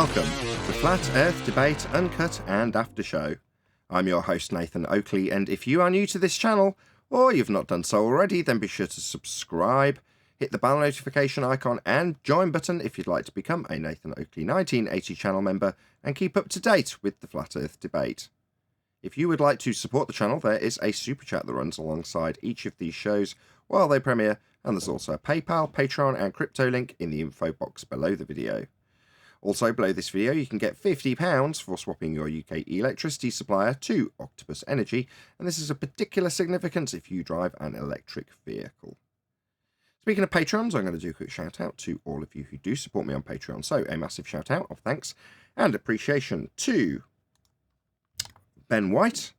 Welcome to Flat Earth Debate Uncut and After Show. I'm your host Nathan Oakley, and if you are new to this channel, or you've not done so already, then be sure to subscribe, hit the bell notification icon and join button if you'd like to become a Nathan Oakley 1980 channel member and keep up to date with the Flat Earth Debate. If you would like to support the channel, there is a super chat that runs alongside each of these shows while they premiere, and there's also a PayPal, Patreon and crypto link in the info box below the video. Also, below this video, you can get £50 for swapping your UK electricity supplier to Octopus Energy, and this is of particular significance if you drive an electric vehicle. Speaking of Patrons, I'm going to do a quick shout out to all of you who do support me on Patreon. So, a massive shout out of thanks and appreciation to Ben White,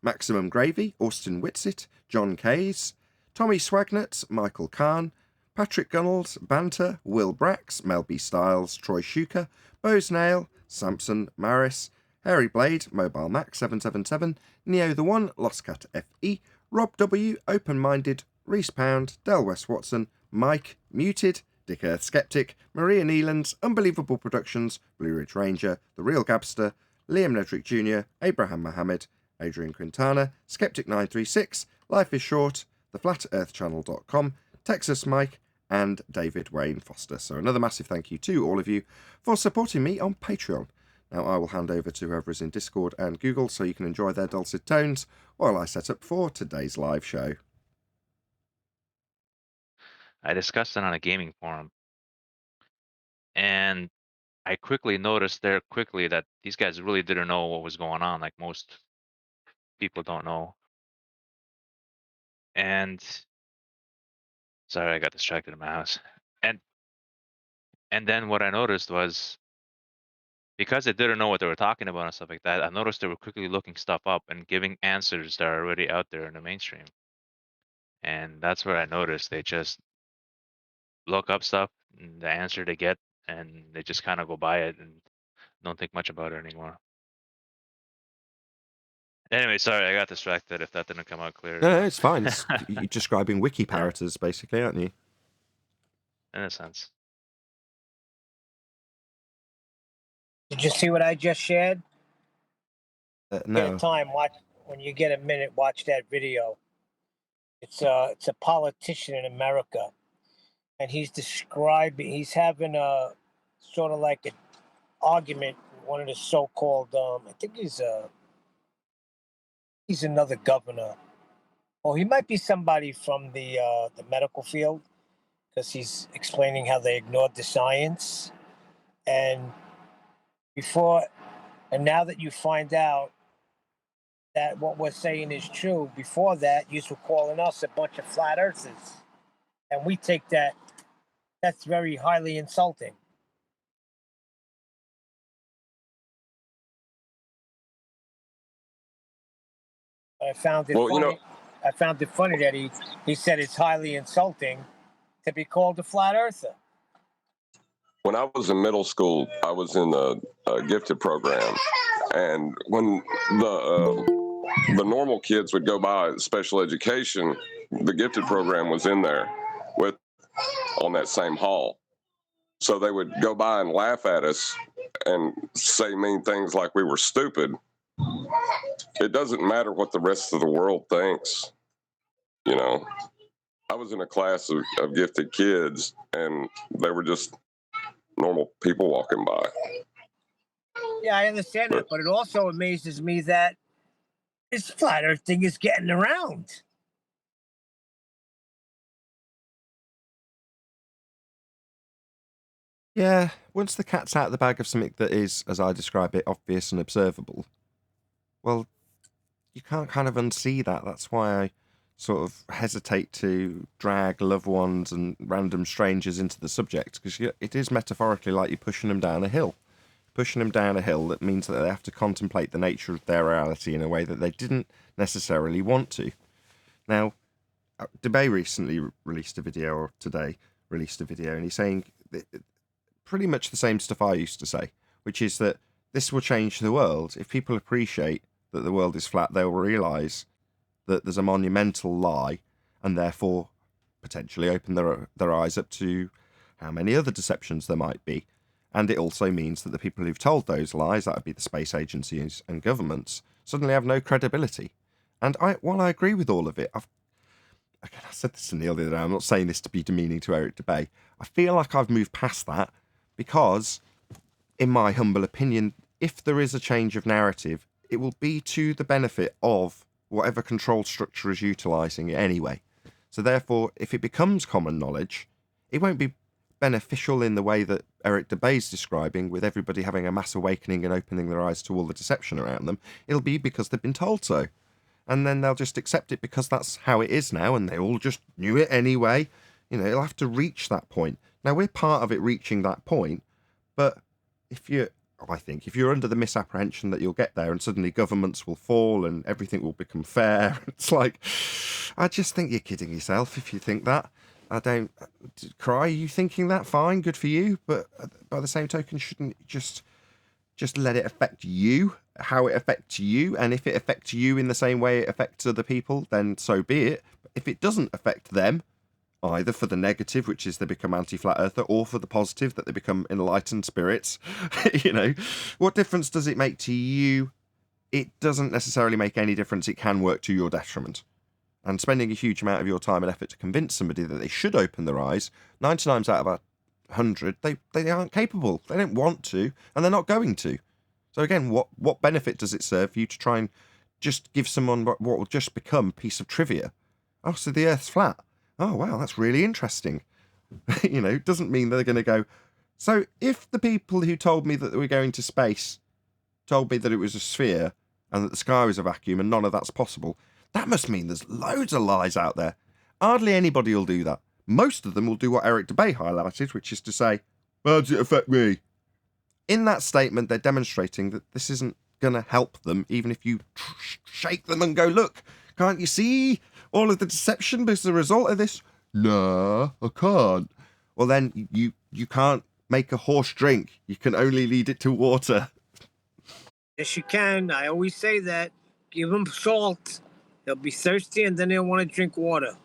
Maximum Gravy, Austin Whitsitt, John Kays, Tommy Swagnett, Michael Kahn, Patrick Gunnels, Banter, Will Brax, Mel B. Styles, Troy Shuker, Bose Nail, Samson, Maris, Harry Blade, Mobile Mac 777, Neo the One, Lost Cat FE, Rob W, Open Minded, Reese Pound, Del West Watson, Mike, Muted, Dick Earth Skeptic, Maria Neelands, Unbelievable Productions, Blue Ridge Ranger, The Real Gabster, Liam Nedrick Jr., Abraham Mohammed, Adrian Quintana, Skeptic936, Life is Short, theflatearthchannel.com, Texas Mike, and David Wayne Foster. So another massive thank you to all of you for supporting me on Patreon. Now I will hand over to whoever is in Discord and Google so you can enjoy their dulcet tones while I set up for today's live show. I discussed it on a gaming forum, and I quickly noticed that these guys really didn't know what was going on, like most people don't know. And sorry, I got distracted in my house. And then what I noticed was, because they didn't know what they were talking about and stuff like that, I noticed they were quickly looking stuff up and giving answers that are already out there in the mainstream. And that's where I noticed they just look up stuff, and the answer they get, and they just kind of go by it and don't think much about it anymore. Anyway, sorry, I got distracted if that didn't come out clear. No, it's fine. You're describing wiki parroters, basically, aren't you? In a sense. Did you see what I just shared? No. Get a time, watch when you get a minute. Watch that video. It's a politician in America, and he's having a sort of like an argument with one of the so-called I think he's another governor, or he might be somebody from the medical field, because he's explaining how they ignored the science, and now that you find out that what we're saying is true, before that, you were calling us a bunch of flat earthers. And we take that's very highly insulting. I found it funny. I found it funny that he said it's highly insulting to be called a flat earther. When I was in middle school, I was in a gifted program, and when the normal kids would go by special education, the gifted program was in there on that same hall. So they would go by and laugh at us and say mean things like we were stupid. It doesn't matter what the rest of the world thinks. You know, I was in a class of gifted kids, and they were just normal people walking by. Yeah, I understand that, but it also amazes me that this flat earth thing is getting around. Yeah, once the cat's out of the bag of something that is, as I describe it, obvious and observable, well, you can't kind of unsee that. That's why I sort of hesitate to drag loved ones and random strangers into the subject, because it is metaphorically like you're pushing them down a hill. Pushing them down a hill that means that they have to contemplate the nature of their reality in a way that they didn't necessarily want to. Now, DeBay recently released a video, or today released a video, and he's saying pretty much the same stuff I used to say, which is that this will change the world. If people appreciate that the world is flat, they'll realise that there's a monumental lie, and therefore potentially open their eyes up to how many other deceptions there might be. And it also means that the people who've told those lies, that would be the space agencies and governments, suddenly have no credibility. And while I agree with all of it, again, I said this to Neil the other day, I'm not saying this to be demeaning to Eric Dubay. I feel like I've moved past that because, in my humble opinion, if there is a change of narrative, it will be to the benefit of whatever control structure is utilising it anyway. So therefore, if it becomes common knowledge, it won't be beneficial in the way that Eric Dubay's describing, with everybody having a mass awakening and opening their eyes to all the deception around them. It'll be because they've been told so. And then they'll just accept it because that's how it is now, and they all just knew it anyway. You know, it'll have to reach that point. Now, we're part of it reaching that point, but if you're under the misapprehension that you'll get there and suddenly governments will fall and everything will become fair, it's like, I just think you're kidding yourself if you think that. I don't cry. You thinking that? Fine, good for you. But by the same token, shouldn't you just let it affect you, how it affects you? And if it affects you in the same way it affects other people, then so be it. But if it doesn't affect them, either for the negative, which is they become anti-flat earther, or for the positive, that they become enlightened spirits, what difference does it make to you? It doesn't necessarily make any difference. It can work to your detriment. And spending a huge amount of your time and effort to convince somebody that they should open their eyes, 99 times out of 100, they aren't capable. They don't want to, and they're not going to. So again, what benefit does it serve for you to try and just give someone what will just become a piece of trivia? Oh, so the Earth's flat. Oh, wow, that's really interesting. It doesn't mean they're going to go, so if the people who told me that they were going to space told me that it was a sphere and that the sky was a vacuum and none of that's possible, that must mean there's loads of lies out there. Hardly anybody will do that. Most of them will do what Eric Dubay highlighted, which is to say, how does it affect me? In that statement, they're demonstrating that this isn't going to help them, even if you shake them and go, look, can't you see all of the deception as a result of this? No, I can't. Well, then you can't make a horse drink. You can only lead it to water. Yes, you can. I always say that. Give them salt. They'll be thirsty and then they'll want to drink water.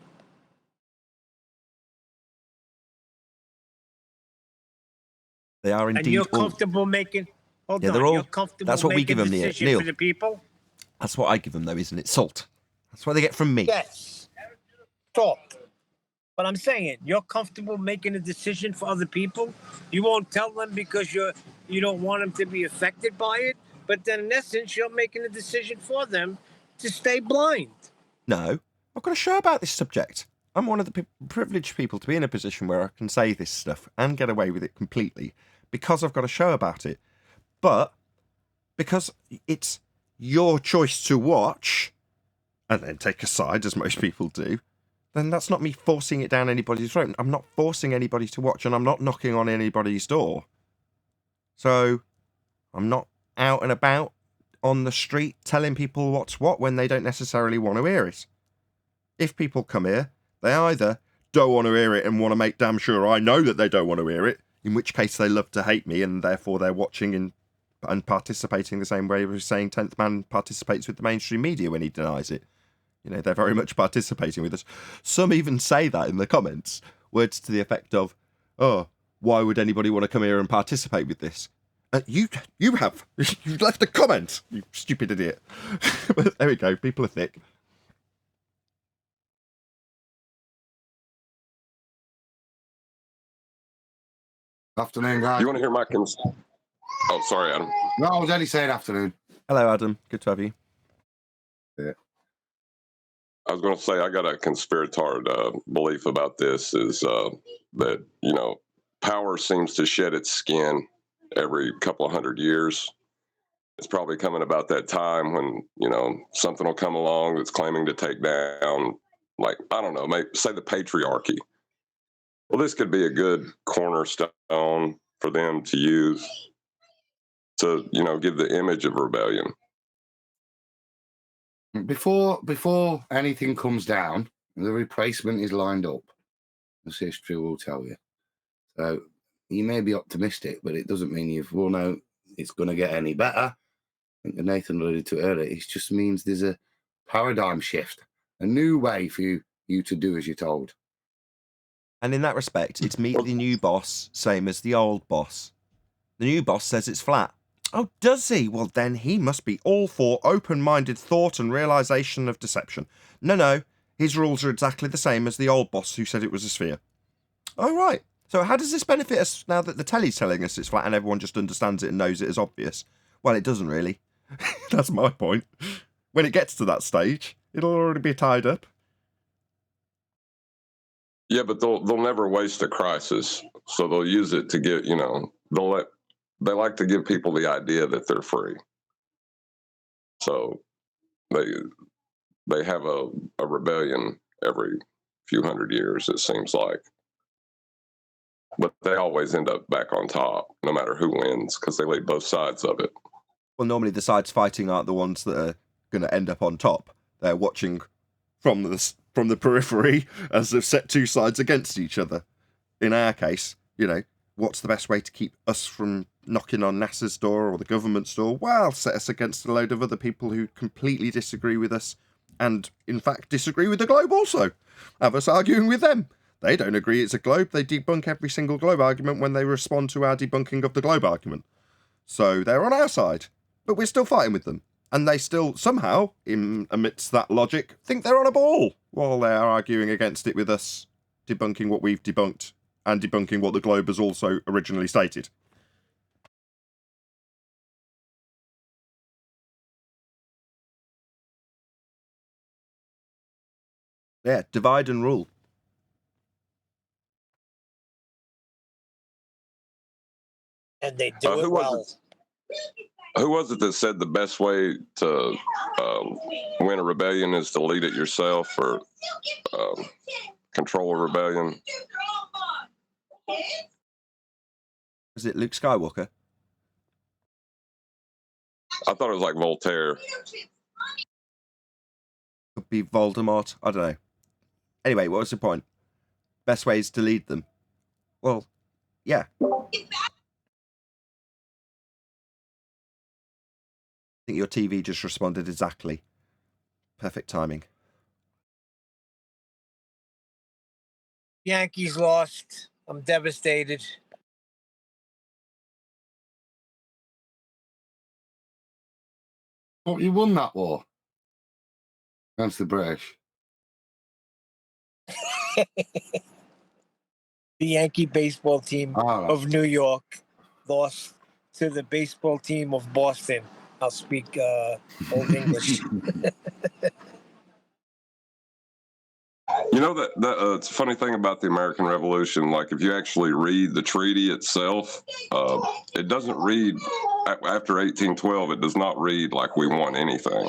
They are indeed. And you're comfortable making. Hold on. They're all. You're comfortable. That's what we give them, Neil. For the people. That's what I give them, though, isn't it? Salt. That's what they get from me. Yes. Salt. But I'm saying, you're comfortable making a decision for other people. You won't tell them because you don't want them to be affected by it. But then, in essence, you're making a decision for them to stay blind. No, I've got a show about this subject. I'm one of the privileged people to be in a position where I can say this stuff and get away with it completely because I've got a show about it. But because it's your choice to watch and then take a side, as most people do, then that's not me forcing it down anybody's throat. I'm not forcing anybody to watch and I'm not knocking on anybody's door. So I'm not out and about on the street telling people what's what when they don't necessarily want to hear it. If people come here, they either don't want to hear it and want to make damn sure I know that they don't want to hear it, in which case they love to hate me and therefore they're watching and participating the same way we're saying 10th Man participates with the mainstream media when he denies it. They're very much participating with us. Some even say that in the comments, words to the effect of, oh, why would anybody want to come here and participate with this? You have. You left a comment, you stupid idiot. But there we go. People are thick. Afternoon, guys. You want to hear my Oh, sorry, Adam. No, I was only saying afternoon. Hello, Adam. Good to have you. Yeah. I was going to say I got a conspiratorial belief about this is that, power seems to shed its skin every couple of 100 years. It's probably coming about that time when, something will come along that's claiming to take down, like, I don't know, maybe say the patriarchy. Well, this could be a good cornerstone for them to use to, give the image of rebellion. Before anything comes down, the replacement is lined up. As history will tell you. So you may be optimistic, but it doesn't mean it's going to get any better. I think Nathan alluded to it earlier. It just means there's a paradigm shift, a new way for you to do as you're told. And in that respect, it's meet the new boss, same as the old boss. The new boss says it's flat. Oh, does he? Well, then he must be all for open-minded thought and realisation of deception. No, his rules are exactly the same as the old boss who said it was a sphere. Oh, right. So how does this benefit us now that the telly's telling us it's flat and everyone just understands it and knows it as obvious? Well, it doesn't really. That's my point. When it gets to that stage, it'll already be tied up. Yeah, but they'll never waste a crisis, so they'll use it to get, they like to give people the idea that they're free. So they have a rebellion every few hundred years, it seems like. But they always end up back on top, no matter who wins, because they lead both sides of it. Well, normally the sides fighting aren't the ones that are going to end up on top. They're watching from the periphery as they've set two sides against each other. In our case, what's the best way to keep us from knocking on NASA's door or the government's door? Well, set us against a load of other people who completely disagree with us and, in fact, disagree with the globe also. Have us arguing with them. They don't agree it's a globe. They debunk every single globe argument when they respond to our debunking of the globe argument. So they're on our side, but we're still fighting with them. And they still, somehow, amidst that logic, think they're on a ball while they're arguing against it with us, debunking what we've debunked and debunking what the globe has also originally stated. Yeah, divide and rule. And they do it well. Who was it that said the best way to win a rebellion is to lead it yourself or control a rebellion? Is it Luke Skywalker? I thought it was like Voltaire. Could be Voldemort. I don't know. Anyway, what was the point? Best ways to lead them. Well, yeah. I think your TV just responded exactly. Perfect timing. Yankees lost. I'm devastated. Oh, you won that war against the British. The Yankee baseball team of New York lost to the baseball team of Boston. I'll speak Old English. It's a funny thing about the American Revolution. Like, if you actually read the treaty itself, it doesn't read, after 1812, it does not read like we won anything.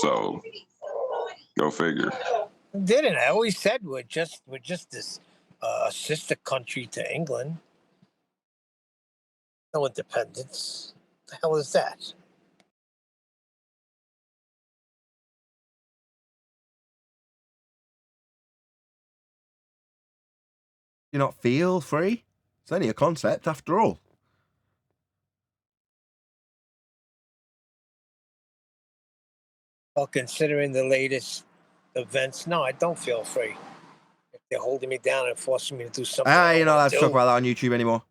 So, go figure. Didn't I always said we're just this sister country to England. No independence. The hell is that? Do you not feel free? It's only a concept after all. Well, considering the latest events, no, I don't feel free. If they're holding me down and forcing me to do something, You're not allowed to talk about that on YouTube anymore.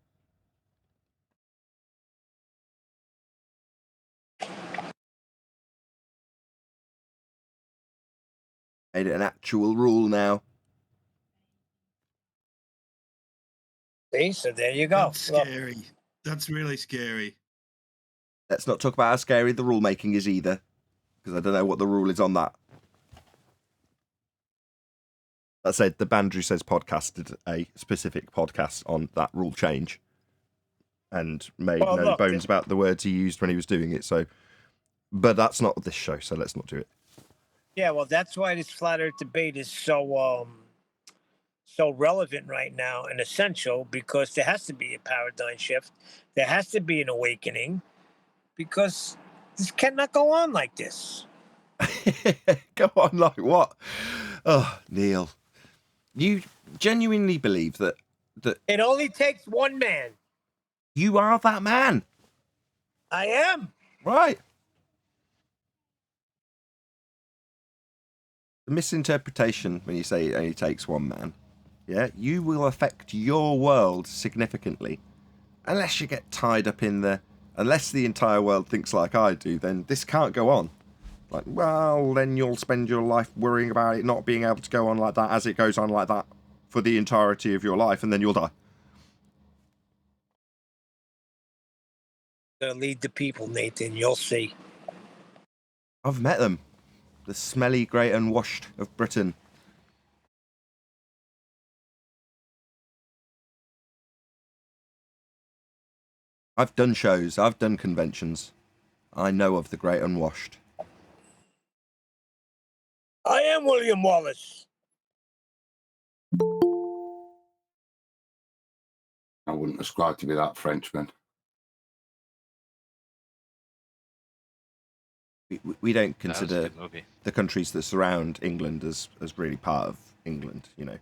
Made it an actual rule now. See, so there you go. That's scary. That's really scary. Let's not talk about how scary the rule making is either, because I don't know what the rule is on that. That said, the Bandrew Says podcast did a specific podcast on that rule change and made no bones about the words he used when he was doing it. So, but that's not this show, so let's not do it. Yeah, well, that's why this flat Earth debate is so relevant right now and essential, because there has to be a paradigm shift. There has to be an awakening, because this cannot go on like this. Go on like what? Oh, Neil, you genuinely believe that it only takes one man? You are that man. I am. Right. The misinterpretation when you say it only takes one man, yeah, you will affect your world significantly. unless you get tied up in unless the entire world thinks like I do, then this can't go on. Like, well, then you'll spend your life worrying about it not being able to go on like that as it goes on like that for the entirety of your life, and then you'll die. Gonna lead the people, Nathan. You'll see. I've met them. The smelly, grey and washed of Britain. I've done shows. I've done conventions. I know of the great unwashed. I am William Wallace. I wouldn't ascribe to be that Frenchman. We don't That was a consider good movie. the countries that surround England as really part of England, you know.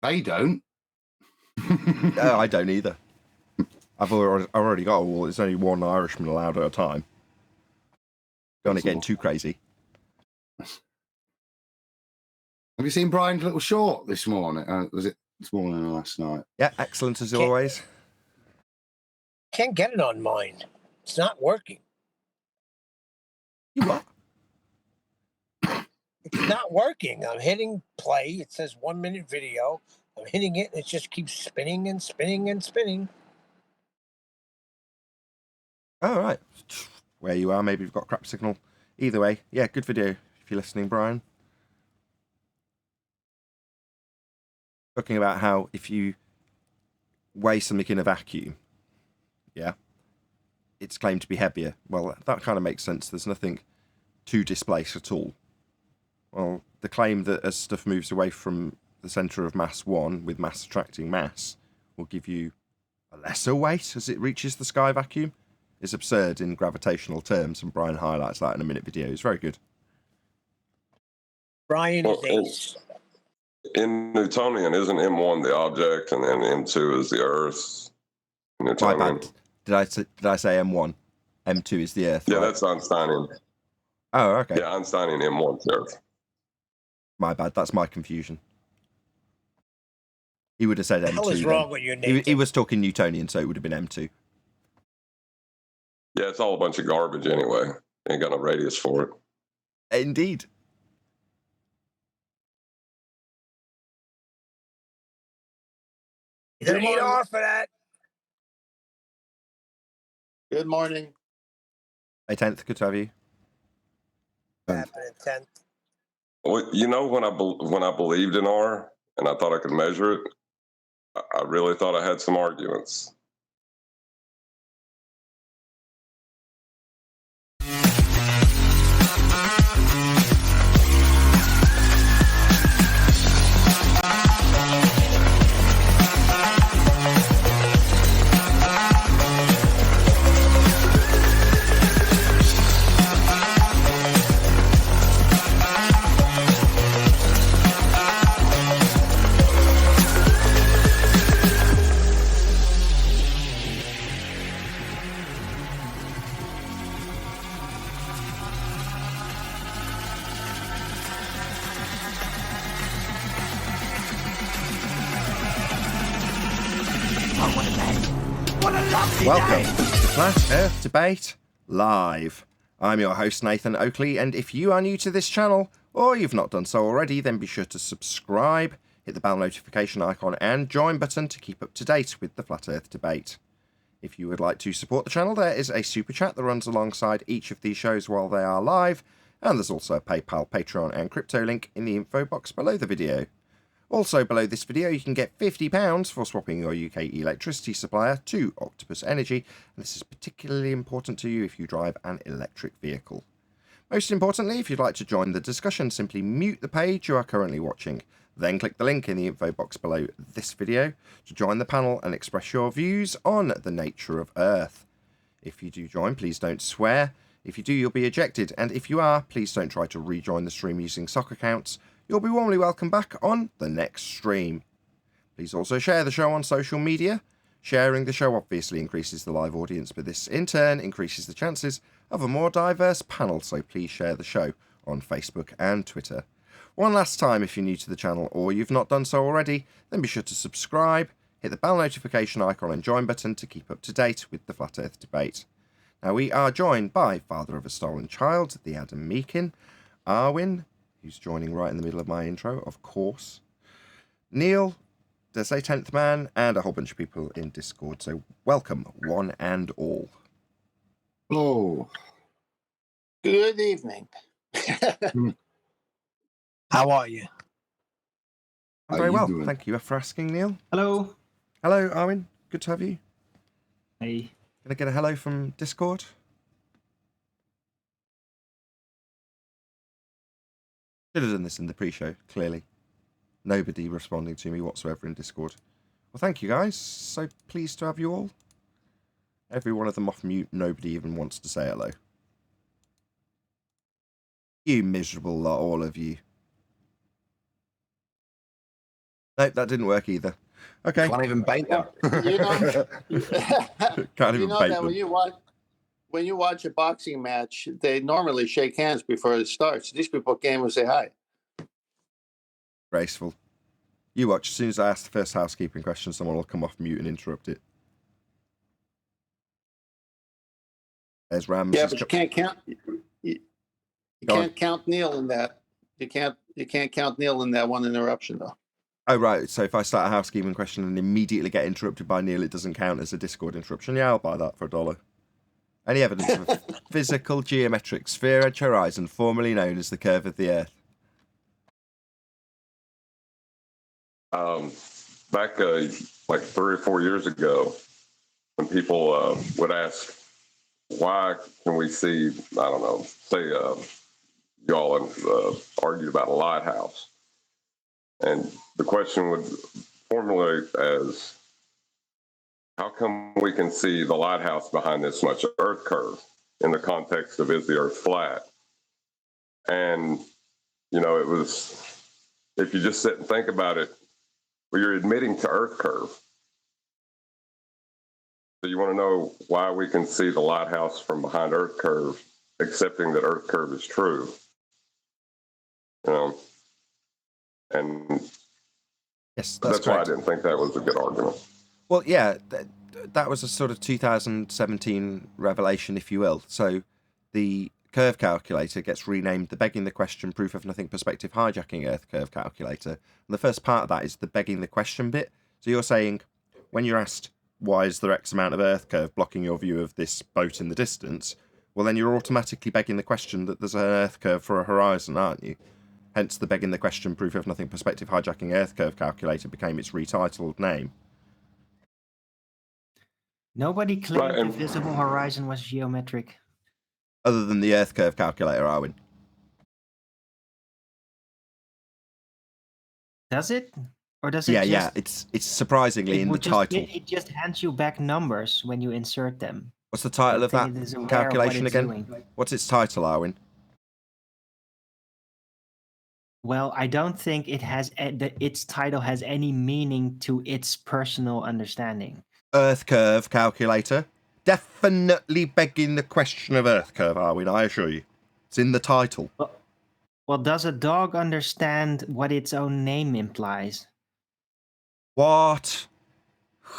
They don't. No, I don't either. I've already got a wall. There's only one Irishman allowed at a time. Don't want to get too crazy. Have you seen Brian's little short this morning? Was it this morning or last night? Yeah, excellent as always. Can't get it on mine. It's not working. You what? It's not working. I'm hitting play. It says 1 minute video. I'm hitting it, and it just keeps spinning and spinning and spinning. Oh, right. Where you are, maybe you've got crap signal. Either way, yeah, good video if you're listening, Brian. Talking about how if you weigh something in a vacuum, yeah, it's claimed to be heavier. Well, that kind of makes sense. There's nothing to displace at all. Well, the claim that as stuff moves away from the centre of mass 1 with mass attracting mass will give you a lesser weight as it reaches the sky vacuum is absurd in gravitational terms, and Brian highlights that in a minute video. It's very good. Brian is ace. In Newtonian, isn't M1 the object and then M2 is the Earth? My Newtonian. bad. Did I say M1? M2 is the Earth. Yeah, right? that's Einsteinian. Oh, okay. Yeah, Einsteinian M1 is the Earth. My bad. That's my confusion. He would have said What M2. the hell is then. wrong with you, Nathan? He was talking Newtonian, so it would have been M2. Yeah, it's all a bunch of garbage anyway. Ain't got no radius for it. Indeed. You don't need off for that. Good morning. Hey, 10th, good to have you. Happening 10th. Well, you know, when I believed in R and I thought I could measure it, I really thought I had some arguments. Welcome to the Flat Earth Debate Live. I'm your host, Nathan Oakley, and if you are new to this channel, or you've not done so already, then be sure to subscribe, hit the bell notification icon and join button to keep up to date with the Flat Earth Debate. If you would like to support the channel, there is a super chat that runs alongside each of these shows while they are live, and there's also a PayPal, Patreon and crypto link in the info box below the video. Also below this video you can get £50 for swapping your UK electricity supplier to Octopus Energy, and this is particularly important to you if you drive an electric vehicle. Most importantly, if you'd like to join the discussion, simply mute the page you are currently watching, then click the link in the info box below this video to join the panel and express your views on the nature of Earth. If you do join, please don't swear. If you do, you'll be ejected, and if you are, please don't try to rejoin the stream using sock accounts. You'll be warmly welcome back on the next stream. Please also share the show on social media. Sharing the show obviously increases the live audience, but this in turn increases the chances of a more diverse panel, so please share the show on Facebook and Twitter. One last time, if you're new to the channel or you've not done so already, then be sure to subscribe, hit the bell notification icon and join button to keep up to date with the Flat Earth debate. Now, we are joined by Father of a Stolen Child, the Adam Meakin, Arwin, who's joining right in the middle of my intro, of course, Neil, there's a 10th man, and a whole bunch of people in Discord. So welcome, one and all. Hello. Good evening. How are you? I'm How very you well, doing? thank you for asking, Neil. Hello. Hello, Arwin. Good to have you. Hey. Can I get a hello from Discord? Should have done this in the pre-show, clearly. Nobody responding to me whatsoever in Discord. Well, thank you, guys. So pleased to have you all. Every one of them off mute. Nobody even wants to say hello. You miserable lot, all of you. Nope, that didn't work either. Okay. Can't even bait them. You know, Can't you even know bait that them. when you watch a boxing match, they normally shake hands before it starts. These people came and say hi. Graceful. You watch, as soon as I ask the first housekeeping question, someone will come off mute and interrupt it. There's Rams. Yeah, but you can't count. You Go on. can't count Neil in that. You can't count Neil in that one interruption though. Oh, right. So if I start a housekeeping question and immediately get interrupted by Neil, it doesn't count as a Discord interruption. Yeah, I'll buy that for $1. Any evidence of a physical geometric sphere edge horizon, formerly known as the curve of the Earth? Back like 3 or 4 years ago, when people would ask, why can we see, I don't know, say y'all argued about a lighthouse. And the question would formulate as, how come we can see the lighthouse behind this much Earth curve in the context of, is the Earth flat? And, you know, it was, if you just sit and think about it, well, you're admitting to Earth curve. So you want to know why we can see the lighthouse from behind Earth curve, accepting that Earth curve is true. You know, and Yes, that's why I correct. didn't think that was a good argument. Well, yeah, that was a sort of 2017 revelation, if you will. So the curve calculator gets renamed the Begging the Question Proof of Nothing Perspective Hijacking Earth Curve Calculator. And the first part of that is the begging the question bit. So you're saying, when you're asked, why is there X amount of Earth curve blocking your view of this boat in the distance? Well, then you're automatically begging the question that there's an Earth curve for a horizon, aren't you? Hence, the Begging the Question Proof of Nothing Perspective Hijacking Earth Curve Calculator became its retitled name. Nobody claimed Right, the and- visible horizon was geometric. Other than the Earth Curve Calculator, Arwin. Does it? Or does it Yeah, just... yeah. It's surprisingly it in the would just- title. It just hands you back numbers when you insert them. What's the title I of that think it is aware of what calculation it's again? doing. What's its title, Arwin? Well, I don't think it has its title has any meaning to its personal understanding. Earth Curve Calculator. Definitely begging the question of Earth Curve, Arwin, I assure you. It's in the title. Well, does a dog understand what its own name implies? What?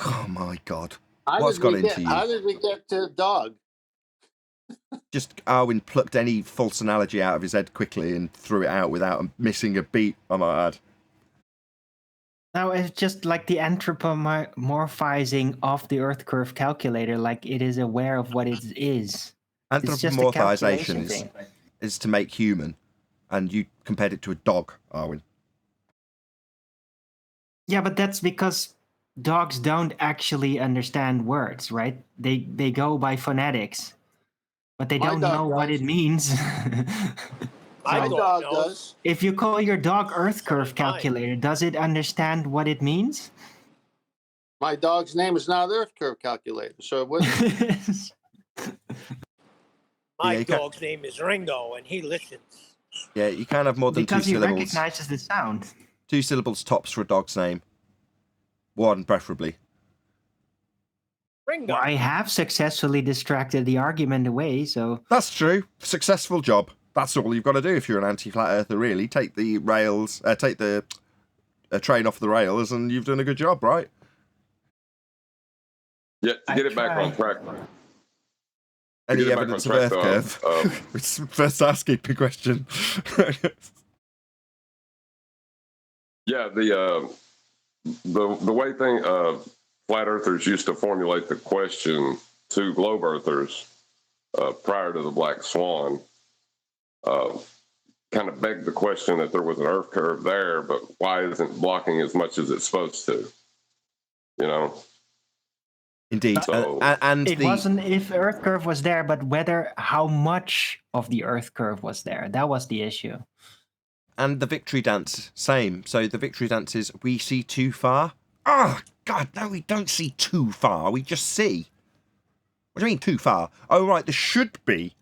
Oh my god. How What's did got we into get- you? How did we get to the dog? Just Arwin plucked any false analogy out of his head quickly and threw it out without missing a beat, I might add. No, it's just like the anthropomorphizing of the Earth curve calculator, like it is aware of what it is. It's just a Anthropomorphization calculation thing. is to make human, and you compared it to a dog, Arwin. Yeah, but that's because dogs don't actually understand words, right? They go by phonetics, but they My don't dog know what does. it means. My So- dog knows. does. If you call your dog Earth So curve does mine. calculator, does it understand what it means? My dog's name is not Earth Curve Calculator, so it wouldn't. My Yeah, you can't- dog's name is Ringo, and he listens. Yeah, you can't have more than because two he syllables. recognizes the sound. 2 syllables tops for a dog's name. 1, preferably. Ringo. Well, I have successfully distracted the argument away, so That's true. Successful job. That's all you've got to do if you're an anti-flat earther, really. Take the rails, take the train off the rails, and you've done a good job, right? Yeah, to get it back on track. Any get it back evidence on of Earth track, curve? It's the first housekeeping question. Yeah, the way flat earthers used to formulate the question to globe earthers prior to the black swan kind of begged the question that there was an Earth curve there, but why isn't blocking as much as it's supposed to? You know. Indeed, So, and it wasn't if Earth curve was there, but how much of the Earth curve was there. That was the issue. And the victory dance, same. So the victory dance is we see too far. Oh, God, no, we don't see too far. We just see. What do you mean too far? Oh, right, there should be,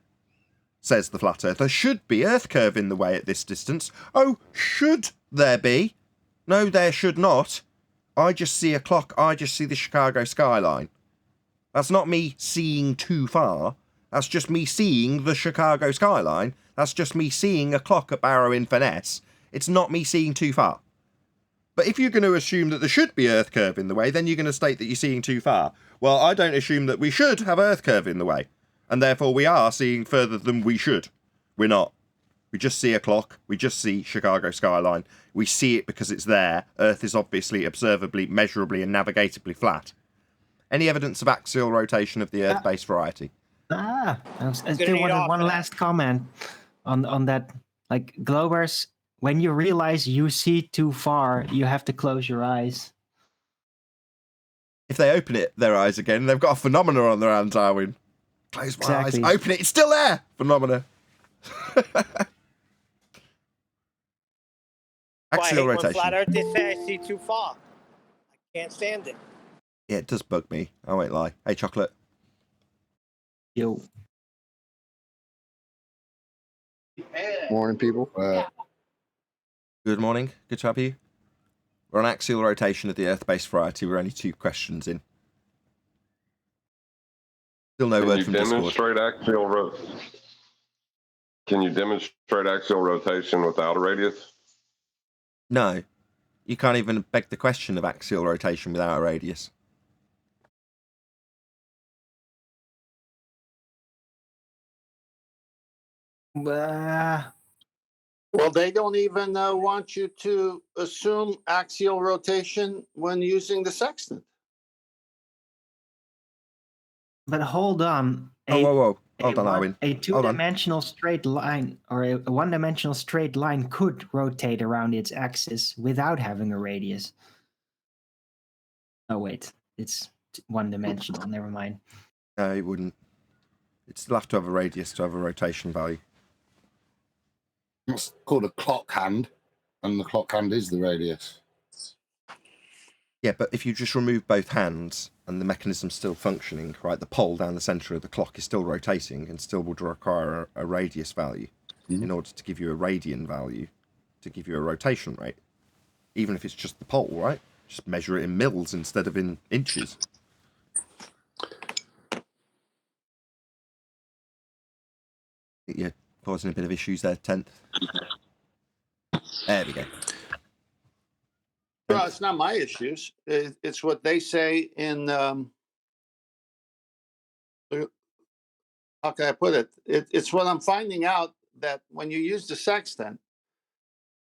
says the flat earth. There should be Earth curve in the way at this distance. Oh, should there be? No, there should not. I just see a clock. I just see the Chicago skyline. That's not me seeing too far. That's just me seeing the Chicago skyline. That's just me seeing a clock at Barrow-in-Furness. It's not me seeing too far. But if you're going to assume that there should be Earth curve in the way, then you're going to state that you're seeing too far. Well, I don't assume that we should have Earth curve in the way. And therefore we are seeing further than we should. We're not. We just see a clock. We just see Chicago skyline. We see it because it's there. Earth is obviously observably, measurably and navigatably flat. Any evidence of axial rotation of the Earth-based variety? I still wanted one last comment on that. Like, globers, when you realize you see too far, you have to close your eyes. If they open their eyes again, they've got a phenomena on their hands, Arwin. Close my eyes, open it, it's still there! Phenomena. Axial rotation. When flat earth, they say I see too far. I can't stand it. Yeah, it does bug me. I won't lie. Hey, Chocolate. Yo. Morning, people. Good morning. Good to have you. We're on axial rotation of the Earth-based variety. We're only 2 questions in. Still no word from Discord. Can you demonstrate axial rotation without a radius? No. You can't even beg the question of axial rotation without a radius. Well, they don't even want you to assume axial rotation when using the sextant. But hold on. Whoa. Hold on, Arwin. A two-dimensional straight line or a one-dimensional straight line could rotate around its axis without having a radius. Oh, wait. It's one-dimensional. Never mind. No, it wouldn't. It'll have to have a radius to have a rotation value. It's called a clock hand, and the clock hand is the radius. Yeah, but if you just remove both hands and the mechanism's still functioning, right, the pole down the centre of the clock is still rotating and still would require a radius value in order to give you a radian value, to give you a rotation rate. Even if it's just the pole, right? Just measure it in mils instead of in inches. You're causing a bit of issues there, 10th. There we go. Well, it's not my issues. It's what they say in, how can I put it? It's what I'm finding out, that when you use the sextant,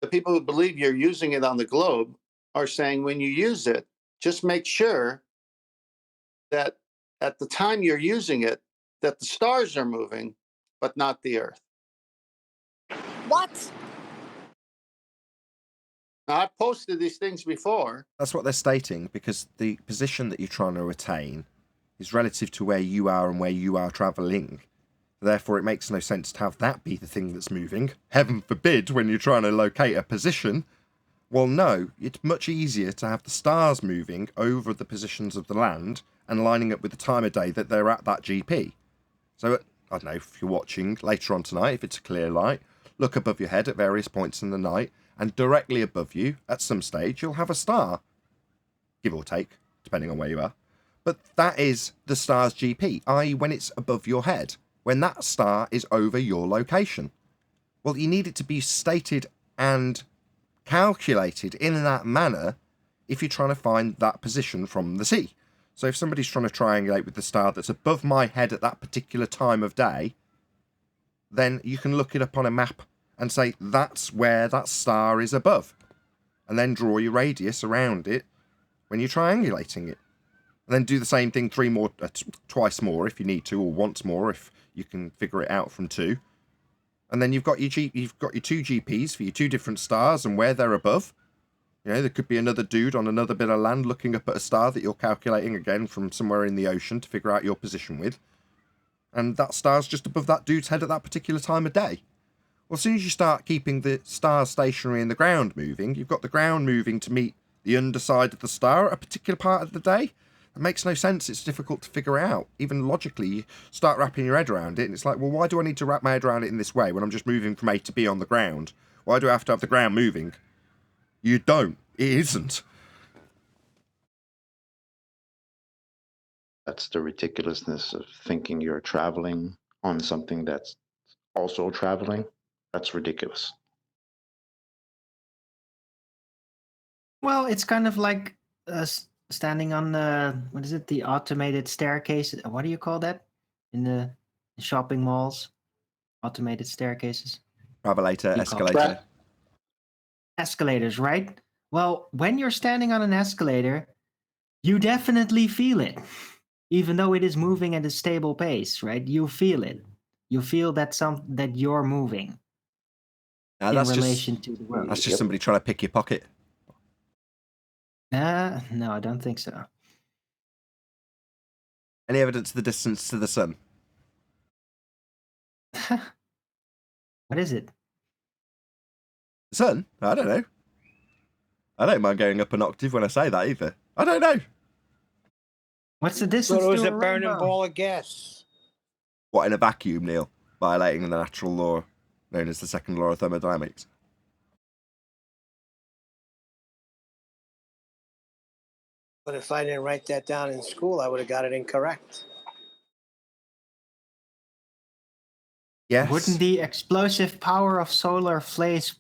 the people who believe you're using it on the globe are saying when you use it, just make sure that at the time you're using it, that the stars are moving, but not the Earth. What? Now, I've posted these things before. That's what they're stating, because the position that you're trying to attain is relative to where you are and where you are travelling. Therefore, it makes no sense to have that be the thing that's moving. Heaven forbid, when you're trying to locate a position. Well, no, it's much easier to have the stars moving over the positions of the land and lining up with the time of day that they're at that GP. So, I don't know, if you're watching later on tonight, if it's a clear light, look above your head at various points in the night, and directly above you, at some stage, you'll have a star. Give or take, depending on where you are. But that is the star's GP, i.e. when it's above your head, when that star is over your location. Well, you need it to be stated and calculated in that manner if you're trying to find that position from the sea. So if somebody's trying to triangulate with the star that's above my head at that particular time of day, then you can look it up on a map and say that's where that star is above, and then draw your radius around it when you're triangulating it. And then do the same thing twice more if you need to, or once more if you can figure it out from 2. And then you've got your 2 GPs for your 2 different stars and where they're above. You know, there could be another dude on another bit of land looking up at a star that you're calculating again from somewhere in the ocean to figure out your position with. And that star's just above that dude's head at that particular time of day. Well, as soon as you start keeping the stars stationary and the ground moving, you've got the ground moving to meet the underside of the star at a particular part of the day. It makes no sense. It's difficult to figure out. Even logically, you start wrapping your head around it, and it's like, well, why do I need to wrap my head around it in this way when I'm just moving from A to B on the ground? Why do I have to have the ground moving? You don't. It isn't. That's the ridiculousness of thinking you're traveling on something that's also traveling. That's ridiculous. Well, it's kind of like standing on the automated staircase. What do you call that in the shopping malls? Automated staircases. Travelator, You call it escalator. Escalators, right? Well, when you're standing on an escalator, you definitely feel it, even though it is moving at a stable pace, right? You feel it. You feel that you're moving in relation to the road. That's just somebody trying to pick your pocket. No, I don't think so. Any evidence of the distance to the sun? What is it? The sun? I don't know. I don't mind going up an octave when I say that either. I don't know. What's the distance So it was to a burning rainbow? ball of gas. What, in a vacuum, Neil? Violating the natural law known as the second law of thermodynamics. But if I didn't write that down in school, I would have got it incorrect. Yes. Wouldn't the explosive power of solar flares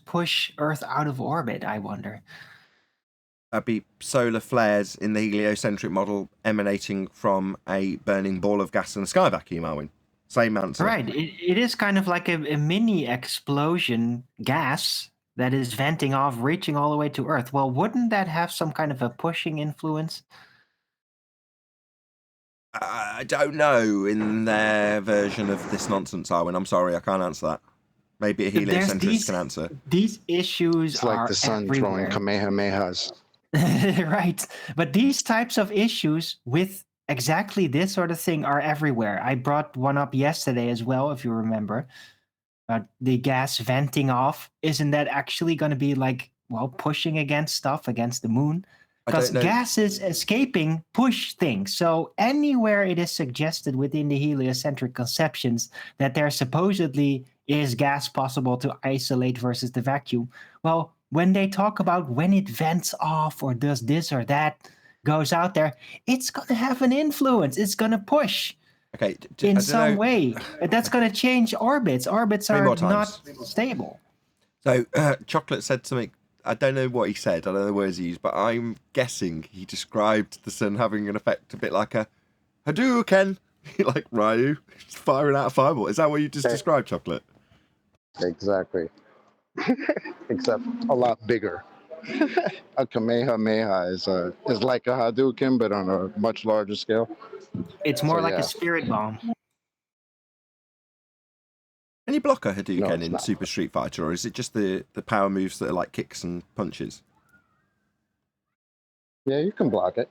push Earth out of orbit, I wonder? That'd be solar flares in the heliocentric model emanating from a burning ball of gas in a sky vacuum, Arwin. Same answer. Right. It is kind of like a mini explosion gas that is venting off, reaching all the way to Earth. Well, wouldn't that have some kind of a pushing influence? I don't know in their version of this nonsense, Arwin. I'm sorry, I can't answer that. Maybe a heliocentrist can answer. These issues It's like are the sun throwing everywhere. kamehamehas. Right. But these types of issues with exactly this sort of thing are everywhere. I brought one up yesterday as well, if you remember. The gas venting off. Isn't that actually going to be like, well, pushing against stuff, against the moon? Because gases escaping push things. So anywhere it is suggested within the heliocentric conceptions that there supposedly is gas possible to isolate versus the vacuum, well, when they talk about when it vents off or does this or that, goes out there, it's going to have an influence. It's going to push in some way. That's going to change orbits. Orbits are not stable. So Chocolate said something. I don't know what he said. I don't know the words he used, but I'm guessing he described the sun having an effect a bit like a Hadouken, like Ryu, just firing out a fireball. Is that what you just described, Chocolate? Exactly. Except a lot bigger. A kamehameha is like a Hadouken, but on a much larger scale. It's more like a spirit bomb. Can you block a Hadouken in Super Street Fighter, or is it just the power moves that are like kicks and punches? Yeah, you can block it.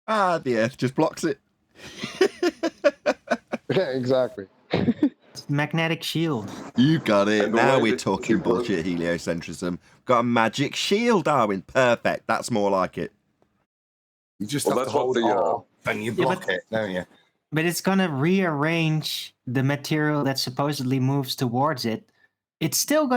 The Earth just blocks it. Yeah, exactly. Magnetic shield. You got it. Now we're talking bullshit heliocentrism. Got a magic shield, Darwin. Perfect. That's more like it. You just have to hold it off and you block it, don't you? But it's going to rearrange the material that supposedly moves towards it. It's still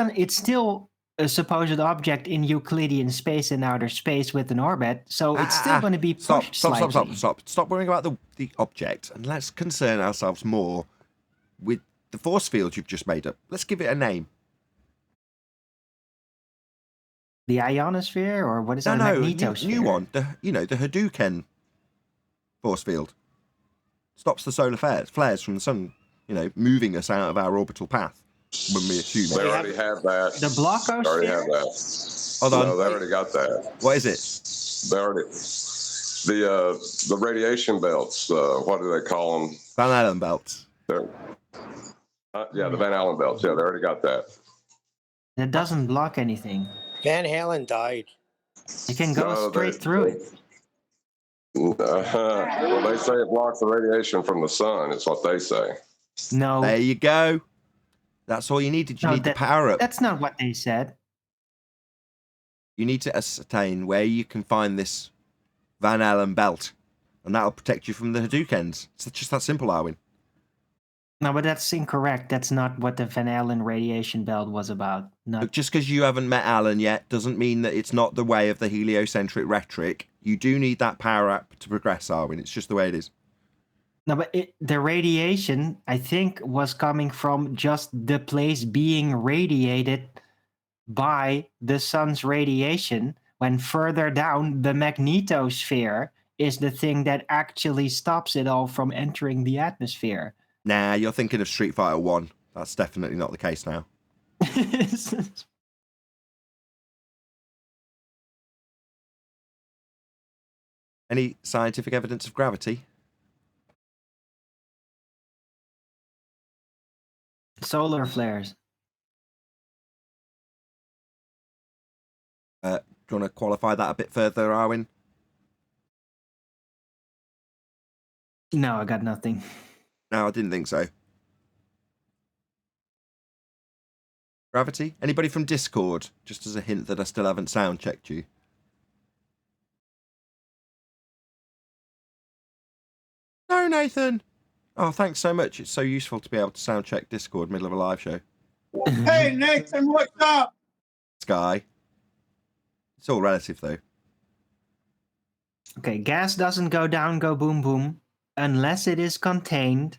a supposed object in Euclidean space and outer space with an orbit, so it's still going to be pushed slightly. Stop worrying about the object, and let's concern ourselves more with the force field you've just made up. Let's give it a name. The ionosphere, or what is No, it? no, Magnetosphere. new one. The Hadouken force field stops the solar flares from the sun, moving us out of our orbital path when we assume They it. already have that. The They already have blockosphere? that. Hold on. No, they already got that. What is it? They already the radiation belts. What do they call them? Van Allen belts. Yeah, the Van Allen belts. Yeah, they already got that. It doesn't block anything. Van Halen died. You can go No, straight through it. Well, they say it blocks the radiation from the sun. It's what they say. No. There you go. That's all you needed. You No, need the power up. That's not what they said. You need to ascertain where you can find this Van Allen belt, and that'll protect you from the Hadoukens. It's just that simple, Arwin. No, but that's incorrect. That's not what the Van Allen radiation belt was about. Look, just because you haven't met Alan yet doesn't mean that it's not the way of the heliocentric rhetoric. You do need that power up to progress, Arwin. It's just the way it is. No, but the radiation, I think, was coming from just the place being radiated by the sun's radiation, when further down, the magnetosphere is the thing that actually stops it all from entering the atmosphere. Nah, you're thinking of Street Fighter 1. That's definitely not the case now. Any scientific evidence of gravity? Solar flares. Do you want to qualify that a bit further, Arwin? No, I got nothing. No, I didn't think so. Gravity? Anybody from Discord? Just as a hint that I still haven't sound checked you. No, Nathan. Oh, thanks so much. It's so useful to be able to sound check Discord middle of a live show. Hey, Nathan, what's up? Sky. It's all relative, though. Okay, gas doesn't go down, go boom, boom, unless it is contained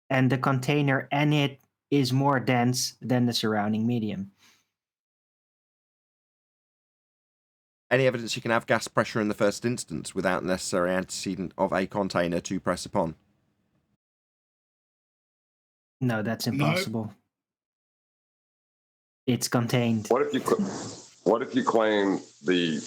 and the container and it is more dense than the surrounding medium. Any evidence you can have gas pressure in the first instance without necessary antecedent of a container to press upon? No, that's impossible. It's contained. What if you claim the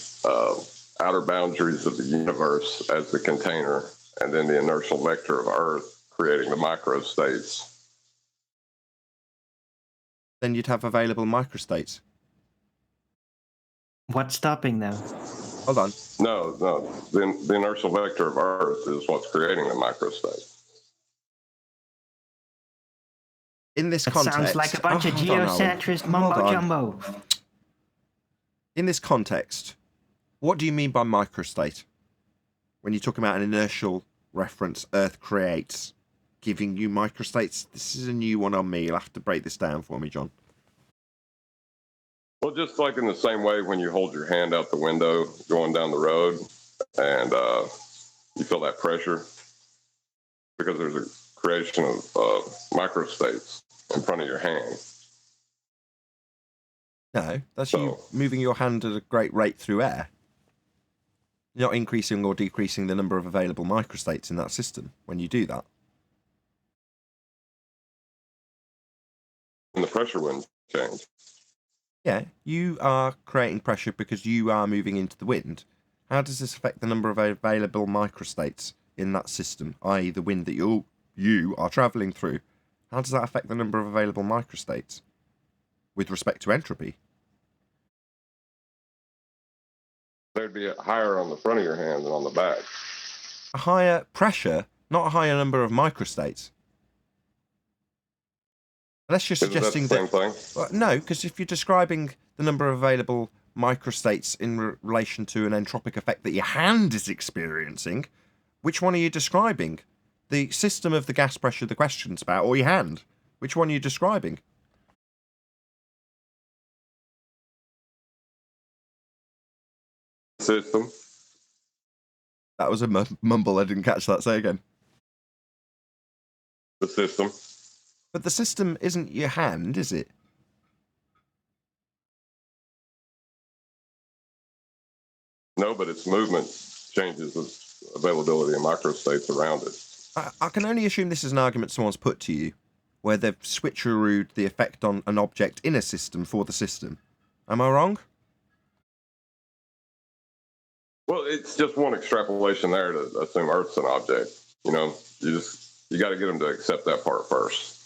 outer boundaries of the universe as the container, and then the inertial vector of Earth creating the microstates? Then you'd have available microstates. What's stopping though? Hold on. No. The inertial vector of Earth is what's creating the microstate. In this It context, sounds like a bunch of geocentrist mumbo jumbo. In this context, what do you mean by microstate? When you're talking about an inertial reference Earth creates, giving you microstates, this is a new one on me. You'll have to break this down for me, John. Well, just like in the same way when you hold your hand out the window going down the road and you feel that pressure because there's a creation of microstates in front of your hand. No, that's you moving your hand at a great rate through air. You're not increasing or decreasing the number of available microstates in that system when you do that. And the pressure wouldn't change. Yeah, you are creating pressure because you are moving into the wind. How does this affect the number of available microstates in that system, i.e. the wind that you are travelling through? How does that affect the number of available microstates with respect to entropy? They'd be higher on the front of your hand than on the back. A higher pressure, not a higher number of microstates. Unless you're suggesting Isn't that the same thing? Well, no, because if you're describing the number of available microstates in relation to an entropic effect that your hand is experiencing, which one are you describing? The system of the gas pressure the question's about, or your hand? Which one are you describing? System. That was a mumble. I didn't catch that. Say again. The system. But the system isn't your hand, is it? No, but its movement changes its availability of microstates around it. I can only assume this is an argument someone's put to you, where they've switcherooed the effect on an object in a system for the system. Am I wrong? Well, it's just one extrapolation there to assume Earth's an object. You know, you got to get them to accept that part first.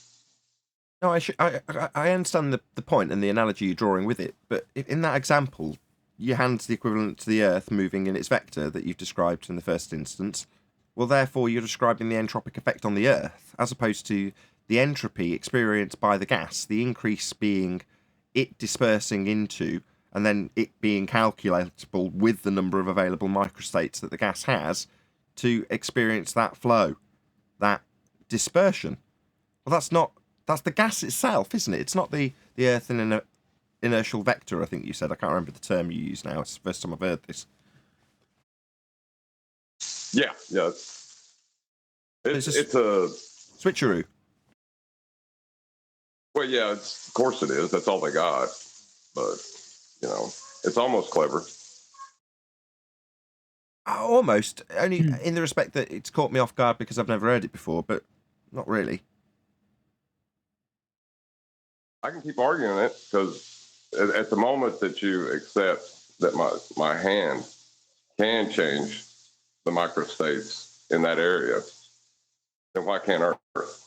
No, I understand the point and the analogy you're drawing with it, but in that example, your hand's the equivalent to the Earth moving in its vector that you've described in the first instance. Well, therefore, you're describing the entropic effect on the Earth, as opposed to the entropy experienced by the gas, the increase being it dispersing into, and then it being calculatable with the number of available microstates that the gas has to experience that flow, that dispersion. Well, that's the gas itself, isn't it? It's not the Earth in an inertial vector, I think you said. I can't remember the term you use now. It's the first time I've heard this. Yeah. It's a switcheroo. Well, yeah, of course it is. That's all they got. But, you know, it's almost clever. Almost. Only in the respect that it's caught me off guard because I've never heard it before, but not really. I can keep arguing it because at the moment that you accept that my hand can change the microstates in that area, then why can't Earth?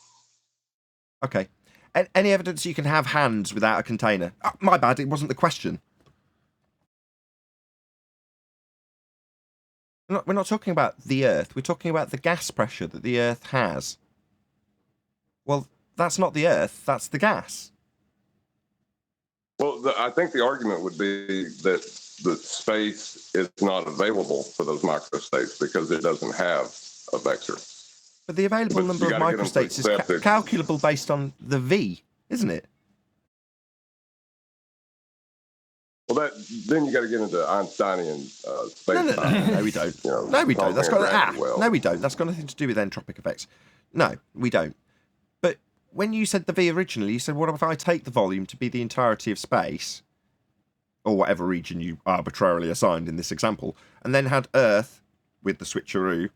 Okay. Any evidence you can have hands without a container? Oh, my bad, it wasn't the question. We're not talking about the Earth. We're talking about the gas pressure that the Earth has. Well, that's not the Earth, that's the gas. Well, I think the argument would be that the space is not available for those microstates because it doesn't have a vector. But the available number of microstates is calculable based on the V, isn't it? Well, then you got to get into Einsteinian space. No, we don't. You know, no, we don't. That's got no, we don't. That's got nothing to do with entropic effects. No, we don't. But when you said the V originally, you said, what if I take the volume to be the entirety of space, or whatever region you arbitrarily assigned in this example, and then had Earth with the switcheroo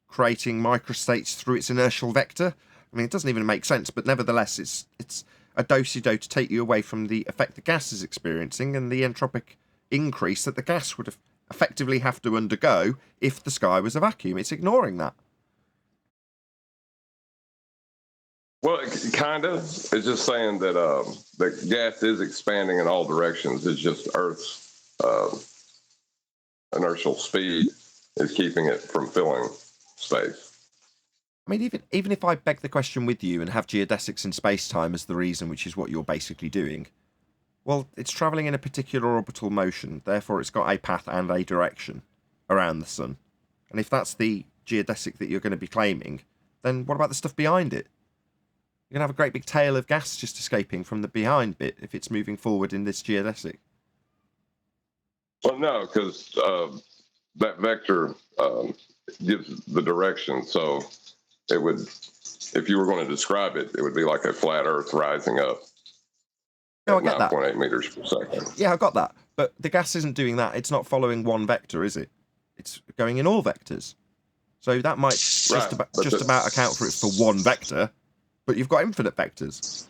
creating microstates through its inertial vector? I mean, it doesn't even make sense, but nevertheless, it's a do-si-do to take you away from the effect the gas is experiencing and the entropic increase that the gas would effectively have to undergo if the sky was a vacuum. It's ignoring that. Well, kind of. It's just saying that the gas is expanding in all directions. It's just Earth's inertial speed is keeping it from filling space. I mean, even if I beg the question with you and have geodesics in space-time as the reason, which is what you're basically doing, well, it's travelling in a particular orbital motion, therefore it's got a path and a direction around the sun. And if that's the geodesic that you're going to be claiming, then what about the stuff behind it? You're going to have a great big tail of gas just escaping from the behind bit if it's moving forward in this geodesic. Well, no, because that vector gives the direction, so it would, if you were going to describe it, it would be like a flat Earth rising up at I get 9.8 meters per second. Yeah, I got that. But the gas isn't doing that. It's not following one vector, is it? It's going in all vectors. So that might just about account for it for one vector, but you've got infinite vectors.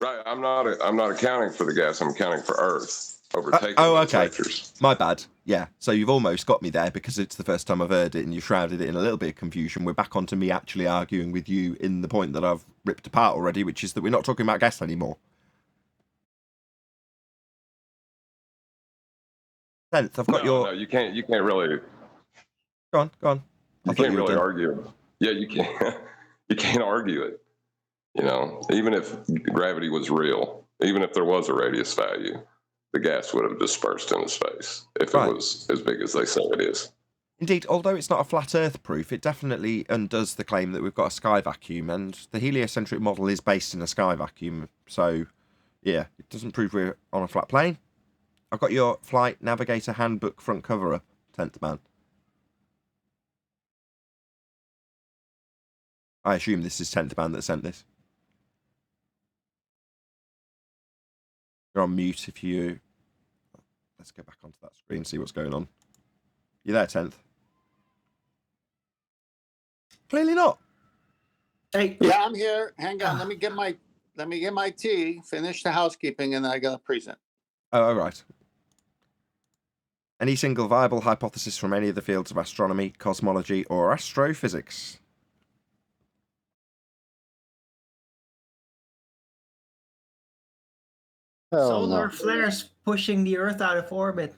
Right. I'm not accounting for the gas. I'm accounting for Earth overtaking okay. vectors. My bad. Yeah. So you've almost got me there because it's the first time I've heard it and you shrouded it in a little bit of confusion. We're back onto me actually arguing with you in the point that I've ripped apart already, which is that we're not talking about gas anymore. 10th, I've got No, you can't really. Go on. You can't really argue. Yeah, you can't. You can't argue it. You know, even if gravity was real, even if there was a radius value, the gas would have dispersed into space if it was as big as they say it is. Indeed, although it's not a flat Earth proof, it definitely undoes the claim that we've got a sky vacuum, and the heliocentric model is based in a sky vacuum. So, yeah, it doesn't prove we're on a flat plane. I've got your Flight Navigator Handbook front cover up, 10th man. I assume this is 10th man that sent this. You're on mute if you let's go back onto that screen and see what's going on. You there, 10th? Clearly not. Hey, Yeah, I'm here. Hang on. Let me get my tea, finish the housekeeping, and then I got to present. Oh, all right. Any single viable hypothesis from any of the fields of astronomy, cosmology, or astrophysics? Hell solar no. flares pushing the Earth out of orbit.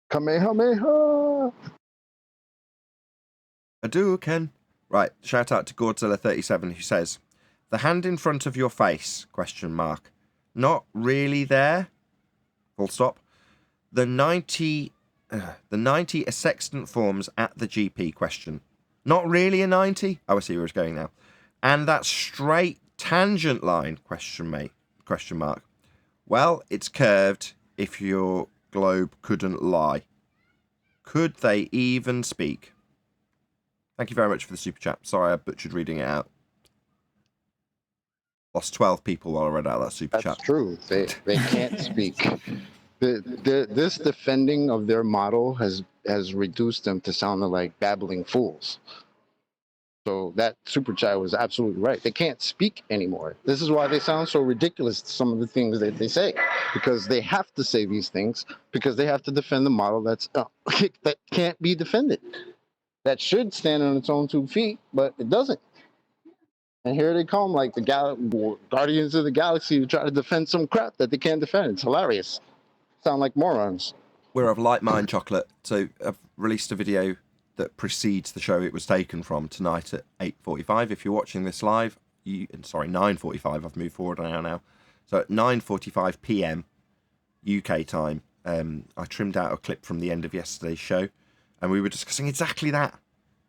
Kamehameha. Hadouken. Right, shout out to Godzilla37 who says, "The hand in front of your face, question mark. Not really there? Full stop. The 90 a sextant forms at the GP question. Not really a 90? Oh, I see where it's going now. And that straight tangent line, question mark. Well, it's curved if your globe couldn't lie. Could they even speak?" Thank you very much for the super chat. Sorry I butchered reading it out. Lost 12 people while I read out that super That's chat. true. They can't speak. This defending of their model has reduced them to sounding like babbling fools. So that super chat was absolutely right. They can't speak anymore. This is why they sound so ridiculous, some of the things that they say, because they have to say these things because they have to defend the model that can't be defended. That should stand on its own 2 feet, but it doesn't. And here they come like the Guardians of the Galaxy to try to defend some crap that they can't defend. It's hilarious. Sound like morons. We're of like mind, Chocolate. So I've released a video that precedes the show it was taken from tonight at 8:45. If you're watching this live, 9:45. I've moved forward an hour now. So at 9:45 p.m. UK time, I trimmed out a clip from the end of yesterday's show, and we were discussing exactly that.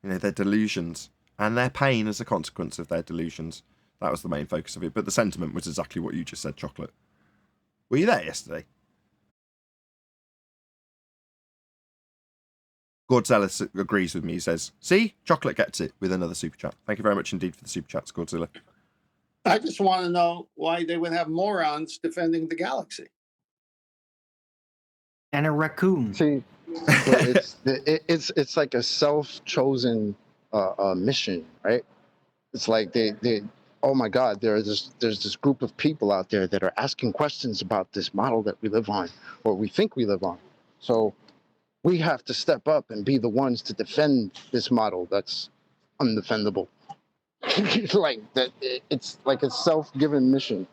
You know, their delusions and their pain as a consequence of their delusions. That was the main focus of it. But the sentiment was exactly what you just said, Chocolate. Were you there yesterday? Godzilla agrees with me. He says, "See, Chocolate gets it," with another super chat. Thank you very much indeed for the super chats, Godzilla. I just want to know why they would have morons defending the galaxy. And a raccoon. See, it's like a self-chosen mission, right? It's like they oh my God, there's this group of people out there that are asking questions about this model that we live on, or we think we live on. So we have to step up and be the ones to defend this model that's undefendable. Like that, it's like a self-given mission.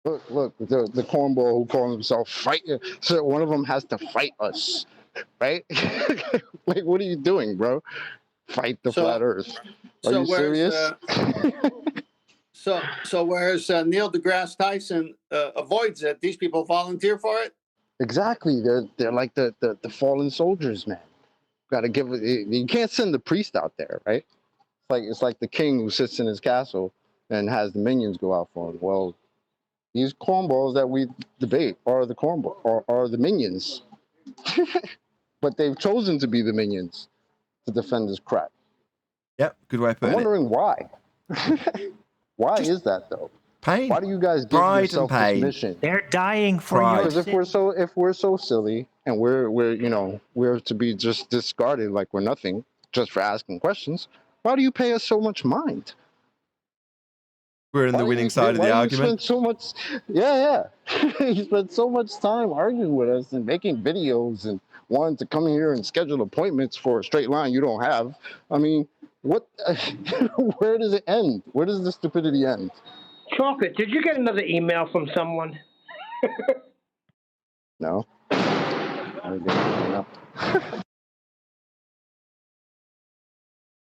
Look, the cornball who calls himself fight. So one of them has to fight us, right? Like, what are you doing, bro? Fight the flat Earth? Are you serious? So whereas Neil deGrasse Tyson avoids it, these people volunteer for it. Exactly. They're like the fallen soldiers, man. Got to give it. You can't send the priest out there, right? It's like the king who sits in his castle and has the minions go out for him. Well, these cornballs that we debate are the cornball or are the minions, but they've chosen to be the minions to defend this crap. Yep, good way of I'm putting it. wondering why. Why is that though? Pain. Why do you guys give Pride yourself and this pain. mission? They're dying for Pride. your Because if we're so silly and we're to be just discarded like we're nothing just for asking questions, why do you pay us so much mind? We're in the winning side of the argument. Spend so much, yeah. You spend so much time arguing with us and making videos and wanting to come here and schedule appointments for a straight line you don't have. I mean, what? Where does it end? Where does the stupidity end? Chocolate, did you get another email from someone? No. I didn't know.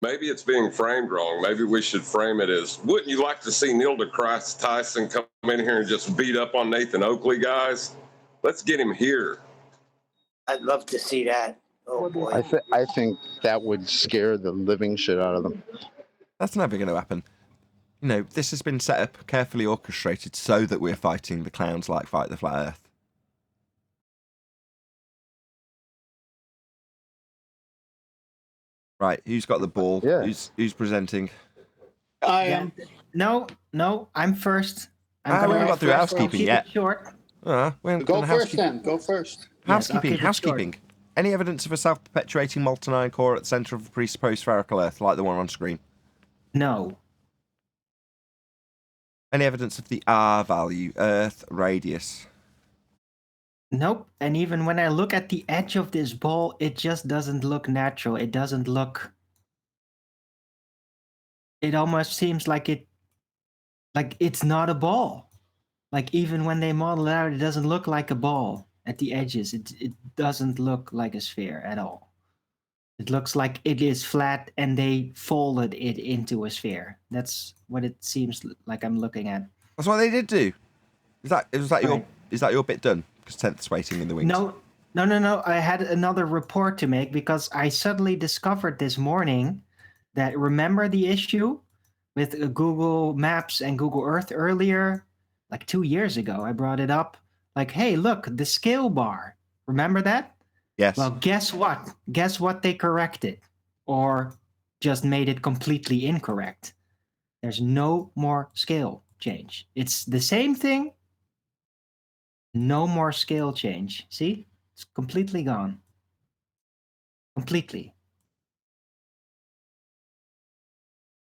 Maybe it's being framed wrong. Maybe we should frame it as, wouldn't you like to see Neil deGrasse Tyson come in here and just beat up on Nathan Oakley, guys? Let's get him here. I'd love to see that. Oh boy. I think that would scare the living shit out of them. That's never going to happen. You know, this has been set up, carefully orchestrated so that we're fighting the clowns like Fight the Flat Earth. Right, who's got the ball? Yeah. Who's presenting? I am. No, I'm first. We haven't got through housekeeping yet. Short. We're Go gonna first then. Go first. Yes, I'll Housekeeping. keep it short. Housekeeping. Any evidence of a self-perpetuating molten iron core at the centre of a presupposed spherical Earth, like the one on screen? No. Any evidence of the R value, Earth radius? Nope. And even when I look at the edge of this ball, it just doesn't look natural. It doesn't look. It almost seems like it's not a ball. Like even when they model it out, it doesn't look like a ball at the edges. It doesn't look like a sphere at all. It looks like it is flat and they folded it into a sphere. That's what it seems like I'm looking at. That's what they did do. Is that Right. your bit done? Because 10th's waiting in the wings. No. I had another report to make because I suddenly discovered this morning that, remember the issue with Google Maps and Google Earth earlier? Like 2 years ago, I brought it up. Like, hey, look, the scale bar. Remember that? Yes. Well, guess what? Guess what they corrected? Or just made it completely incorrect. There's no more scale change. It's the same thing. No more scale change. See? It's completely gone. Completely.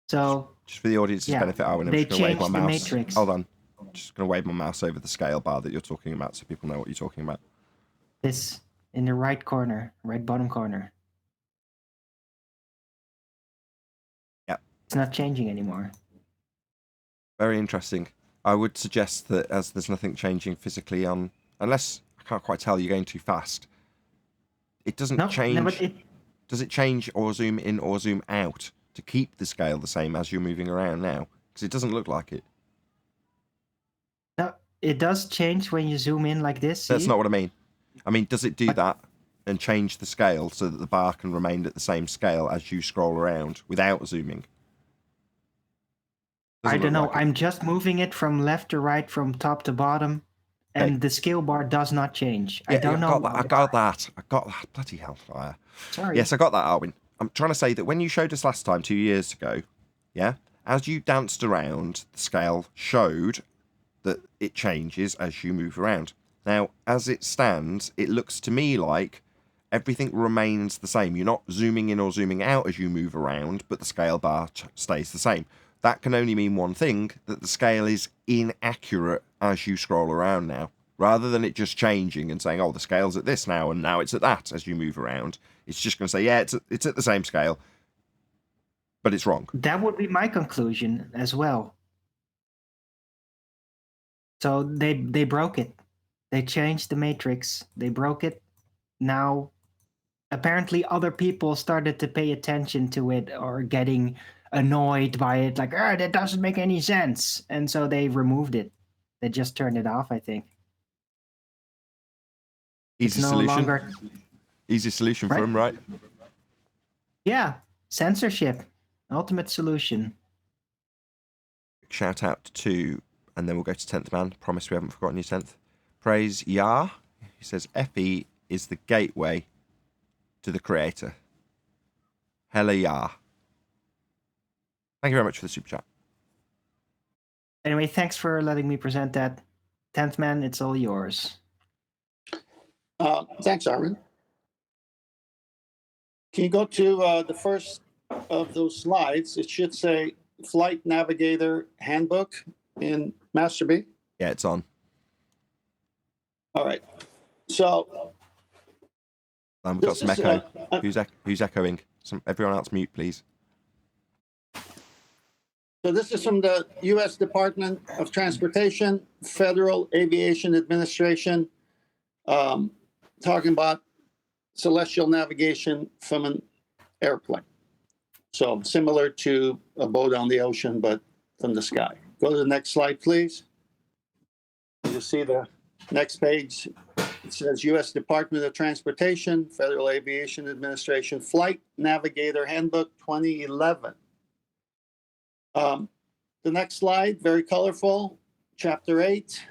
So, just for the audience's yeah, benefit, Arwen, I'm they just going to wave my changed the mouse. matrix. Hold on. I'm just going to wave my mouse over the scale bar that you're talking about so people know what you're talking about. This in the right corner, right bottom corner. Yeah. It's not changing anymore. Very interesting. I would suggest that as there's nothing changing physically on, unless I can't quite tell, you're going too fast. It doesn't change. No, but Does it change or zoom in or zoom out to keep the scale the same as you're moving around now? Because it doesn't look like it. No, it does change when you zoom in like this. That's see? not what I mean. I mean, does it do that and change the scale so that the bar can remain at the same scale as you scroll around without zooming? I don't know. Like I'm just moving it from left to right, from top to bottom, and the scale bar does not change. Yeah, I don't know. I got that. Bloody hellfire. Sorry. Yes, I got that, Arwen. I'm trying to say that when you showed us last time, 2 years ago, yeah, as you danced around, the scale showed that it changes as you move around. Now, as it stands, it looks to me like everything remains the same. You're not zooming in or zooming out as you move around, but the scale bar stays the same. That can only mean one thing, that the scale is inaccurate as you scroll around now. Rather than it just changing and saying, oh, the scale's at this now and now it's at that as you move around. It's just going to say, yeah, it's at the same scale, but it's wrong. That would be my conclusion as well. So they broke it. They changed the matrix. They broke it. Now, apparently other people started to pay attention to it or getting annoyed by it, like, that doesn't make any sense. And so they removed it. They just turned it off, I think. Easy it's no solution. Longer... Easy solution for them, right? Yeah. Censorship. Ultimate solution. Shout out to, and then we'll go to 10th man. Promise we haven't forgotten your 10th. Praise Yah. He says, FE is the gateway to the creator. Hella Yah. Thank you very much for the super chat. Anyway, thanks for letting me present that. 10th man, it's all yours. Thanks, Arwen. Can you go to the first of those slides? It should say Flight Navigator Handbook in Master B. Yeah, it's on. All right. So we've got some echo. Who's echoing? Everyone else mute, please. So this is from the U.S. Department of Transportation, Federal Aviation Administration, talking about celestial navigation from an airplane. So similar to a boat on the ocean, but from the sky. Go to the next slide, please. You'll see the next page. It says U.S. Department of Transportation, Federal Aviation Administration, Flight Navigator Handbook 2011. The next slide, very colorful, Chapter 8.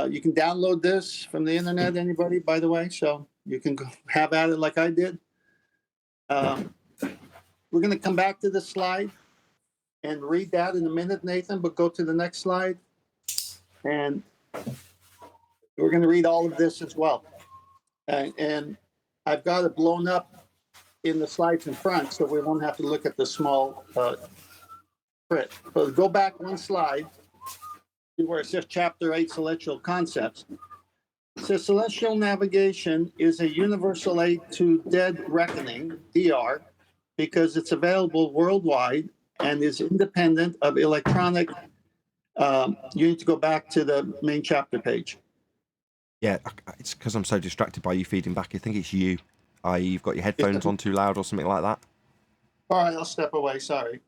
You can download this from the internet, anybody, by the way, so you can have at it like I did. We're going to come back to this slide and read that in a minute, Nathan, but go to the next slide. And We're going to read all of this as well. And I've got it blown up in the slides in front, so we won't have to look at the small print. But go back one slide where it says Chapter 8, Celestial Concepts. It says celestial navigation is a universal aid to dead reckoning, DR, because it's available worldwide and is independent of electronic. You need to go back to the main chapter page. Yeah, it's because I'm so distracted by you feeding back. I think it's you. You've got your headphones on too loud or something like that. All right, I'll step away. Sorry.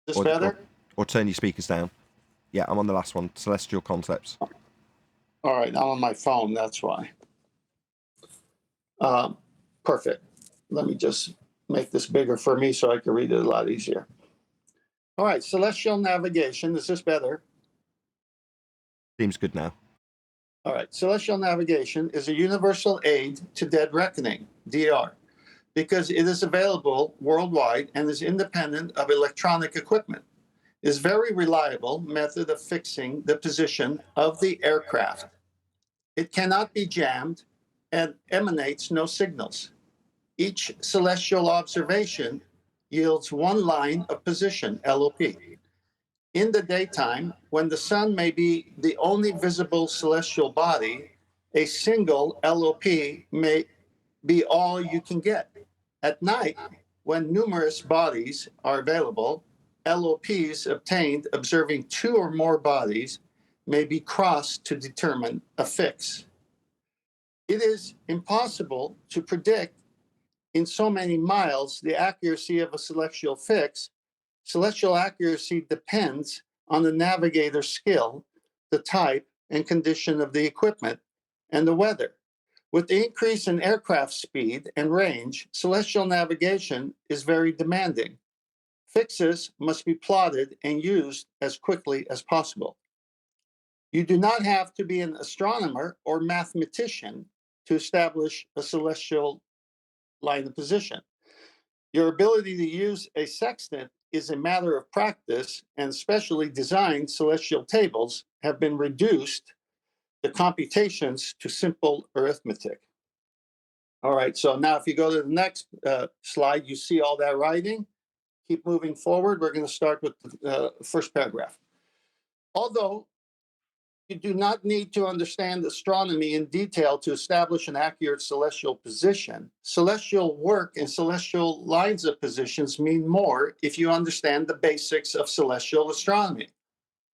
Is this better? Or turn your speakers down. Yeah, I'm on the last one. Celestial Concepts. All right, I'm on my phone. That's why. Perfect. Let me just make this bigger for me so I can read it a lot easier. All right, celestial navigation. Is this better? Seems good now. All right, celestial navigation is a universal aid to dead reckoning, DR, because it is available worldwide and is independent of electronic equipment. It is a very reliable method of fixing the position of the aircraft. It cannot be jammed and emanates no signals. Each celestial observation yields one line of position, LOP. In the daytime, when the sun may be the only visible celestial body, a single LOP may be all you can get. At night, when numerous bodies are available, LOPs obtained observing two or more bodies may be crossed to determine a fix. It is impossible to predict in so many miles the accuracy of a celestial fix. Celestial accuracy depends on the navigator's skill, the type and condition of the equipment, and the weather. With the increase in aircraft speed and range, celestial navigation is very demanding. Fixes must be plotted and used as quickly as possible. You do not have to be an astronomer or mathematician to establish a celestial line of position. Your ability to use a sextant is a matter of practice, and specially designed celestial tables have been reduced the computations to simple arithmetic. All right, so now if you go to the next slide, you see all that writing. Keep moving forward. We're going to start with the first paragraph. Although you do not need to understand astronomy in detail to establish an accurate celestial position, celestial work and celestial lines of positions mean more if you understand the basics of celestial astronomy.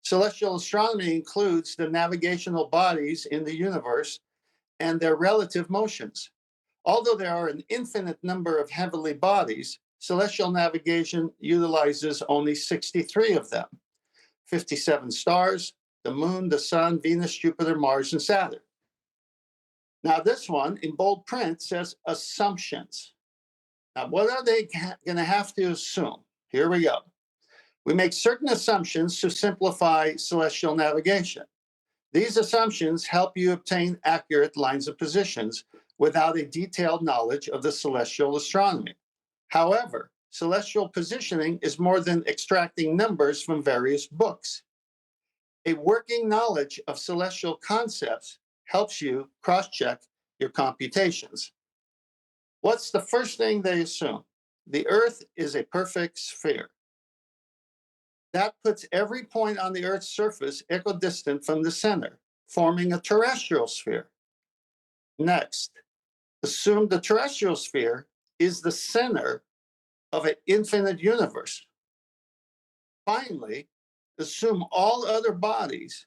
Celestial astronomy includes the navigational bodies in the universe and their relative motions. Although there are an infinite number of heavenly bodies, celestial navigation utilizes only 63 of them, 57 stars, the moon, the sun, Venus, Jupiter, Mars, and Saturn. Now this one in bold print says assumptions. Now what are they going to have to assume? Here we go. We make certain assumptions to simplify celestial navigation. These assumptions help you obtain accurate lines of positions without a detailed knowledge of the celestial astronomy. However, celestial positioning is more than extracting numbers from various books. A working knowledge of celestial concepts helps you cross-check your computations. What's the first thing they assume? The Earth is a perfect sphere. That puts every point on the Earth's surface equidistant from the center, forming a terrestrial sphere. Next, assume the terrestrial sphere is the center of an infinite universe. Finally, assume all other bodies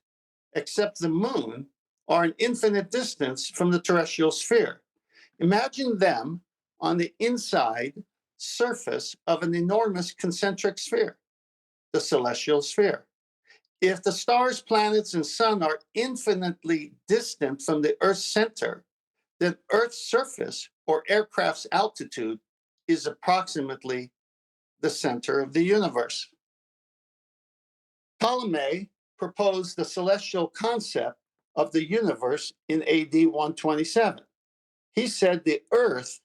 except the moon are an infinite distance from the terrestrial sphere. Imagine them on the inside surface of an enormous concentric sphere, the celestial sphere. If the stars, planets, and sun are infinitely distant from the Earth's center, then Earth's surface or aircraft's altitude is approximately the center of the universe. Ptolemy proposed the celestial concept of the universe in AD 127. He said the Earth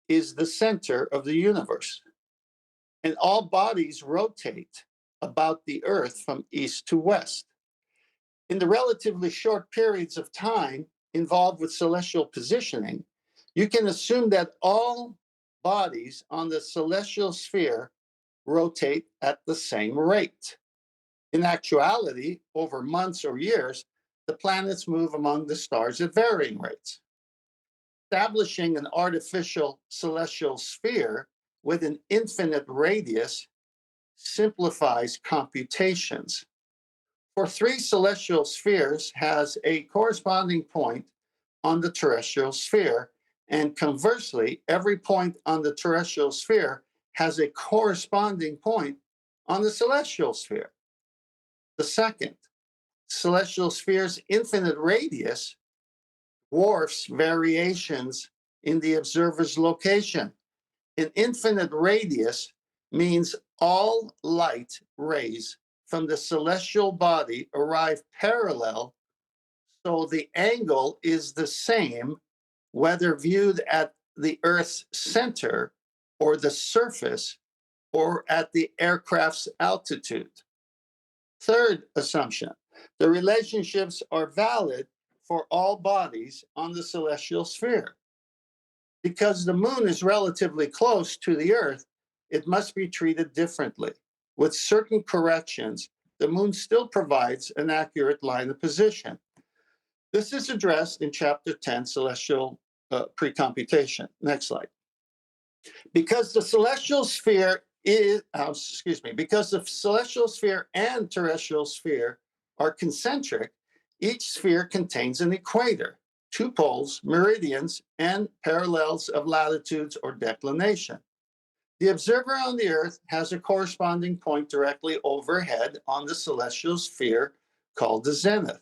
is the center of the universe, and all bodies rotate about the Earth from east to west. In the relatively short periods of time involved with celestial positioning, you can assume that all bodies on the celestial sphere rotate at the same rate. In actuality, over months or years, the planets move among the stars at varying rates. Establishing an artificial celestial sphere with an infinite radius simplifies computations. For 3 celestial spheres has a corresponding point on the terrestrial sphere, and conversely, every point on the terrestrial sphere has a corresponding point on the celestial sphere. The second, celestial sphere's infinite radius dwarfs variations in the observer's location. An infinite radius means all light rays from the celestial body arrive parallel, so the angle is the same whether viewed at the Earth's center or the surface or at the aircraft's altitude. Third assumption, the relationships are valid for all bodies on the celestial sphere. Because the moon is relatively close to the Earth, it must be treated differently. With certain corrections, the moon still provides an accurate line of position. This is addressed in Chapter 10, Celestial Precomputation. Next slide. Because the celestial sphere because the celestial sphere and terrestrial sphere are concentric, each sphere contains an equator, 2 poles, meridians, and parallels of latitudes or declination. The observer on the Earth has a corresponding point directly overhead on the celestial sphere called the zenith.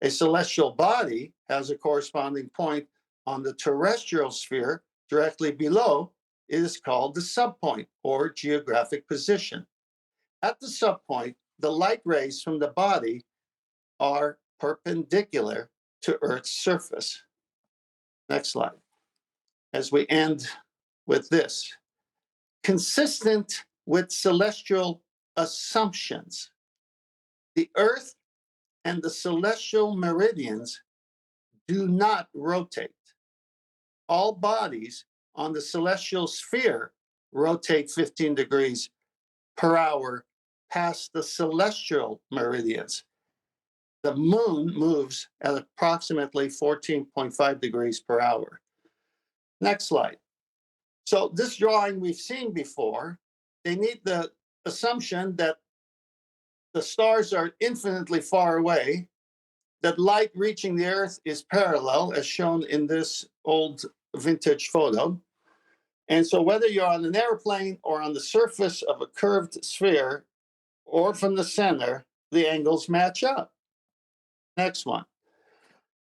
A celestial body has a corresponding point on the terrestrial sphere directly below. It is called the subpoint or geographic position. At the subpoint, the light rays from the body are perpendicular to Earth's surface. Next slide. As we end with this, consistent with celestial assumptions, the Earth and the celestial meridians do not rotate. All bodies on the celestial sphere rotate 15 degrees per hour past the celestial meridians. The moon moves at approximately 14.5 degrees per hour. Next slide. So this drawing we've seen before. They need the assumption that the stars are infinitely far away, that light reaching the Earth is parallel, as shown in this old vintage photo. And so whether you're on an airplane or on the surface of a curved sphere or from the center, the angles match up. Next one.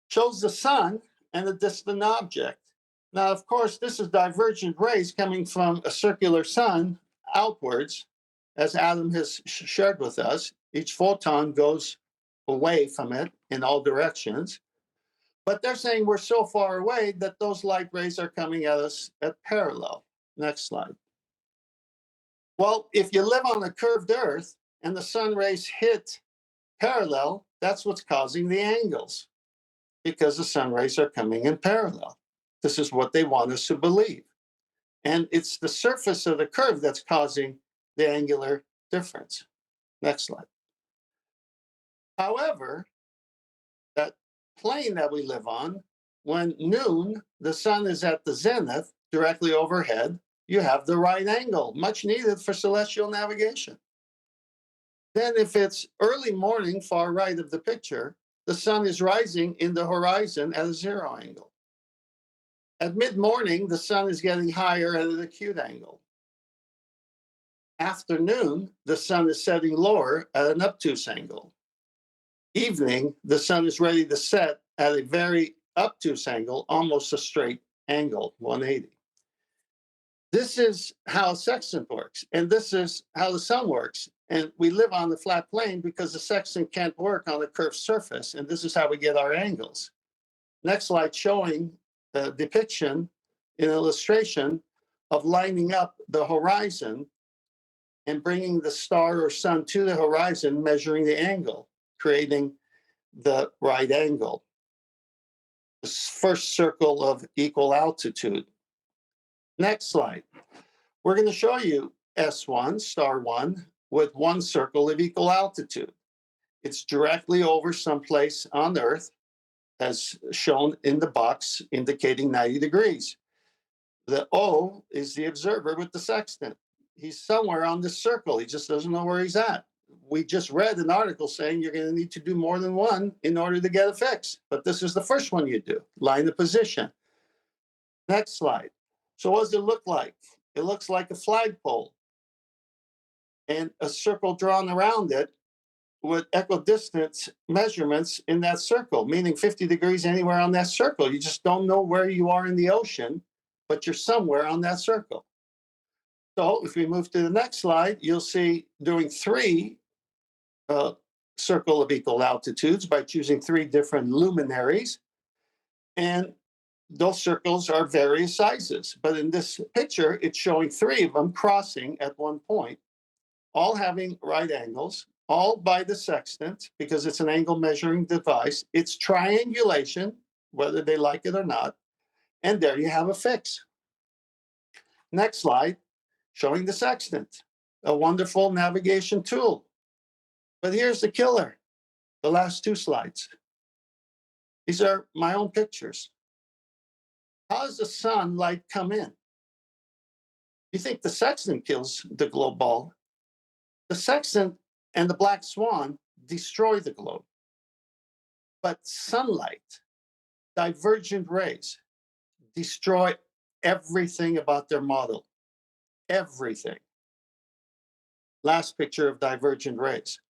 Shows the sun and a distant object. Now, of course, this is divergent rays coming from a circular sun outwards, as Adam has shared with us. Each photon goes away from it in all directions. But they're saying we're so far away that those light rays are coming at us at parallel. Next slide. Well, if you live on a curved Earth and the sun rays hit parallel, that's what's causing the angles, because the sun rays are coming in parallel. This is what they want us to believe. And it's the surface of the curve that's causing the angular difference. Next slide. However, that plane that we live on, when noon, the sun is at the zenith, directly overhead, you have the right angle, much needed for celestial navigation. Then if it's early morning, far right of the picture, the sun is rising in the horizon at a 0 angle. At mid-morning, the sun is getting higher at an acute angle. Afternoon, the sun is setting lower at an obtuse angle. Evening, the sun is ready to set at a very obtuse angle, almost a straight angle, 180. This is how sextant works, and this is how the sun works. And we live on the flat plane because the sextant can't work on a curved surface, and this is how we get our angles. Next slide showing the depiction, an illustration of lining up the horizon and bringing the star or sun to the horizon, measuring the angle, creating the right angle. The first circle of equal altitude. Next slide. We're going to show you S1, star 1, with one circle of equal altitude. It's directly over someplace on Earth, as shown in the box indicating 90 degrees. The O is the observer with the sextant. He's somewhere on this circle. He just doesn't know where he's at. We just read an article saying you're going to need to do more than one in order to get a fix. But this is the first one you do, line of position. Next slide. So what does it look like? It looks like a flagpole and a circle drawn around it with equidistant measurements in that circle, meaning 50 degrees anywhere on that circle. You just don't know where you are in the ocean, but you're somewhere on that circle. So if we move to the next slide, you'll see doing three circle of equal altitudes by choosing three different luminaries. And those circles are various sizes. But in this picture, it's showing three of them crossing at one point, all having right angles, all by the sextant, because it's an angle measuring device. It's triangulation, whether they like it or not. And there you have a fix. Next slide, showing the sextant, a wonderful navigation tool. But here's the killer, the last two slides. These are my own pictures. How does the sunlight come in? You think the sextant kills the globe ball? The sextant and the black swan destroy the globe. But sunlight, divergent rays, destroy everything about their model. Everything. Last picture of divergent rays.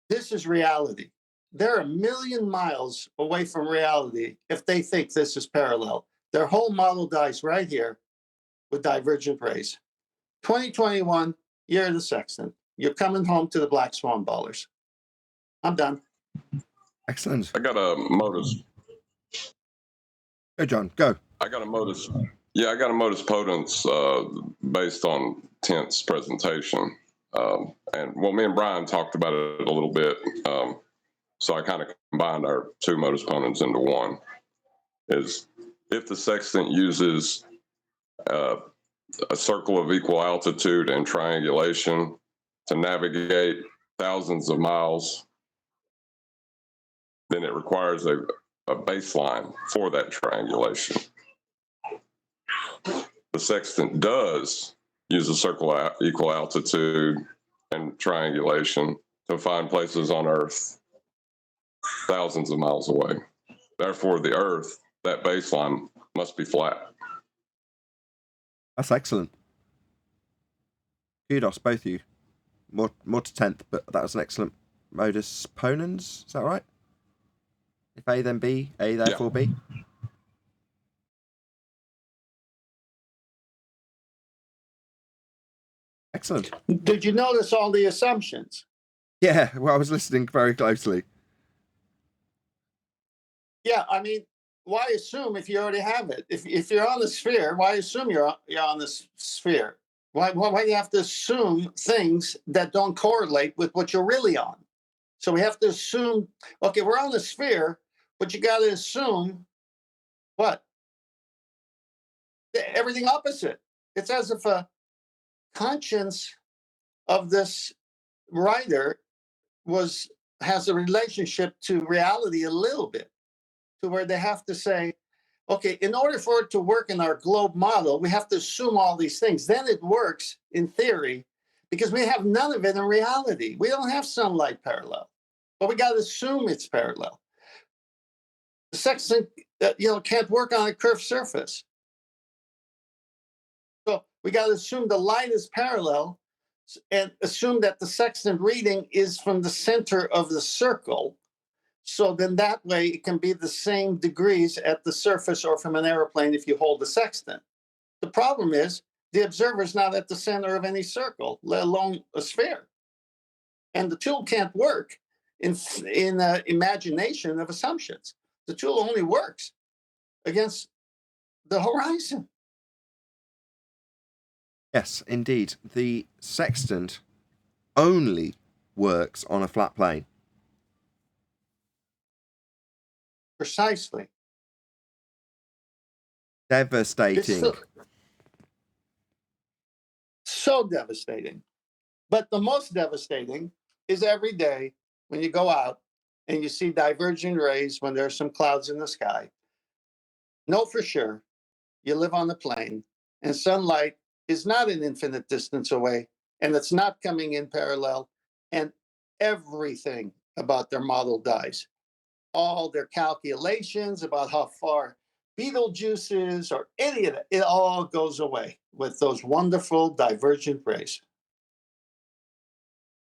This is reality. They're a million miles away from reality if they think this is parallel. Their whole model dies right here with divergent rays. 2021, year of the sextant. You're coming home to the black swan ballers. I'm done. Excellent. I got a Modus. Go, John. Go. I got a Modus. Yeah, I got a Modus potens based on Tent's presentation. And well, me and Brian talked about it a little bit. So I kind of combined our two Modus ponens into one. Is if the sextant uses a circle of equal altitude and triangulation to navigate thousands of miles, then it requires a baseline for that triangulation. The sextant does use a circle of equal altitude and triangulation to find places on Earth thousands of miles away. Therefore, the Earth, that baseline, must be flat. That's excellent. Kudos, both of you. More to 10th, but that was an excellent modus ponens. Is that right? If A, then B, A, therefore B. Excellent. Did you notice all the assumptions? Yeah, well, I was listening very closely. Yeah, I mean, why assume if you already have it? If you're on the sphere, why assume you're on the sphere? Why do you have to assume things that don't correlate with what you're really on? So we have to assume, okay, we're on the sphere, but you got to assume what? Everything opposite. It's as if a conscience of this writer has a relationship to reality a little bit, to where they have to say, okay, in order for it to work in our globe model, we have to assume all these things. Then it works in theory, because we have none of it in reality. We don't have sunlight parallel, but we got to assume it's parallel. The sextant, can't work on a curved surface. So we got to assume the light is parallel and assume that the sextant reading is from the center of the circle. So then that way it can be the same degrees at the surface or from an airplane if you hold the sextant. The problem is the observer is not at the center of any circle, let alone a sphere. And the tool can't work in imagination of assumptions. The tool only works against the horizon. Yes, indeed. The sextant only works on a flat plane. Precisely. Devastating. It's so devastating. But the most devastating is every day when you go out and you see divergent rays when there's some clouds in the sky. Know for sure you live on the plane and sunlight is not an infinite distance away and it's not coming in parallel, and everything about their model dies. All their calculations about how far Betelgeuse is or any of it, it all goes away with those wonderful divergent rays.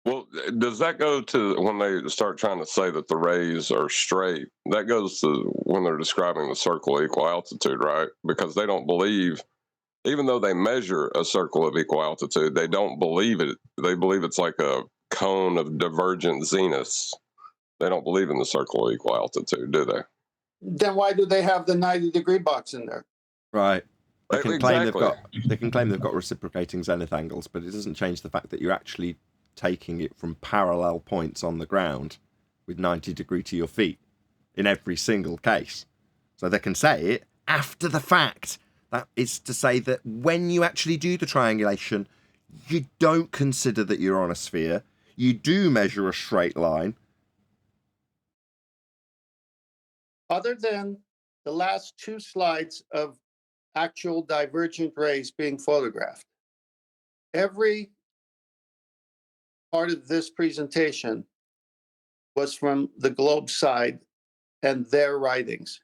Well, does that go to when they start trying to say that the rays are straight? That goes to when they're describing the circle of equal altitude, right? Because they don't believe, even though they measure a circle of equal altitude, they don't believe it. They believe it's like a cone of divergent zeniths. They don't believe in the circle of equal altitude, do they? Then why do they have the 90-degree box in there? Right. They can claim Exactly. they've got reciprocating zenith angles, but it doesn't change the fact that you're actually taking it from parallel points on the ground with 90 degree to your feet in every single case. So they can say it after the fact. That is to say that when you actually do the triangulation, you don't consider that you're on a sphere. You do measure a straight line. Other than the last two slides of actual divergent rays being photographed, every part of this presentation was from the globe side and their writings.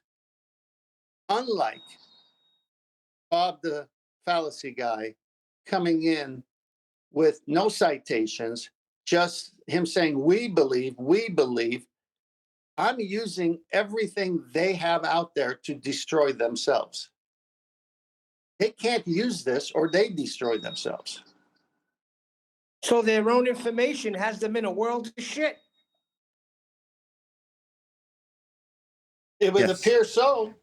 Unlike Bob the fallacy guy coming in with no citations, just him saying, we believe, I'm using everything they have out there to destroy themselves. They can't use this or they destroy themselves. So their own information has them in a world of shit. It would Yes. appear so.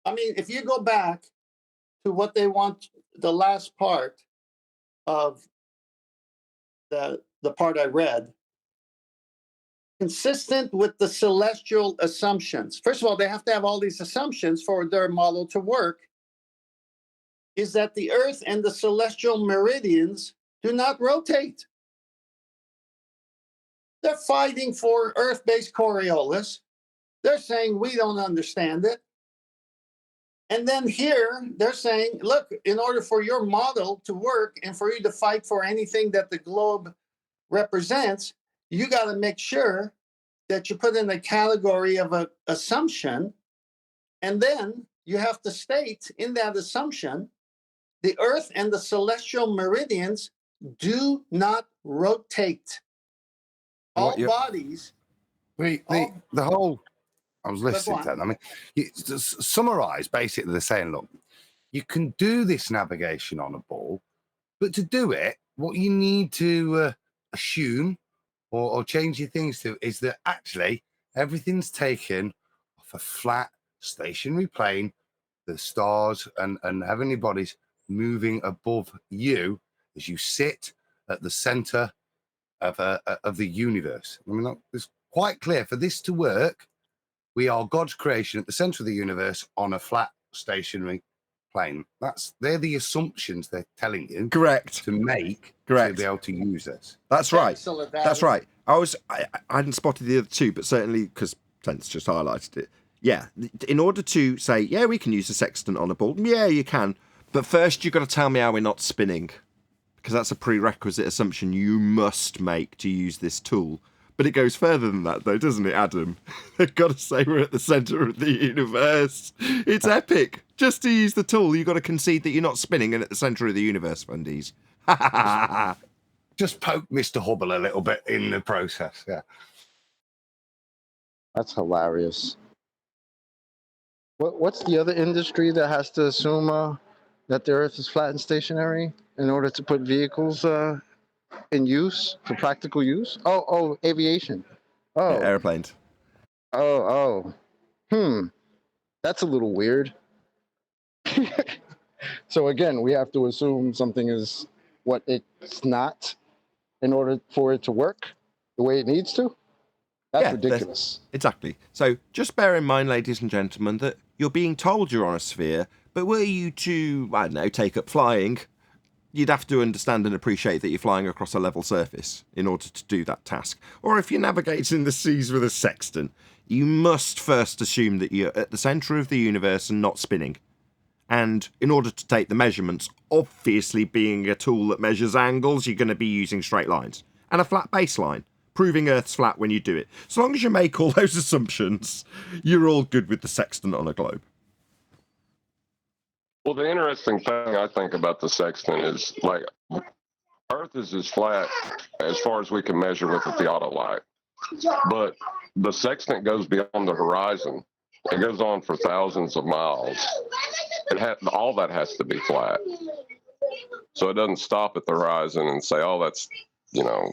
I mean, if you go back to what they want, the last part of the part I read, consistent with the celestial assumptions. First of all, they have to have all these assumptions for their model to work, is that the Earth and the celestial meridians do not rotate. They're fighting for Earth-based Coriolis. They're saying we don't understand it. And then here they're saying, look, in order for your model to work and for you to fight for anything that the globe represents, you got to make sure that you put in a category of an assumption. And then you have to state in that assumption, the Earth and the celestial meridians do not rotate. All bodies. The whole, I was listening to that. I mean, to summarize, basically, they're saying, look, you can do this navigation on a ball, but to do it, what you need to assume or change your things to is that actually everything's taken off a flat, stationary plane, the stars and heavenly bodies moving above you as you sit at the center of the universe. I mean, it's quite clear. For this to work, we are God's creation at the center of the universe on a flat, stationary plane. They're the assumptions they're telling you. Correct. To make Correct. to be able to use this. That's right. That's right. I hadn't spotted the other two, but certainly because Sense just highlighted it. Yeah, in order to say, yeah, we can use the sextant on a ball. Yeah, you can. But first, you've got to tell me how we're not spinning, because that's a prerequisite assumption you must make to use this tool. But it goes further than that, though, doesn't it, Adam? They've got to say we're at the centre of the universe. It's epic. Just to use the tool, you've got to concede that you're not spinning and at the centre of the universe, Fundies. Just poke Mr. Hubble a little bit in the process, yeah. That's hilarious. What's the other industry that has to assume that the Earth is flat and stationary in order to put vehicles in use for practical use? Oh, aviation. Oh, yeah, airplanes. Oh. That's a little weird. So again, we have to assume something is what it's not in order for it to work the way it needs to. That's Yeah, ridiculous. Exactly. So just bear in mind, ladies and gentlemen, that you're being told you're on a sphere, but were you to, I don't know, take up flying, you'd have to understand and appreciate that you're flying across a level surface in order to do that task. Or if you're navigating the seas with a sextant, you must first assume that you're at the centre of the universe and not spinning. And in order to take the measurements, obviously being a tool that measures angles, you're going to be using straight lines and a flat baseline, proving Earth's flat when you do it. As long as you make all those assumptions, you're all good with the sextant on a globe. Well, the interesting thing I think about the sextant is, like, Earth is as flat as far as we can measure with the theodolite, but the sextant goes beyond the horizon. It goes on for thousands of miles. All that has to be flat. So it doesn't stop at the horizon and say, oh, that's, the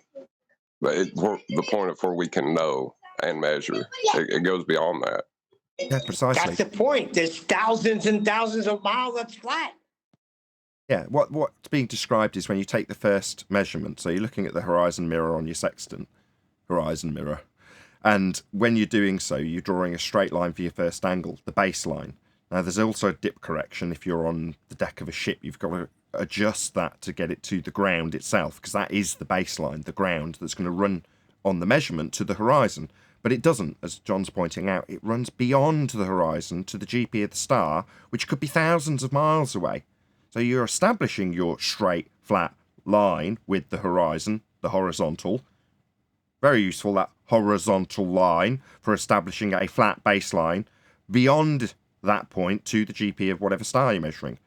point of where we can know and measure. It goes beyond that. Yeah, precisely. That's the point. There's thousands and thousands of miles that's flat. Yeah, what's being described is when you take the first measurement, so you're looking at the horizon mirror on your sextant, horizon mirror, and when you're doing so, you're drawing a straight line for your first angle, the baseline. Now, there's also a dip correction. If you're on the deck of a ship, you've got to adjust that to get it to the ground itself, because that is the baseline, the ground that's going to run on the measurement to the horizon. But it doesn't, as John's pointing out. It runs beyond the horizon to the GP of the star, which could be thousands of miles away. So you're establishing your straight, flat line with the horizon, the horizontal. Very useful, that horizontal line, for establishing a flat baseline beyond that point to the GP of whatever star you're measuring.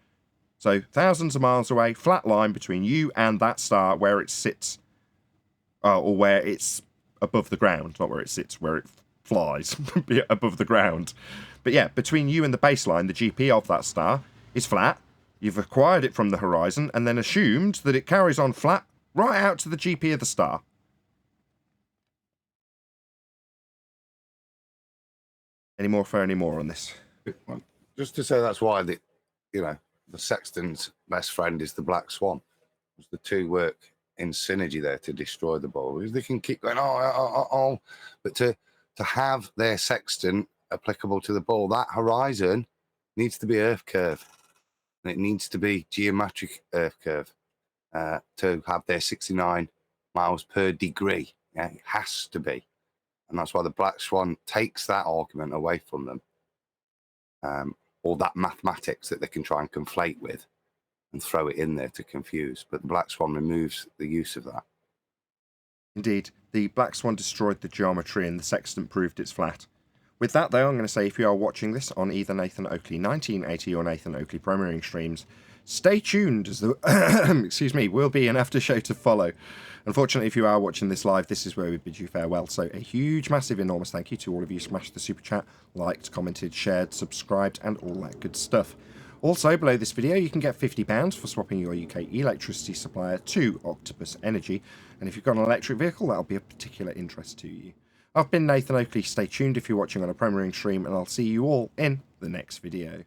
So thousands of miles away, flat line between you and that star where it sits, or where it's above the ground, not where it sits, where it flies above the ground. But yeah, between you and the baseline, the GP of that star is flat. You've acquired it from the horizon and then assumed that it carries on flat right out to the GP of the star. Any more on this? Well, just to say that's why the sextant's best friend is the black swan. The two work in synergy there to destroy the ball. Because they can keep going, but to have their sextant applicable to the ball, that horizon needs to be Earth curve. And it needs to be geometric Earth curve to have their 69 miles per degree. Yeah, it has to be. And that's why the black swan takes that argument away from them. Or that mathematics that they can try and conflate with and throw it in there to confuse. But the black swan removes the use of that. Indeed, the black swan destroyed the geometry and the sextant proved it's flat. With that, though, I'm going to say if you are watching this on either Nathan Oakley 1980 or Nathan Oakley premiering streams, stay tuned as the will be an after show to follow. Unfortunately, if you are watching this live, this is where we bid you farewell. So a huge, massive, enormous thank you to all of you who smashed the super chat, liked, commented, shared, subscribed, and all that good stuff. Also, below this video, you can get £50 for swapping your UK electricity supplier to Octopus Energy. And if you've got an electric vehicle, that'll be of particular interest to you. I've been Nathan Oakley. Stay tuned if you're watching on a premiering stream, and I'll see you all in the next video.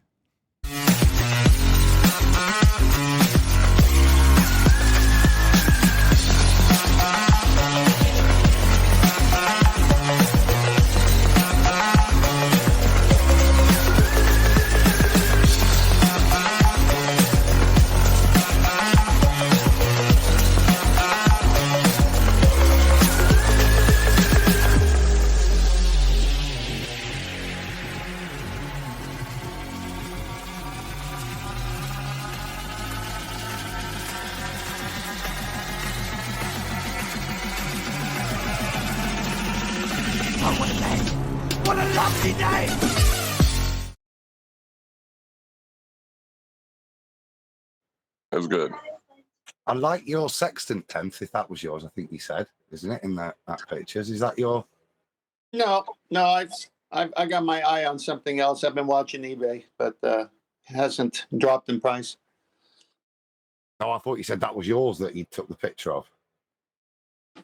What a lovely day! It was good. I like your sextant 10th, if that was yours, I think you said, isn't it, in that picture? Is that your... No, I got my eye on something else. I've been watching eBay, but it hasn't dropped in price. No, I thought you said that was yours that you took the picture of.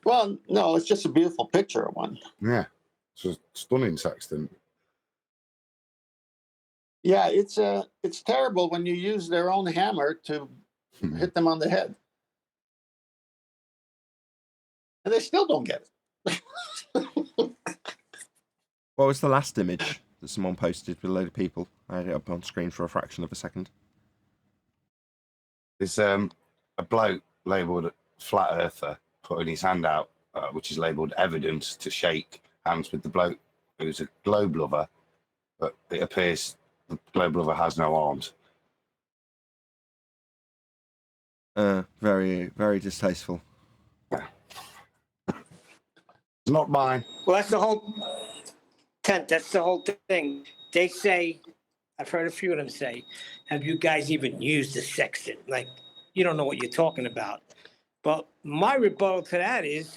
Well, no, it's just a beautiful picture of one. Yeah, it's a stunning sextant. Yeah, it's terrible when you use their own hammer to hit them on the head. And they still don't get it. What was the last image that someone posted with a load of people? I had it up on screen for a fraction of a second. There's a bloke labelled flat earther putting his hand out, which is labelled evidence to shake hands with the bloke who's a globe lover, but it appears the globe lover has no arms. Very, very distasteful. It's not mine. Well, that's the whole tent. That's the whole thing. They say, I've heard a few of them say, have you guys even used the sextant? Like, you don't know what you're talking about. But my rebuttal to that is,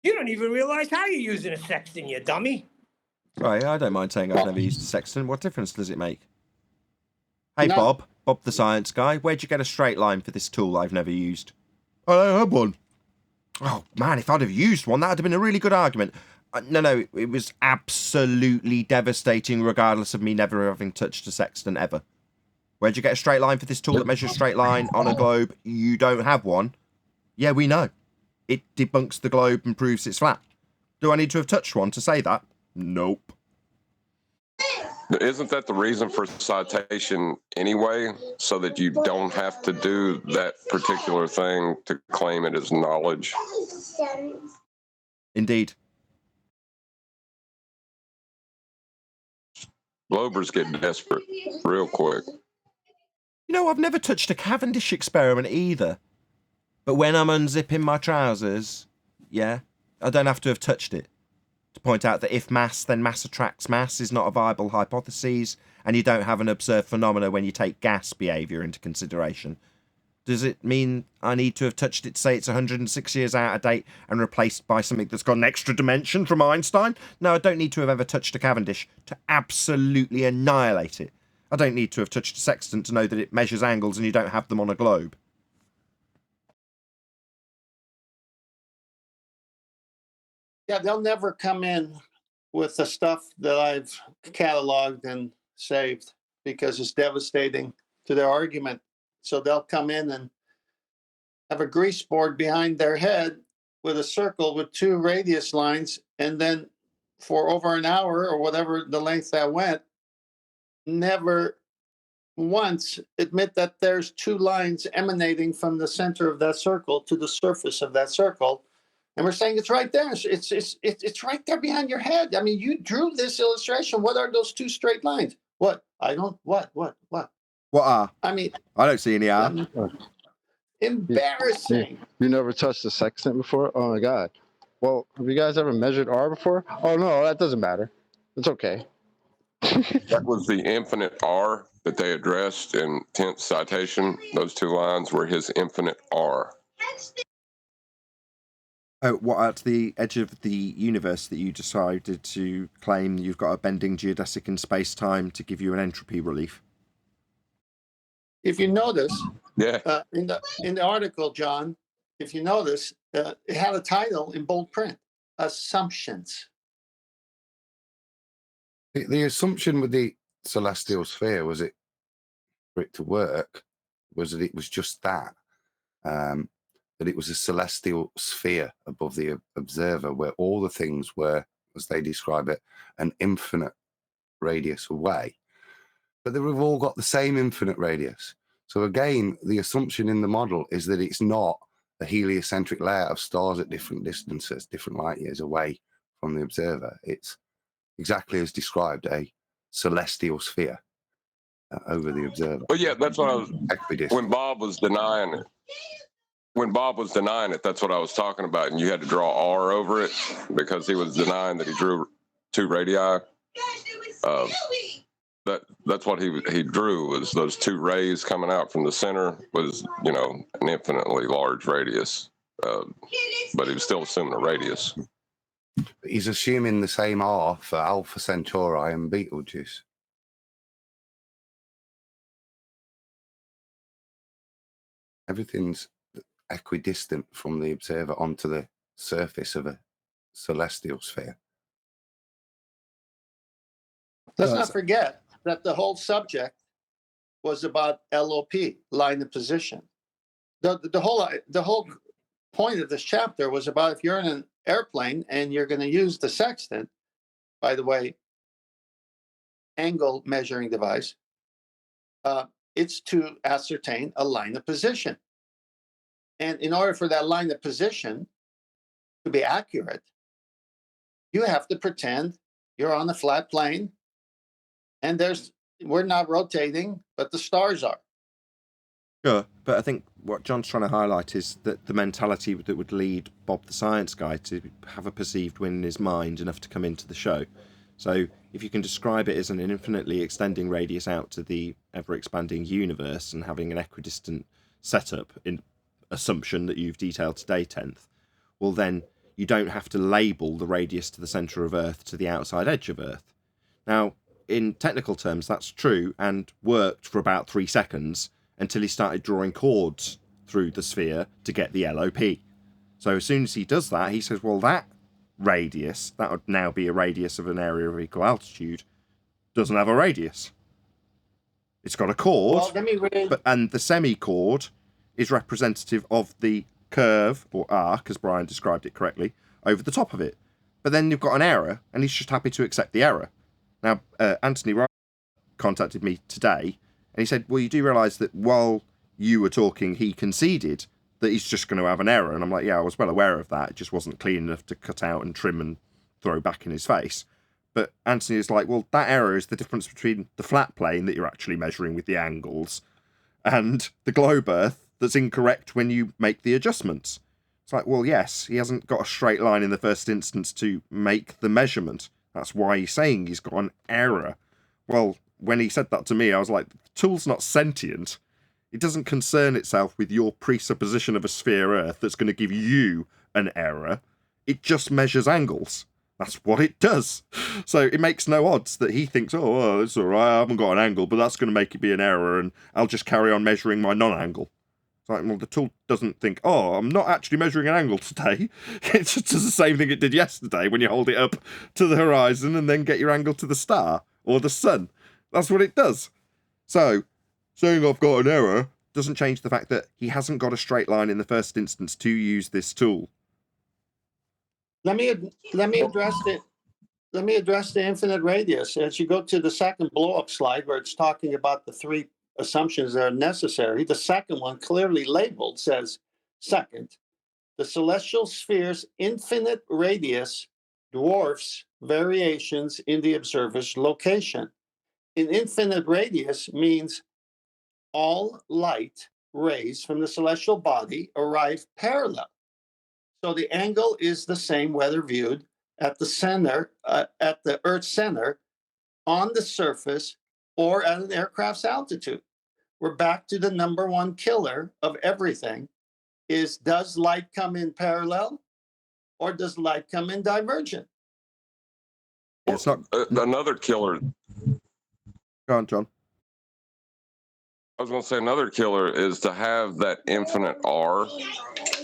you don't even realize how you're using a sextant, you dummy. Right, I don't mind saying I've never used a sextant. What difference does it make? Hey, No. Bob the science guy, where'd you get a straight line for this tool I've never used? I don't have one. Oh, man, if I'd have used one, that would have been a really good argument. No, it was absolutely devastating regardless of me never having touched a sextant ever. Where'd you get a straight line for this tool that measures straight line on a globe? You don't have one. Yeah, we know. It debunks the globe and proves it's flat. Do I need to have touched one to say that? Nope. Isn't that the reason for citation anyway? So that you don't have to do that particular thing to claim it as knowledge? Indeed. Globers get desperate real quick. You know, I've never touched a Cavendish experiment either. But when I'm unzipping my trousers, yeah, I don't have to have touched it. To point out that if mass, then mass attracts mass is not a viable hypothesis, and you don't have an observed phenomena when you take gas behaviour into consideration. Does it mean I need to have touched it to say it's 106 years out of date and replaced by something that's got an extra dimension from Einstein? No, I don't need to have ever touched a Cavendish to absolutely annihilate it. I don't need to have touched a sextant to know that it measures angles and you don't have them on a globe. Yeah, they'll never come in with the stuff that I've cataloged and saved because it's devastating to their argument. So they'll come in and have a grease board behind their head with a circle with two radius lines, and then for over an hour or whatever the length that went, never once admit that there's two lines emanating from the center of that circle to the surface of that circle. And we're saying it's right there. It's right there behind your head. I mean, you drew this illustration. What are those two straight lines? What? I don't. What? What are? I mean, I don't see any are. Embarrassing. You never touched the sextant before? Oh my God. Well, have you guys ever measured R before? Oh no, that doesn't matter. It's okay. That was the infinite R that they addressed in 10th citation. Those two lines were his infinite R. Oh, what, at the edge of the universe that you decided to claim you've got a bending geodesic in space-time to give you an entropy relief? If you notice, Yeah. in the article, John, if you notice, it had a title in bold print: Assumptions. The assumption with the celestial sphere was it for it to work was that it was just that it was a celestial sphere above the observer where all the things were, as they describe it, an infinite radius away, but they've all got the same infinite radius. So again, the assumption in the model is that it's not a heliocentric layout of stars at different distances, different light years away from the observer. It's exactly as described, a celestial sphere over the observer. Well, yeah, that's what I was. Equidistant. When Bob was denying it. When Bob was denying it, that's what I was talking about, and you had to draw R over it because he was denying that he drew two radii. That's what he drew, was those two rays coming out from the center was, an infinitely large radius, but he was still assuming a radius. He's assuming the same R for Alpha Centauri and Betelgeuse. Everything's equidistant from the observer onto the surface of a celestial sphere. Let's not forget that the whole subject was about LOP, line of position. The whole point of this chapter was about if you're in an airplane and you're going to use the sextant, by the way, angle measuring device, it's to ascertain a line of position. And in order for that line of position to be accurate, you have to pretend you're on a flat plane and we're not rotating, but the stars are. Sure, but I think what John's trying to highlight is that the mentality that would lead Bob the science guy to have a perceived win in his mind enough to come into the show. So if you can describe it as an infinitely extending radius out to the ever-expanding universe and having an equidistant setup in assumption that you've detailed today, 10th, well then you don't have to label the radius to the centre of Earth to the outside edge of Earth. Now, in technical terms, that's true and worked for about 3 seconds until he started drawing chords through the sphere to get the LOP. So as soon as he does that, he says, well, that radius, that would now be a radius of an area of equal altitude, doesn't have a radius. It's got a chord, Well, let me read. and the semi-chord is representative of the curve, or arc, as Brian described it correctly, over the top of it. But then you've got an error, and he's just happy to accept the error. Now, Anthony Wright contacted me today, and he said, well, you do realise that while you were talking, he conceded that he's just going to have an error. And I'm like, yeah, I was well aware of that. It just wasn't clean enough to cut out and trim and throw back in his face. But Anthony is like, well, that error is the difference between the flat plane that you're actually measuring with the angles and the globe Earth that's incorrect when you make the adjustments. It's like, well, yes, he hasn't got a straight line in the first instance to make the measurement. That's why he's saying he's got an error. Well, when he said that to me, I was like, the tool's not sentient. It doesn't concern itself with your presupposition of a sphere Earth that's going to give you an error. It just measures angles. That's what it does. So it makes no odds that he thinks, oh, well, it's all right, I haven't got an angle, but that's going to make it be an error, and I'll just carry on measuring my non-angle. It's like, well, the tool doesn't think, oh, I'm not actually measuring an angle today. It just does the same thing it did yesterday when you hold it up to the horizon and then get your angle to the star or the sun. That's what it does. So saying I've got an error doesn't change the fact that he hasn't got a straight line in the first instance to use this tool. Let me address the infinite radius. As you go to the second blow-up slide where it's talking about the 3 assumptions that are necessary, the second one clearly labeled says, second, the celestial sphere's infinite radius dwarfs variations in the observer's location. An infinite radius means all light rays from the celestial body arrive parallel. So the angle is the same whether viewed at the center, at the Earth's center, on the surface, or at an aircraft's altitude. We're back to the number one killer of everything is, does light come in parallel or does light come in divergent? It's not another killer. Go on, John. I was going to say another killer is to have that infinite R.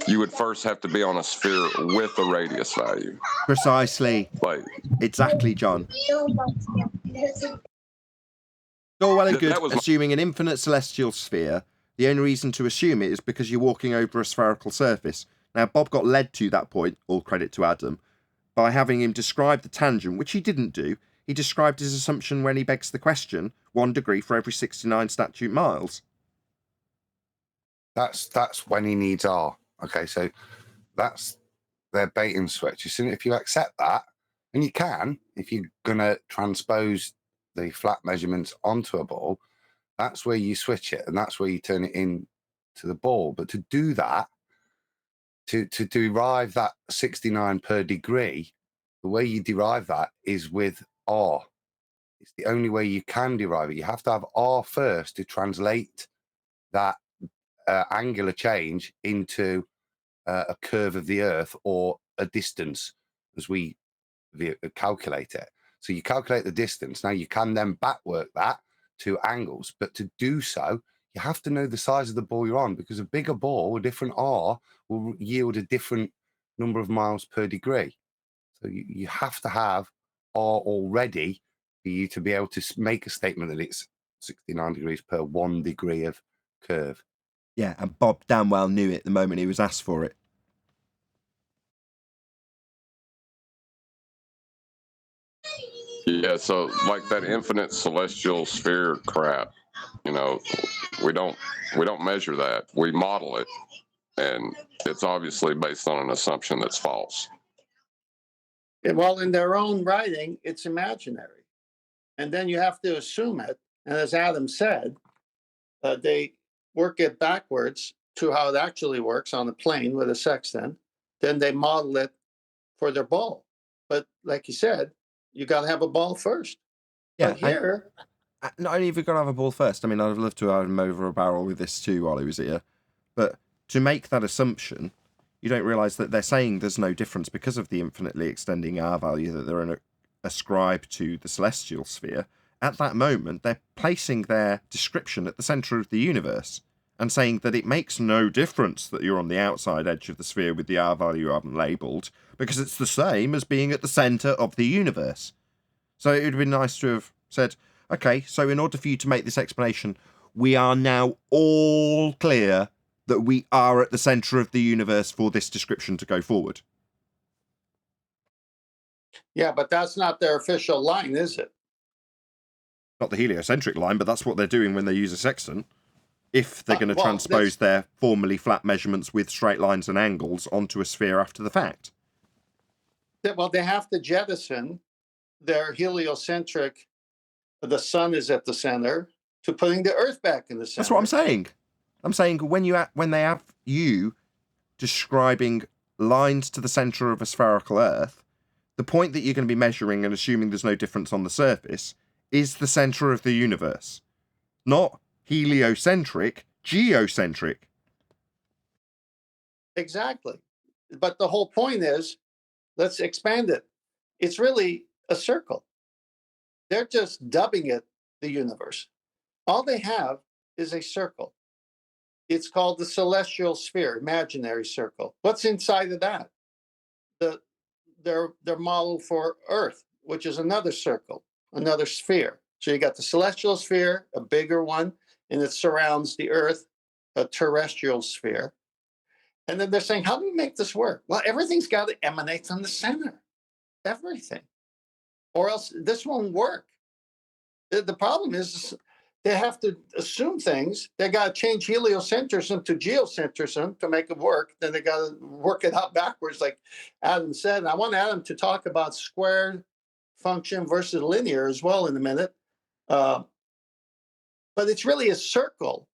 You would first have to be on a sphere with a radius value. Precisely. Like, exactly, John. All well and good, That was my- assuming an infinite celestial sphere. The only reason to assume it is because you're walking over a spherical surface. Now, Bob got led to that point, all credit to Adam, by having him describe the tangent, which he didn't do. He described his assumption when he begs the question, 1 degree for every 69 statute miles. That's when he needs R. Okay, so that's their bait and switch. As soon if you accept that, and you can, if you're gonna transpose the flat measurements onto a ball, that's where you switch it, and that's where you turn it in to the ball. But to do that, to derive that 69 per degree, the way you derive that is with R. It's the only way you can derive it. You have to have R first to translate that angular change into a curve of the Earth or a distance as we calculate it. So you calculate the distance. Now you can then backwork that to angles, but to do so, you have to know the size of the ball you're on, because a bigger ball, a different R, will yield a different number of miles per degree. So you have to have R already for you to be able to make a statement that it's 69 degrees per 1 degree of curve. Yeah, and Bob damn well knew it the moment he was asked for it. Yeah, so like that infinite celestial sphere crap, you know, we don't measure that. We model it, and it's obviously based on an assumption that's false. Well, in their own writing, it's imaginary. And then you have to assume it. And as Adam said, they work it backwards to how it actually works on the plane with a sextant. Then they model it for their ball. But like you said, you got to have a ball first. Yeah, but here, not only have we got to have a ball first, I mean, I'd love to have him over a barrel with this too while he was here. But to make that assumption, you don't realise that they're saying there's no difference because of the infinitely extending R value that they're ascribed to the celestial sphere. At that moment, they're placing their description at the centre of the universe and saying that it makes no difference that you're on the outside edge of the sphere with the R value you haven't labelled, because it's the same as being at the centre of the universe. So it would be nice to have said, okay, so in order for you to make this explanation, we are now all clear that we are at the centre of the universe for this description to go forward. yeah, but that's not their official line, is it? Not the heliocentric line, but that's what they're doing when they use a sextant. If they're going to well, transpose their formally flat measurements with straight lines and angles onto a sphere after the fact. Well, they have to jettison their heliocentric, the sun is at the center, to putting the Earth back in the center. That's what I'm saying. I'm saying when they have you describing lines to the centre of a spherical Earth, the point that you're going to be measuring and assuming there's no difference on the surface is the centre of the universe. Not heliocentric, geocentric. Exactly. But the whole point is, let's expand it. It's really a circle. They're just dubbing it the universe. All they have is a circle. It's called the celestial sphere, imaginary circle. What's inside of that? Their model for Earth, which is another circle, another sphere. So you got the celestial sphere, a bigger one, and it surrounds the Earth, a terrestrial sphere. And then they're saying, how do we make this work? Well, everything's got to emanate from the center. Everything. Or else this won't work. The problem is they have to assume things. They got to change heliocentrism to geocentrism to make it work. Then they got to work it out backwards, like Adam said. And I want Adam to talk about squared function versus linear as well in a minute. But it's really a circle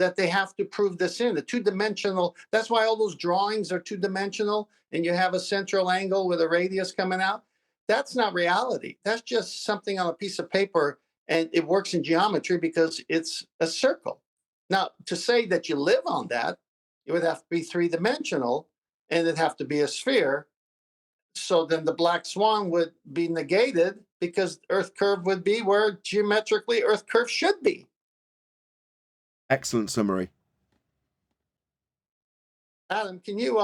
that they have to prove this in. The two-dimensional, that's why all those drawings are two-dimensional, and you have a central angle with a radius coming out. That's not reality. That's just something on a piece of paper, and it works in geometry because it's a circle. Now, to say that you live on that, it would have to be three-dimensional, and it'd have to be a sphere. So then the black swan would be negated because Earth curve would be where geometrically Earth curve should be. Excellent summary. Adam, can you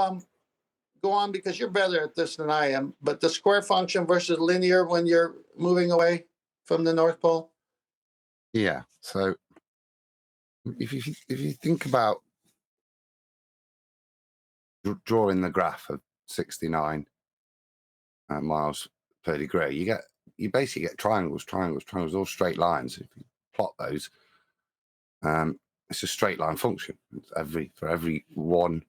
go on, because you're better at this than I am, but the square function versus linear when you're moving away from the North Pole? Yeah. So if you think about drawing the graph of 69 miles per degree, you basically get triangles, all straight lines. If you plot those, it's a straight line function. For every 1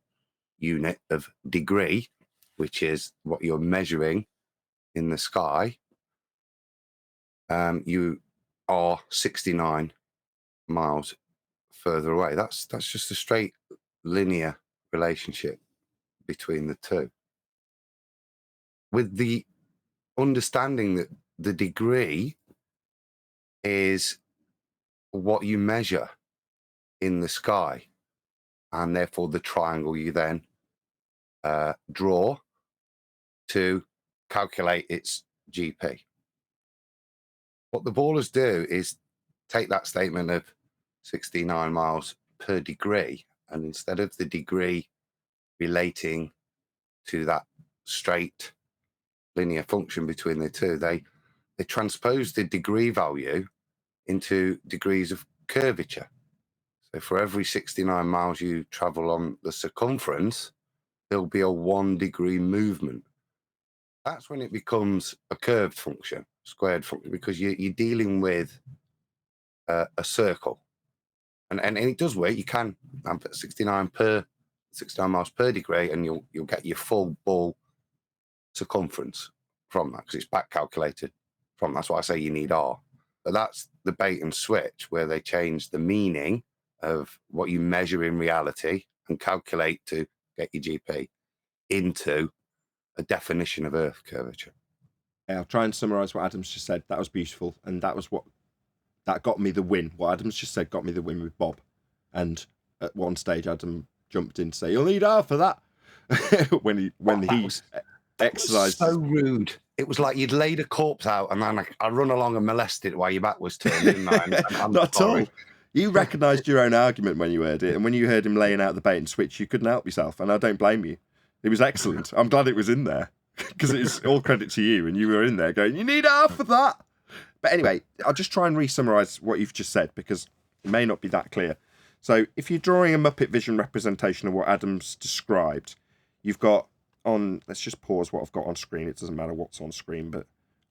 unit of degree, which is what you're measuring in the sky, you are 69 miles further away. That's just a straight linear relationship between the two, with the understanding that the degree is what you measure in the sky, and therefore the triangle you then draw to calculate its GP. What the ballers do is take that statement of 69 miles per degree, and instead of the degree relating to that straight linear function between the two, they transpose the degree value into degrees of curvature. So for every 69 miles you travel on the circumference, there'll be a 1 degree movement. That's when it becomes a curved function. squared because you're dealing with a circle, and it does work. You can have 69 miles per degree, and you'll get your full ball circumference from that because it's back calculated from. That's why I say you need R. But that's the bait and switch where they change the meaning of what you measure in reality and calculate to get your GP into a definition of Earth curvature. Yeah, I'll try and summarize what Adam's just said. That was beautiful, and that got me the win. What Adam's just said got me the win with Bob. And at one stage, Adam jumped in to say, "You'll need R for that." when he exercised. So rude. It was like you'd laid a corpse out, and then I run along and molested it while your back was turned. Didn't I? And I'm Not sorry. at all. You recognised your own argument when you heard it, and when you heard him laying out the bait and switch, you couldn't help yourself, and I don't blame you. It was excellent. I'm glad it was in there because it's all credit to you, and you were in there going, "You need R for that." But anyway, I'll just try and re-summarise what you've just said because it may not be that clear. So if you're drawing a Muppet Vision representation of what Adam's described, you've got on, let's just pause what I've got on screen. It doesn't matter what's on screen, but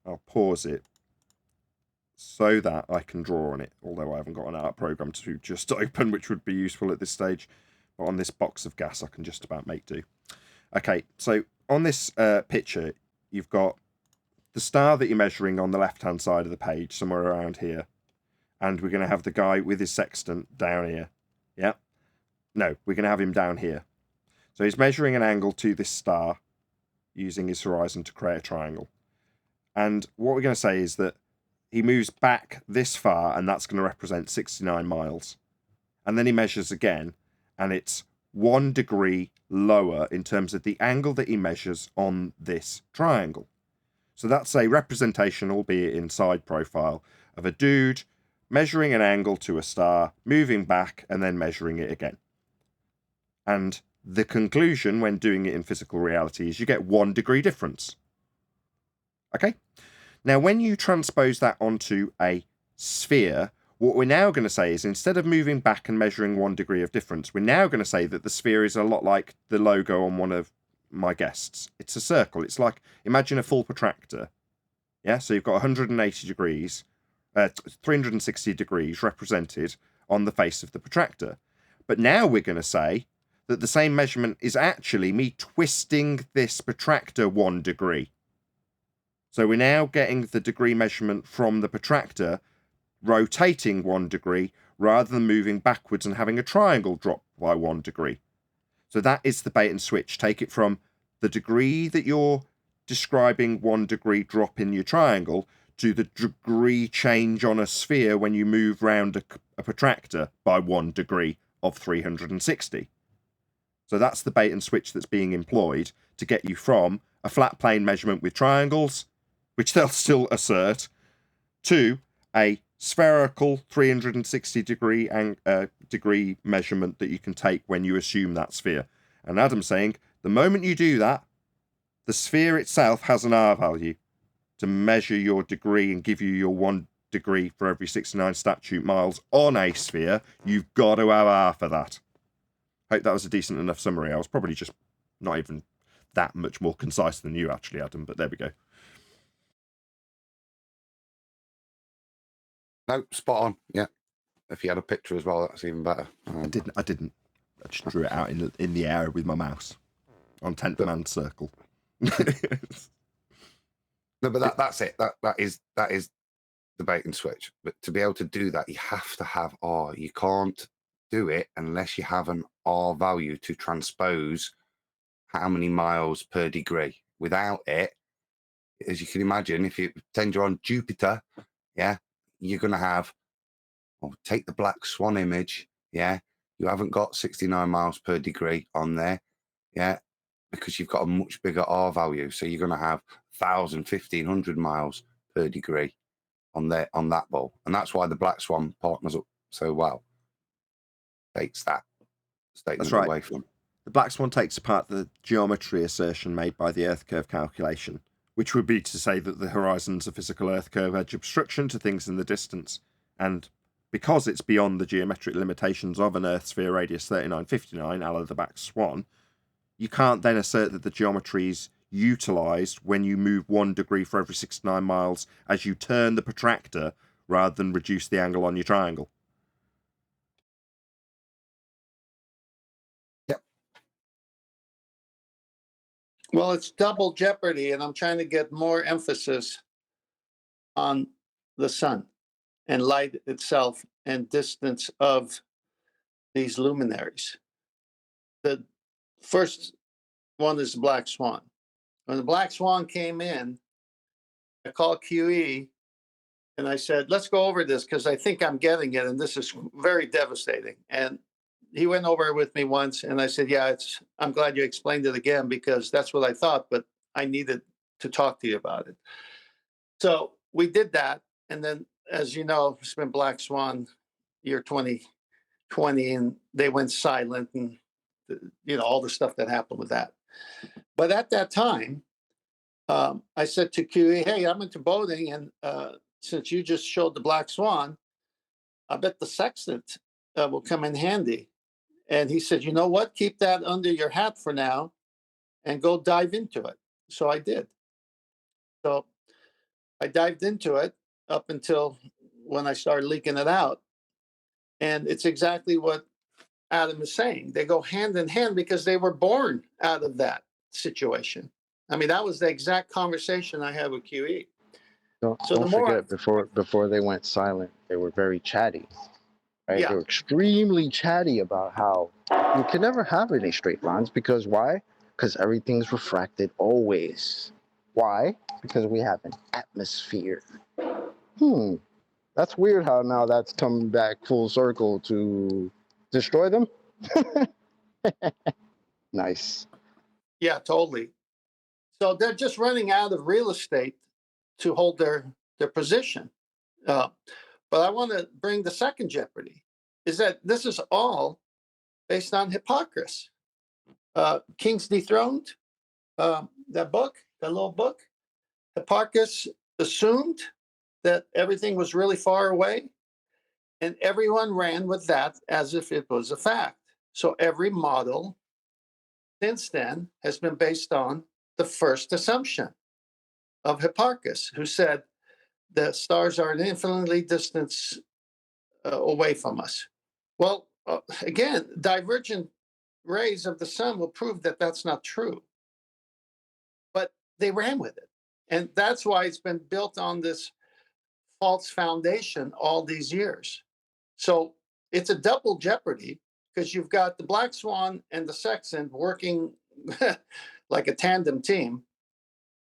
I'll pause it so that I can draw on it, although I haven't got an art program to just open, which would be useful at this stage. But on this box of gas, I can just about make do. Okay, so on this picture, you've got the star that you're measuring on the left-hand side of the page, somewhere around here. And we're going to have the guy with his sextant down here. Yeah? No, we're going to have him down here. So he's measuring an angle to this star using his horizon to create a triangle. And what we're going to say is that he moves back this far, and that's going to represent 69 miles. And then he measures again, and it's 1 degree lower in terms of the angle that he measures on this triangle. So that's a representation, albeit in side profile, of a dude measuring an angle to a star, moving back, and then measuring it again. And the conclusion when doing it in physical reality is you get 1 degree difference. Okay? Now, when you transpose that onto a sphere, what we're now going to say is instead of moving back and measuring 1 degree of difference, we're now going to say that the sphere is a lot like the logo on one of my guests. It's a circle. It's like, imagine a full protractor. Yeah, so you've got 180 degrees, 360 degrees represented on the face of the protractor. But now we're going to say that the same measurement is actually me twisting this protractor 1 degree. So we're now getting the degree measurement from the protractor rotating 1 degree rather than moving backwards and having a triangle drop by 1 degree. So that is the bait and switch. Take it from the degree that you're describing 1 degree drop in your triangle to the degree change on a sphere when you move round a protractor by 1 degree of 360. So that's the bait and switch that's being employed to get you from a flat plane measurement with triangles, which they'll still assert, to a spherical 360 degree measurement that you can take when you assume that sphere. And Adam's saying the moment you do that, the sphere itself has an R value to measure your degree and give you your 1 degree for every 69 statute miles on a sphere. You've got to have R for that. Hope that was a decent enough summary. I was probably just not even that much more concise than you actually, Adam, but there we go. No, spot on. Yeah. If you had a picture as well, that's even better. I didn't. I just drew it out in the air with my mouse on 10th man circle. No, but that's it. That is the bait and switch. But to be able to do that, you have to have R. You can't do it unless you have an R value to transpose how many miles per degree. Without it, as you can imagine, if you pretend you're on Jupiter, yeah, you're going to have, take the black swan image, yeah, you haven't got 69 miles per degree on there, yeah, because you've got a much bigger R value. So you're going to have 1,000, 1,500 miles per degree on that ball. And that's why the black swan partners up so well. Takes that statement away from. The black swan takes apart the geometry assertion made by the Earth curve calculation, which would be to say that the horizon's a physical Earth curve edge obstruction to things in the distance. And because it's beyond the geometric limitations of an Earth sphere radius 3959, a la the black swan, you can't then assert that the geometry is utilized when you move 1 degree for every 69 miles as you turn the protractor rather than reduce the angle on your triangle. Well, it's double jeopardy, and I'm trying to get more emphasis on the sun and light itself and distance of these luminaries. The first one is the black swan. When the black swan came in, I called QE and I said, let's go over this because I think I'm getting it, and this is very devastating. And he went over it with me once, and I said, yeah, I'm glad you explained it again because that's what I thought, but I needed to talk to you about it. So we did that. And then, as you know, it's been Black Swan year 2020, and they went silent, and all the stuff that happened with that. But at that time, I said to QE, hey, I'm into boating, and since you just showed the Black Swan, I bet the Sextant will come in handy. And he said, you know what? Keep that under your hat for now and go dive into it. So I did. So I dived into it up until when I started leaking it out. And it's exactly what Adam is saying. They go hand in hand because they were born out of that situation. I mean, that was the exact conversation I had with QE. Don't So the more forget, before they went silent, they were very chatty. Right? Yeah. They were extremely chatty about how you can never have any straight lines because why? Because everything's refracted always. Why? Because we have an atmosphere. That's weird how now that's coming back full circle to destroy them. Nice. Yeah, totally. So they're just running out of real estate to hold their position. But I want to bring the second jeopardy, is that this is all based on Hipparchus. Kings Dethroned, that book, that little book, Hipparchus assumed that everything was really far away, and everyone ran with that as if it was a fact. So every model since then has been based on the first assumption of Hipparchus, who said the stars are an infinitely distance away from us. Well, again, divergent rays of the sun will prove that that's not true. But they ran with it. And that's why it's been built on this false foundation all these years. So it's a double jeopardy because you've got the Black Swan and the Sextant working like a tandem team.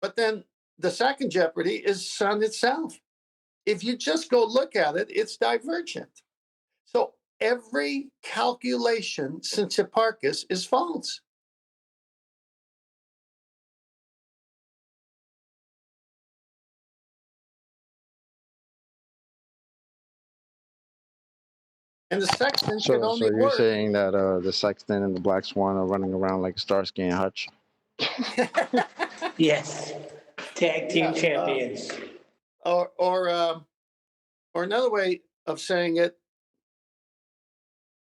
But then the second jeopardy is sun itself. If you just go look at it, it's divergent. So every calculation since Hipparchus is false. And the Sextant can So only you're work. saying that the Sextant and the Black Swan are running around like Starsky and Hutch? Yes. Tag team champions. Or another way of saying it.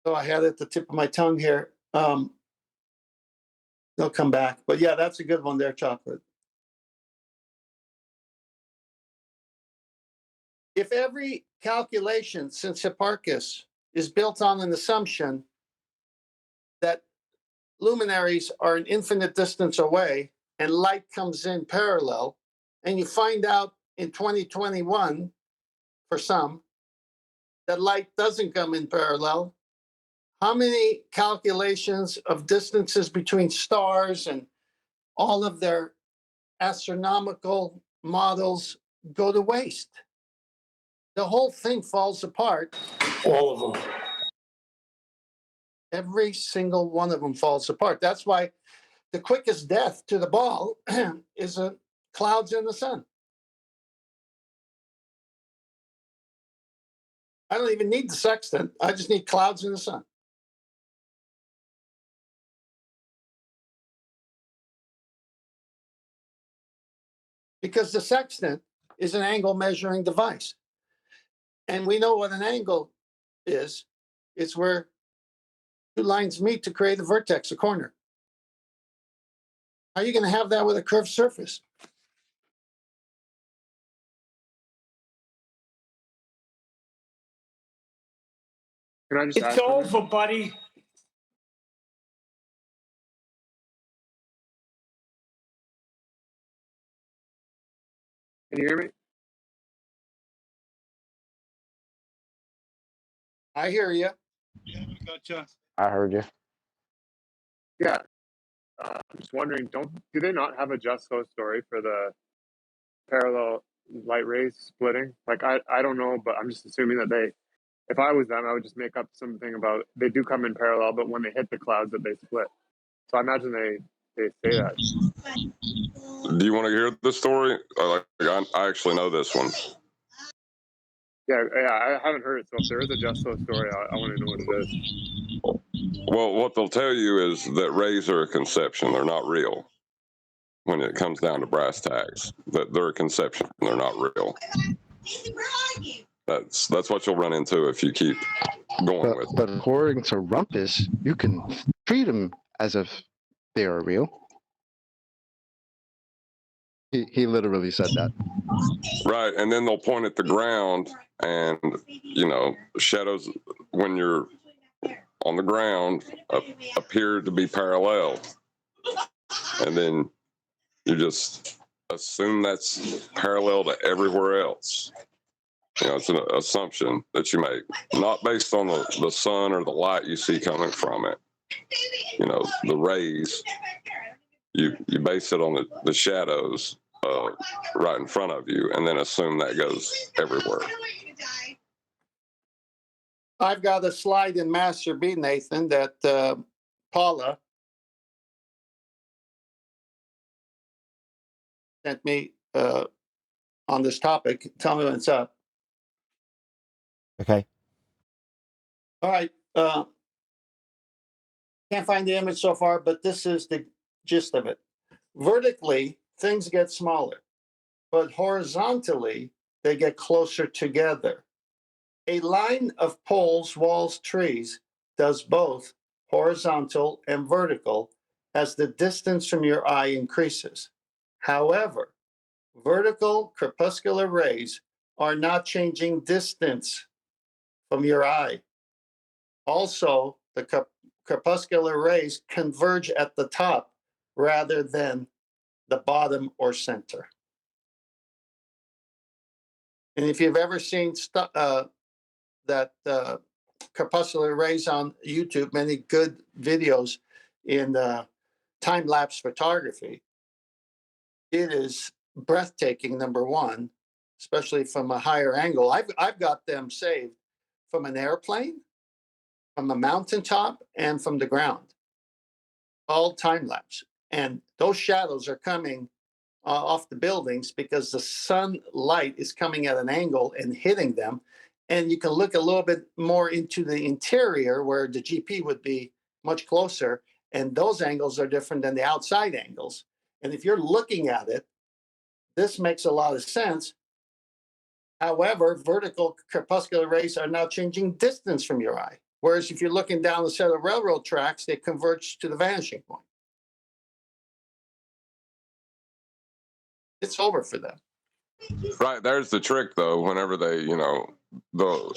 So I had it at the tip of my tongue here. They'll come back, but yeah, that's a good one there, Chocolate. If every calculation since Hipparchus is built on an assumption that luminaries are an infinite distance away and light comes in parallel, and you find out in 2021, for some, that light doesn't come in parallel, how many calculations of distances between stars and all of their astronomical models go to waste? The whole thing falls apart. All of them. Every single one of them falls apart. That's why the quickest death to the ball is clouds in the sun. I don't even need the sextant. I just need clouds in the sun. Because the sextant is an angle measuring device. And we know what an angle is. It's where two lines meet to create a vertex, a corner. How are you going to have that with a curved surface? Can I just It's ask something? over, buddy. Can you hear me? I hear you. Yeah, we gotcha. I heard you. Yeah. I'm just wondering, do they not have a just so story for the parallel light rays splitting? Like, I don't know, but I'm just assuming that if I was them, I would just make up something about, they do come in parallel, but when they hit the clouds that they split. So I imagine they say that. Do you want to hear the story? I actually know this one. Yeah, I haven't heard it. So if there is a just so story, I want to know what it is. Well, what they'll tell you is that rays are a conception. They're not real. When it comes down to brass tacks, that they're a conception. They're not real. That's what you'll run into if you keep going with it. But according to Rumpus, you can treat them as if they are real. He literally said that. Right, and then they'll point at the ground, and shadows when you're on the ground appear to be parallel, and then you just assume that's parallel to everywhere else. It's an assumption that you make, not based on the sun or the light you see coming from it. The rays. You base it on the shadows right in front of you, and then assume that goes everywhere. I've got a slide in Master B, Nathan, that Paula sent me on this topic. Tell me when it's up. Okay. All right. Can't find the image so far, but this is the gist of it. Vertically, things get smaller, but horizontally, they get closer together. A line of poles, walls, trees does both horizontal and vertical as the distance from your eye increases. However, vertical crepuscular rays are not changing distance from your eye. Also, the crepuscular rays converge at the top rather than the bottom or center. And if you've ever seen that crepuscular rays on YouTube, many good videos in time-lapse photography, it is breathtaking, number one, especially from a higher angle. I've got them saved from an airplane, from a mountaintop, and from the ground, all time-lapse. And those shadows are coming off the buildings because the sunlight is coming at an angle and hitting them. And you can look a little bit more into the interior where the GP would be much closer. And those angles are different than the outside angles. And if you're looking at it, this makes a lot of sense. However, vertical crepuscular rays are now changing distance from your eye. Whereas if you're looking down a set of railroad tracks, they converge to the vanishing point. It's over for them. Right, there's the trick, though. Whenever they, they'll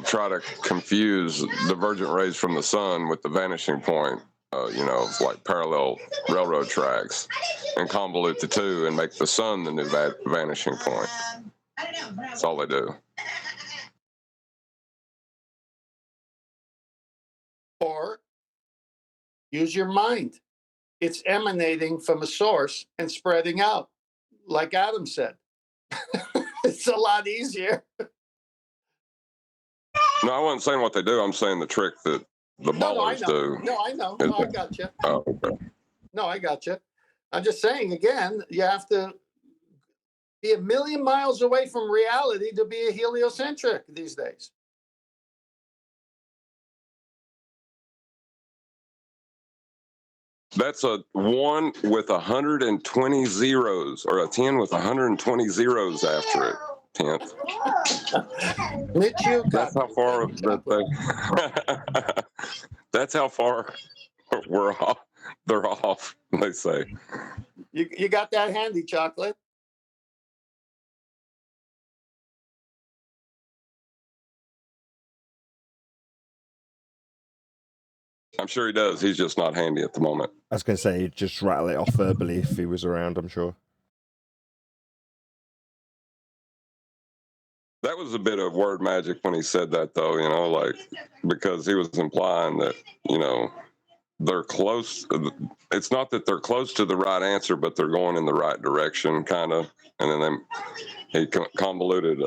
try to confuse divergent rays from the sun with the vanishing point, like parallel railroad tracks, and convolute the two and make the sun the new vanishing point. That's all they do. Or use your mind. It's emanating from a source and spreading out, like Adam said. It's a lot easier. No, I wasn't saying what they do. I'm saying the trick that the ballers do. No, I know. No, I got you. Oh, okay. No, I got you. I'm just saying, again, you have to be a million miles away from reality to be a heliocentric these days. That's a 1 with 120 zeros, or a 10 with 120 zeros after it. 10th. That's how far that's how far we're off. they're off, they say. You got that handy, Chocolate? I'm sure he does. He's just not handy at the moment. I was going to say, he'd just rattle it off verbally if he was around, I'm sure. That was a bit of word magic when he said that, though, like, because he was implying that, they're close. It's not that they're close to the right answer, but they're going in the right direction, kind of. And then he convoluted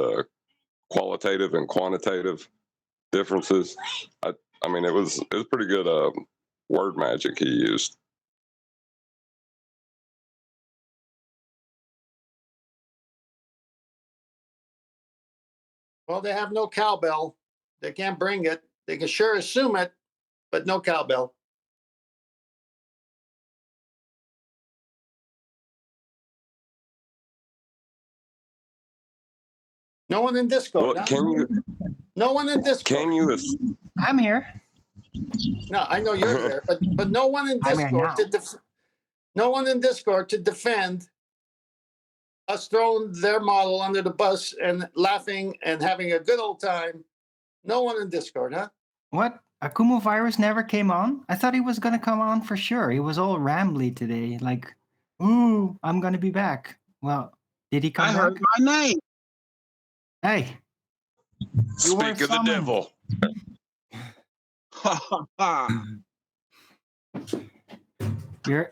qualitative and quantitative differences. I mean, it was pretty good word magic he used. Well, they have no cowbell. They can't bring it. They can sure assume it, but no cowbell. No one in Discord. Well, huh? No one in Discord. Can you? I'm here. No, I know you're here, but no one in I'm here Discord now. no one in Discord to defend us throwing their model under the bus and laughing and having a good old time. No one in Discord, huh? What? Akumu Virus never came on? I thought he was going to come on for sure. He was all rambly today. Like, ooh, I'm going to be back. Well, did he come back? I heard my name. Hey. Speak of the devil.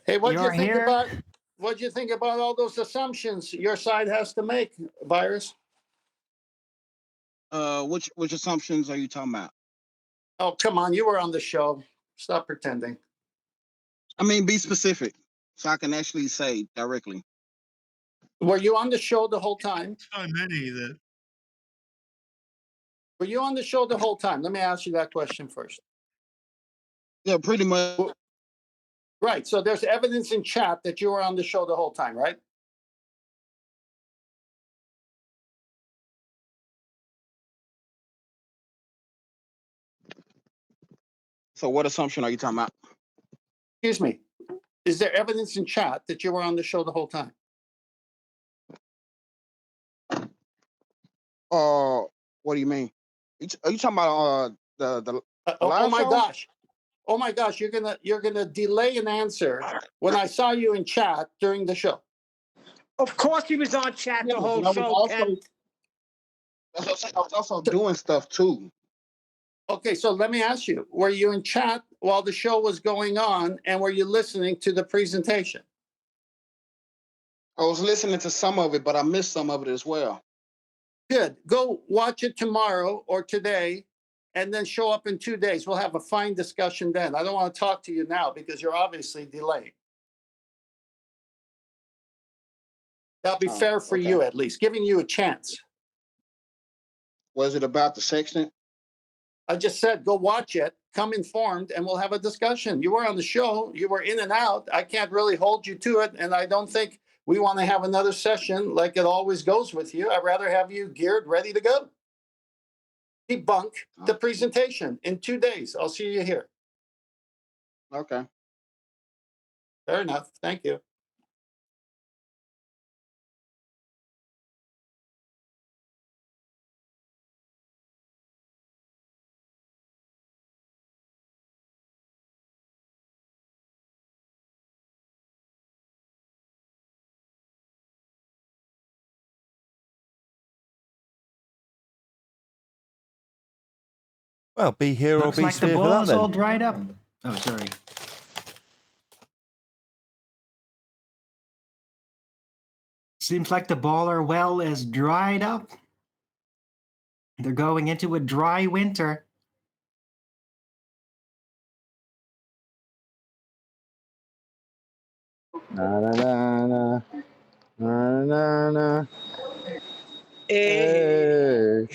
Hey, what do you think here? about what do you think about all those assumptions your side has to make, Virus? Which assumptions are you talking about? Oh, come on, you were on the show. Stop pretending. I mean, be specific so I can actually say directly. Were you on the show the whole time? So many that. Were you on the show the whole time? Let me ask you that question first. Yeah, pretty much. Right. So there's evidence in chat that you were on the show the whole time, right? So what assumption are you talking about? Excuse me. Is there evidence in chat that you were on the show the whole time? What do you mean? Are you talking about the oh live my show? gosh. Oh my gosh, you're gonna delay an answer when I saw you in chat during the show. Of course he was on chat the whole but I was show, also- Ken. I was also doing stuff too. Okay, so let me ask you, were you in chat while the show was going on and were you listening to the presentation? I was listening to some of it, but I missed some of it as well. Good. Go watch it tomorrow or today and then show up in 2 days. We'll have a fine discussion then. I don't want to talk to you now because you're obviously delayed. That'll be fair for you, at least, giving you a chance. Was it about the Sextant? I just said, go watch it, come informed, and we'll have a discussion. You were on the show. You were in and out. I can't really hold you to it. And I don't think we want to have another session like it always goes with you. I'd rather have you geared, ready to go. Debunk the presentation in 2 days. I'll see you here. Okay. Fair enough. Thank you. Well, be here or Looks be like the sphere for bowl that is then. all dried up. Oh, sorry. Seems like the baller well is dried up. They're going into a dry winter. Na na na na na na na. Hey.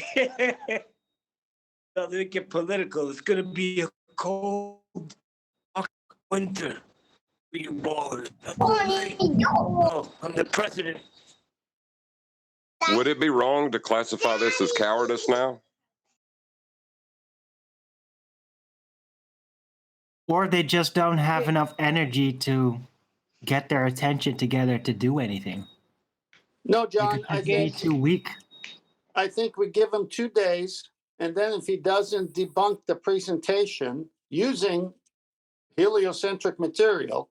Well, they get political. It's going to be a cold winter for you ballers. Oh, I'm the president. Would it be wrong to classify this as cowardice now? Or they just don't have enough energy to get their attention together to do anything. No, They John, could I just be think too weak. we give him 2 days, and then if he doesn't debunk the presentation using heliocentric material,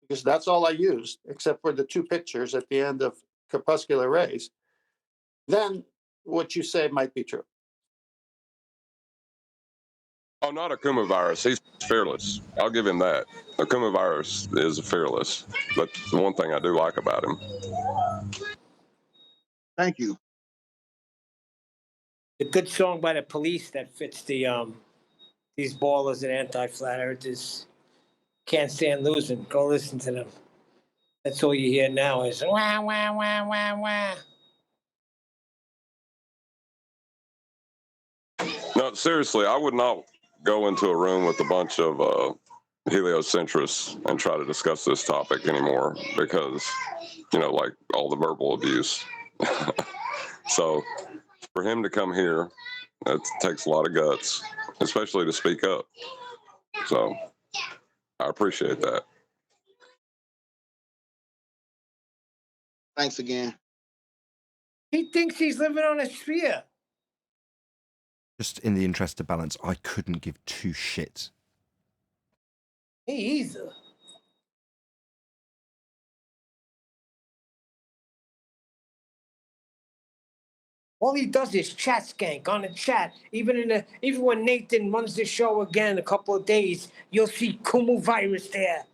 because that's all I used, except for the 2 pictures at the end of corpuscular rays, then what you say might be true. Oh, not Akuma virus. He's fearless. I'll give him that. Akuma virus is fearless. That's the one thing I do like about him. Thank you. A good song by the Police that fits the these ballers and anti-flat earthers. Can't stand losing. Go listen to them. That's all you hear now is wah wah wah wah wah. No, seriously, I would not go into a room with a bunch of heliocentrists and try to discuss this topic anymore because, like all the verbal abuse. So for him to come here, it takes a lot of guts, especially to speak up. So I appreciate that. Thanks again. He thinks he's living on a sphere. Just in the interest of balance, I couldn't give 2 shits. Me either. All he does is chat skank on the chat. Even when Nathan runs the show again in a couple of days, you'll see Kumu virus there.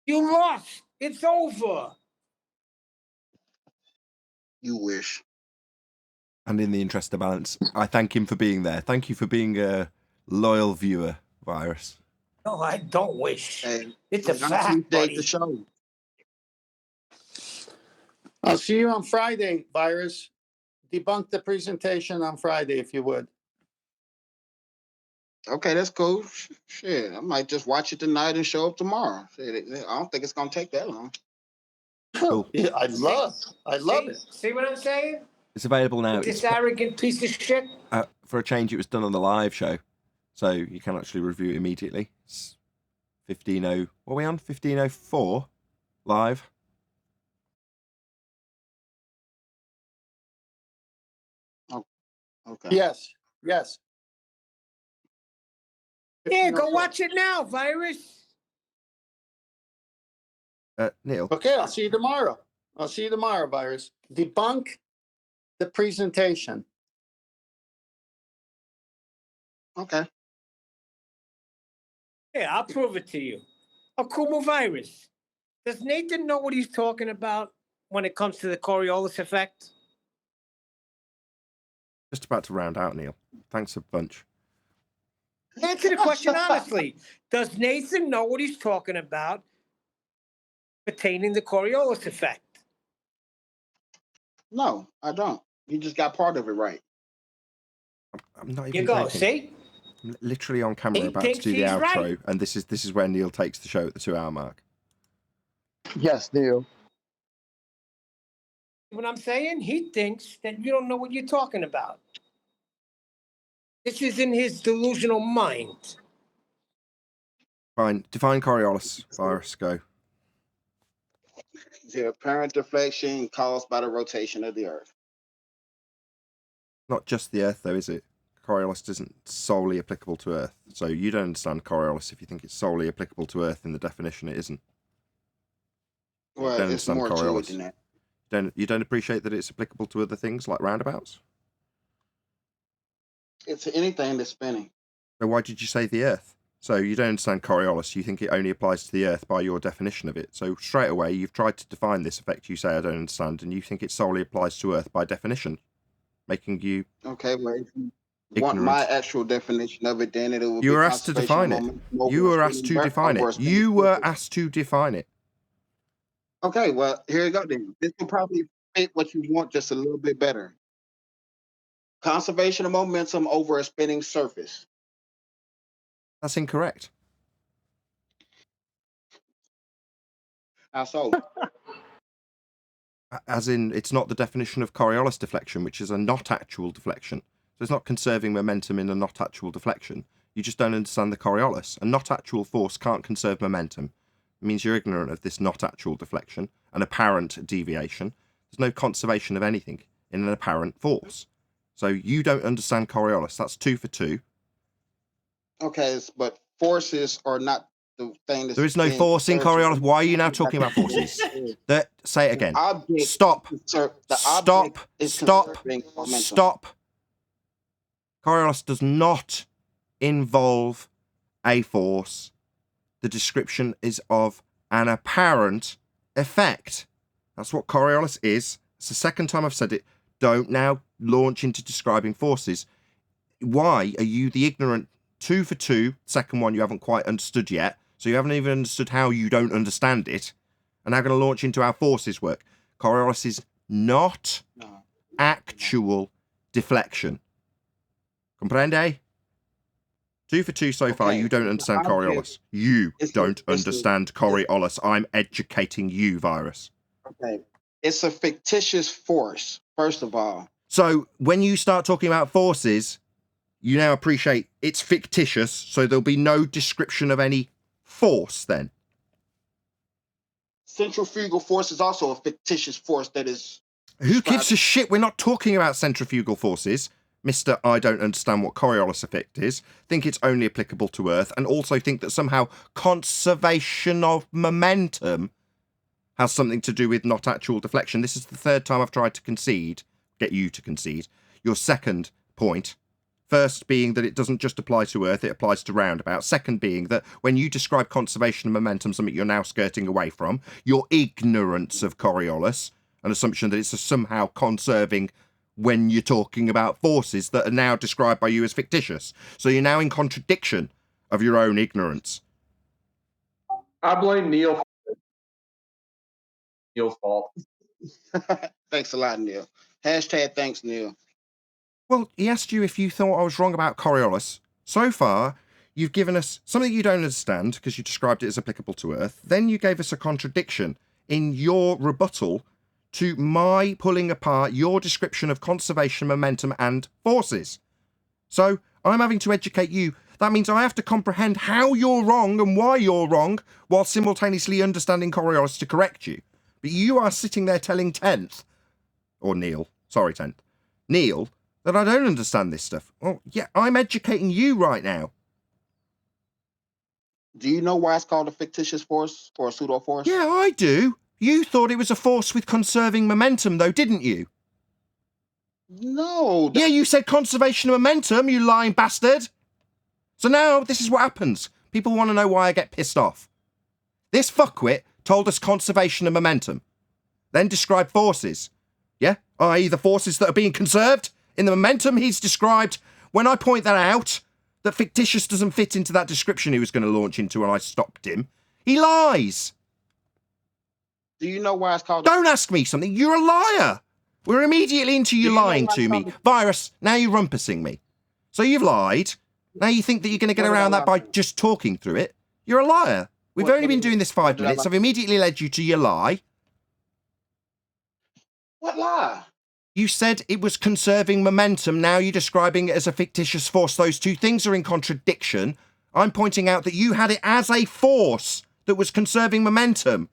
You lost. It's over. You wish. And in the interest of balance, I thank him for being there. Thank you for being a loyal viewer, Virus. No, I don't wish. Hey, It's a I fact, appreciate buddy. the show. I'll see you on Friday, Virus. Debunk the presentation on Friday, if you would. Okay, that's cool. Shit, I might just watch it tonight and show up tomorrow. Shit, I don't think it's gonna take that long. Cool. Yeah, I love it. See what I'm saying? It's available now. This arrogant piece of shit. For a change, it was done on the live show, so you can actually review it immediately. It's 15:00. What are we on? 15:04 live. Oh, okay. Yes. Yeah, go watch it now, Virus. Neil. Okay, I'll see you tomorrow. Virus. Debunk the presentation. Okay. Yeah, I'll prove it to you. Akuma virus. Does Nathan know what he's talking about when it comes to the Coriolis effect? Just about to round out, Neil. Thanks a bunch. Answer the question honestly. Does Nathan know what he's talking about pertaining to the Coriolis effect? No, I don't. You just got part of it right. I'm not even You go, joking. see? I'm literally on camera He about to thinks do the he's outro, right. and this is where Neil takes the show at the 2-hour mark. Yes, Neil. What I'm saying? He thinks that you don't know what you're talking about. This is in his delusional mind. Fine. Define Coriolis. Virus, go. The apparent deflection caused by the rotation of the Earth. Not just the Earth, though, is it? Coriolis isn't solely applicable to Earth. So you don't understand Coriolis if you think it's solely applicable to Earth. In the definition, it isn't. Well, Don't it's understand more to it Coriolis. than that. You don't appreciate that it's applicable to other things like roundabouts? It's anything that's spinning. So why did you say the Earth? So you don't understand Coriolis. You think it only applies to the Earth by your definition of it. So straight away, you've tried to define this effect you say I don't understand, and you think it solely applies to Earth by definition, making you Okay, well, if you ignorant. want my actual definition of it, then it would You be were asked to define it. You were asked to define it. You were asked to define it. Okay, well, here you go then. This will probably fit what you want just a little bit better. Conservation of momentum over a spinning surface. That's incorrect. How so? As in, it's not the definition of Coriolis deflection, which is a not actual deflection. So it's not conserving momentum in a not actual deflection. You just don't understand the Coriolis. A not actual force can't conserve momentum. It means you're ignorant of this not actual deflection, an apparent deviation. There's no conservation of anything in an apparent force. So you don't understand Coriolis. That's 2 for 2. Okay, but forces are not the thing that's... There is no force in Coriolis. Why are you now talking about forces? Say it again. Stop. Stop. Stop. Coriolis does not involve a force. The description is of an apparent effect. That's what Coriolis is. It's the second time I've said it. Don't now launch into describing forces. Why are you the ignorant 2 for 2? Second one you haven't quite understood yet. So you haven't even understood how you don't understand it. And now going to launch into how forces work. Coriolis is not actual deflection. Comprende? 2 for 2 so far. You don't understand Coriolis. You don't understand Coriolis. I'm educating you, Virus. Okay. It's a fictitious force, first of all. So when you start talking about forces, you now appreciate it's fictitious, so there'll be no description of any force then. Centrifugal force is also a fictitious force that is... Who gives a shit? We're not talking about centrifugal forces. Mr. I don't understand what Coriolis effect is. Think it's only applicable to Earth, and also think that somehow conservation of momentum has something to do with not actual deflection. This is the third time I've tried to get you to concede. Your second point, first being that it doesn't just apply to Earth, it applies to roundabout. Second being that when you describe conservation of momentum, something you're now skirting away from, your ignorance of Coriolis, an assumption that it's somehow conserving when you're talking about forces that are now described by you as fictitious. So you're now in contradiction of your own ignorance. I blame Neil. Neil's fault. Thanks a lot, Neil. Hashtag thanks, Neil. Well, he asked you if you thought I was wrong about Coriolis. So far, you've given us something you don't understand because you described it as applicable to Earth. Then you gave us a contradiction in your rebuttal to my pulling apart your description of conservation, momentum, and forces. So I'm having to educate you. That means I have to comprehend how you're wrong and why you're wrong while simultaneously understanding Coriolis to correct you. But you are sitting there telling Neil, that I don't understand this stuff. Well, yeah, I'm educating you right now. Do you know why it's called a fictitious force or a pseudo force? Yeah, I do. You thought it was a force with conserving momentum, though, didn't you? No. Yeah, you said conservation of momentum, you lying bastard. So now this is what happens. People want to know why I get pissed off. This fuckwit told us conservation of momentum. Then described forces. Yeah? I.e. the forces that are being conserved in the momentum he's described. When I point that out, that fictitious doesn't fit into that description he was going to launch into and I stopped him, he lies. Do you know why it's called... Don't ask me something. You're a liar. We're immediately into you lying to me. Virus, now you're rumpusing me. So you've lied. Now you think that you're going to get around that by just talking through it. You're a liar. We've only been doing this 5 minutes. I've immediately led you to your lie. What lie? You said it was conserving momentum. Now you're describing it as a fictitious force. Those two things are in contradiction. I'm pointing out that you had it as a force that was conserving momentum.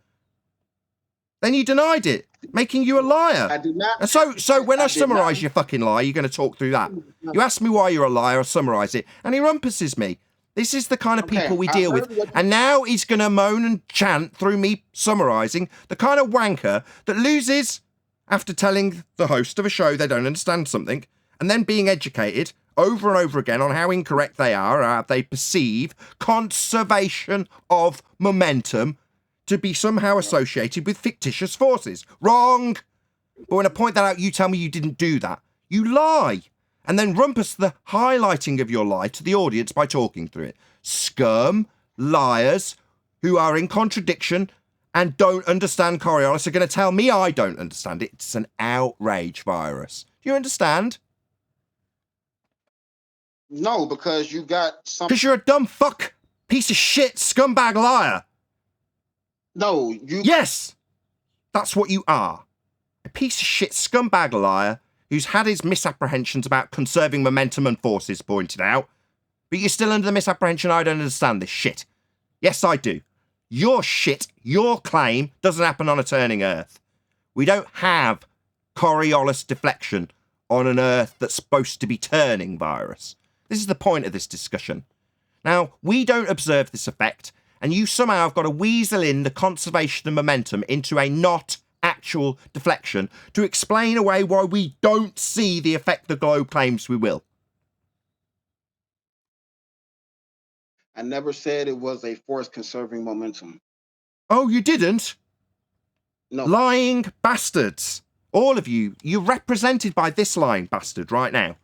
Then you denied it, making you a liar. I did not. So when I summarise your fucking lie, you're going to talk through that. You ask me why you're a liar, I summarise it, and he rumpuses me. This is the kind of people we deal with. And now he's going to moan and chant through me summarising, the kind of wanker that loses after telling the host of a show they don't understand something, and then being educated over and over again on how incorrect they are, or how they perceive conservation of momentum to be somehow associated with fictitious forces. Wrong! But when I point that out, you tell me you didn't do that. You lie! And then rumpus the highlighting of your lie to the audience by talking through it. Scum, liars, who are in contradiction and don't understand Coriolis are going to tell me I don't understand it. It's an outrage, Virus. Do you understand? No, because you got some... Because you're a dumb fuck, piece of shit, scumbag liar. No, you... Yes! That's what you are. A piece of shit scumbag liar who's had his misapprehensions about conserving momentum and forces pointed out, But you're still under the misapprehension I don't understand this shit. Yes, I do. Your shit, your claim doesn't happen on a turning Earth. We don't have Coriolis deflection on an Earth that's supposed to be turning virus. This is the point of this discussion. Now, we don't observe this effect, and you somehow have got to weasel in the conservation of momentum into a not actual deflection to explain away why we don't see the effect the globe claims we will. I never said it was a force conserving momentum. Oh, you didn't? No. Lying bastards. All of you, you're represented by this lying bastard right now.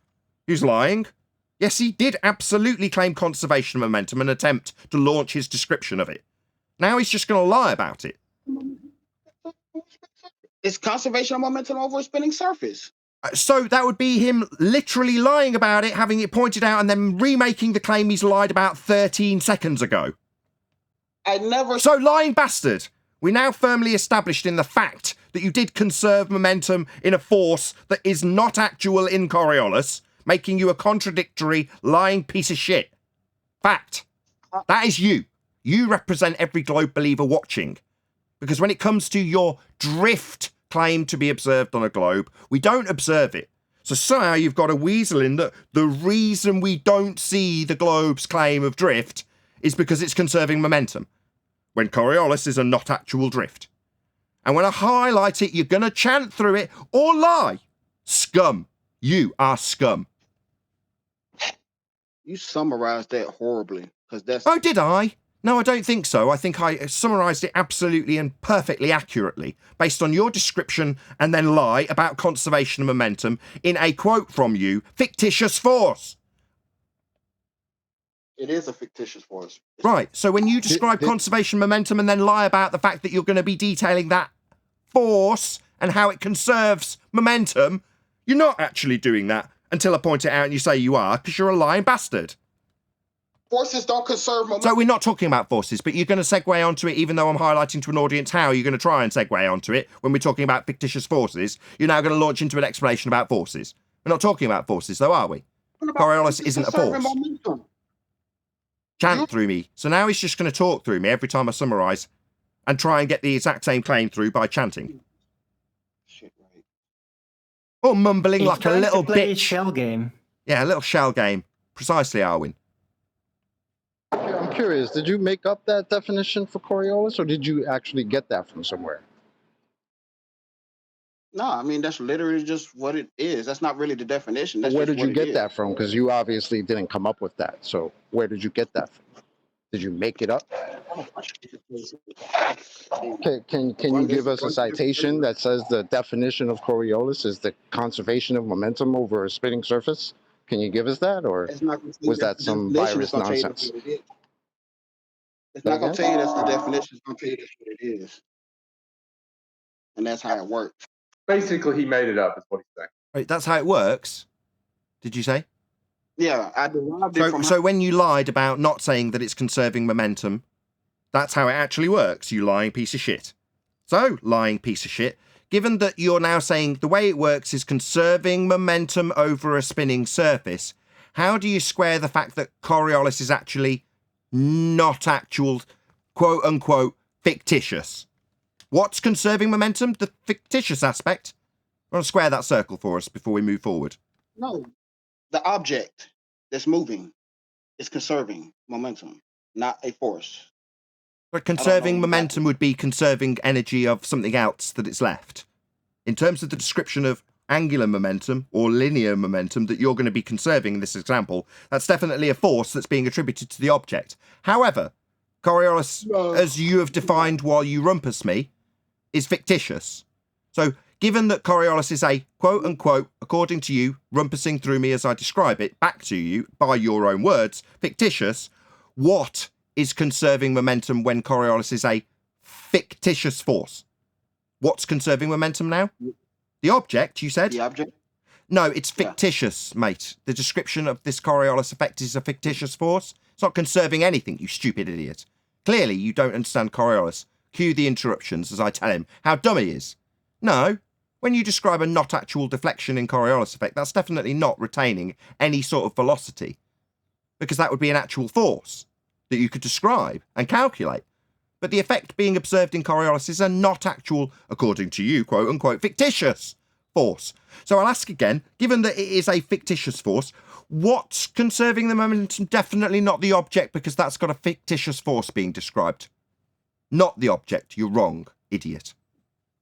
Who's lying? Yes, he did absolutely claim conservation of momentum and attempt to launch his description of it. Now he's just going to lie about it. It's conservation of momentum over a spinning surface. So that would be him literally lying about it, having it pointed out, and then remaking the claim he's lied about 13 seconds ago. I never... So, lying bastard, we now firmly established in the fact that you did conserve momentum in a force that is not actual in Coriolis, making you a contradictory, lying piece of shit. Fact. That is you. You represent every globe believer watching. Because when it comes to your drift claim to be observed on a globe, we don't observe it. So somehow you've got a weasel in that the reason we don't see the globe's claim of drift is because it's conserving momentum, when Coriolis is a not actual drift. And when I highlight it, you're going to chant through it or lie. Scum. You are scum. You summarized that horribly. That's... Oh, did I? No, I don't think so. I think I summarised it absolutely and perfectly accurately, based on your description and then lie about conservation of momentum in a quote from you, fictitious force. It is a fictitious force. Right, so when you describe conservation momentum and then lie about the fact that you're going to be detailing that force and how it conserves momentum, you're not actually doing that until I point it out and you say you are, because you're a lying bastard. Forces don't conserve momentum. So we're not talking about forces, but you're going to segue onto it even though I'm highlighting to an audience how you're going to try and segue onto it when we're talking about fictitious forces. You're now going to launch into an explanation about forces. We're not talking about forces though, are we? Coriolis isn't a force. Momentum. Chant through me. So now he's just going to talk through me every time I summarise and try and get the exact same claim through by chanting. Shit, right. Or mumbling He's like a trying little to play a bitch. shell game. Yeah, a little shell game. Precisely, Arwin. I'm curious, did you make up that definition for Coriolis, or did you actually get that from somewhere? No, I mean, that's literally just what it is. That's not really the definition. That's Where just did you what get it that from? Because you obviously didn't come up with that. So where did you get that from? Did you make it up? Can you give us a citation that says the definition of Coriolis is the conservation of momentum over a spinning surface? Can you give us that, or was that some virus nonsense? It's not going to tell you that's the definition. It's going to tell you that's what it is. And that's how it works. Basically, he made it up, is what he's saying. Right, that's how it works, did you say? Yeah, I derived it from... So when you lied about not saying that it's conserving momentum, that's how it actually works, you lying piece of shit. So, lying piece of shit, given that you're now saying the way it works is conserving momentum over a spinning surface, how do you square the fact that Coriolis is actually not actual, quote-unquote, fictitious? What's conserving momentum? The fictitious aspect? I want to square that circle for us before we move forward. No, the object that's moving is conserving momentum, not a force. But conserving momentum would be conserving energy of something else that it's left. In terms of the description of angular momentum or linear momentum that you're going to be conserving in this example, that's definitely a force that's being attributed to the object. However, Coriolis, as you have defined while you rumpus me, is fictitious. So, given that Coriolis is a quote-unquote, according to you, rumpusing through me as I describe it, back to you, by your own words, fictitious, what is conserving momentum when Coriolis is a fictitious force? What's conserving momentum now? The object, you said? The object? No, it's fictitious, mate. The description of this Coriolis effect is a fictitious force. It's not conserving anything, you stupid idiot. Clearly, you don't understand Coriolis. Cue the interruptions as I tell him how dumb he is. No, when you describe a not actual deflection in Coriolis effect, that's definitely not retaining any sort of velocity. because that would be an actual force that you could describe and calculate. But the effect being observed in Coriolis is a not actual, according to you, quote unquote, fictitious force. So I'll ask again, given that it is a fictitious force, what's conserving the momentum? Definitely not the object, because that's got a fictitious force being described. Not the object. You're wrong, idiot.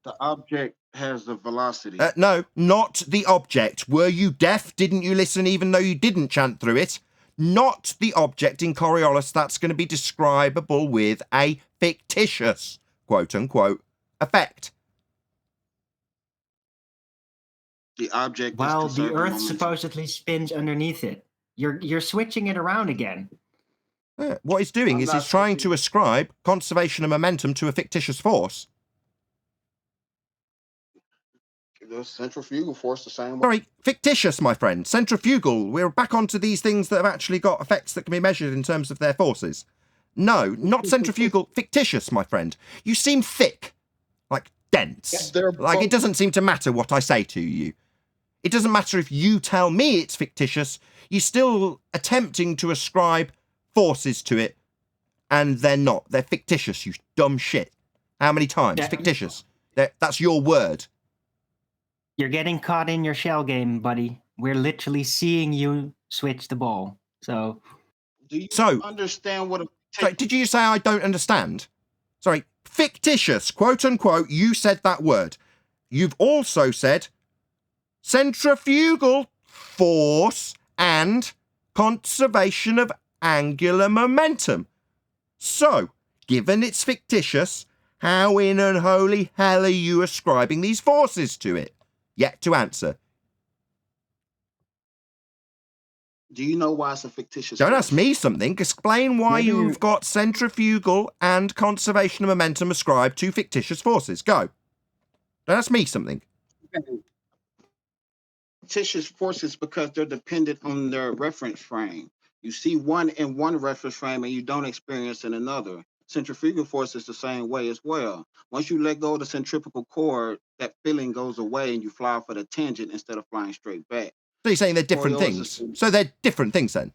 The object has the velocity. No, not the object. Were you deaf? Didn't you listen even though you didn't chant through it? Not the object in Coriolis that's going to be describable with a fictitious, quote-unquote, effect. The object Well, is the conserving Earth momentum. supposedly spins underneath it. You're switching it around again. What he's doing is he's trying to ascribe conservation of momentum to a fictitious force. The centrifugal force the same way. Sorry, fictitious, my friend. Centrifugal. We're back onto these things that have actually got effects that can be measured in terms of their forces. No, not centrifugal. Fictitious, my friend. You seem thick. Like dense. Like it doesn't seem to matter what I say to you. It doesn't matter if you tell me it's fictitious. You're still attempting to ascribe forces to it, and they're not. They're fictitious, you dumb shit. How many times? Yeah. Fictitious. That's your word. You're getting caught in your shell game, buddy. We're literally seeing you switch the ball. So, Do you So- understand what a Sorry, did you say I don't understand? Sorry, fictitious, quote unquote, you said that word. You've also said centrifugal force and conservation of angular momentum. So, given it's fictitious, how in unholy hell are you ascribing these forces to it? Yet to answer. Do you know why it's a fictitious Don't force? ask me something. Explain why Maybe you've got centrifugal and conservation of momentum ascribed to fictitious forces. Go. Don't ask me something. Fictitious forces because they're dependent on their reference frame. You see one in one reference frame and you don't experience in another. Centrifugal force is the same way as well. Once you let go of the centripetal cord, that feeling goes away and you fly for the tangent instead of flying straight back. So you're saying they're different Coriolis things. is- So they're different things then.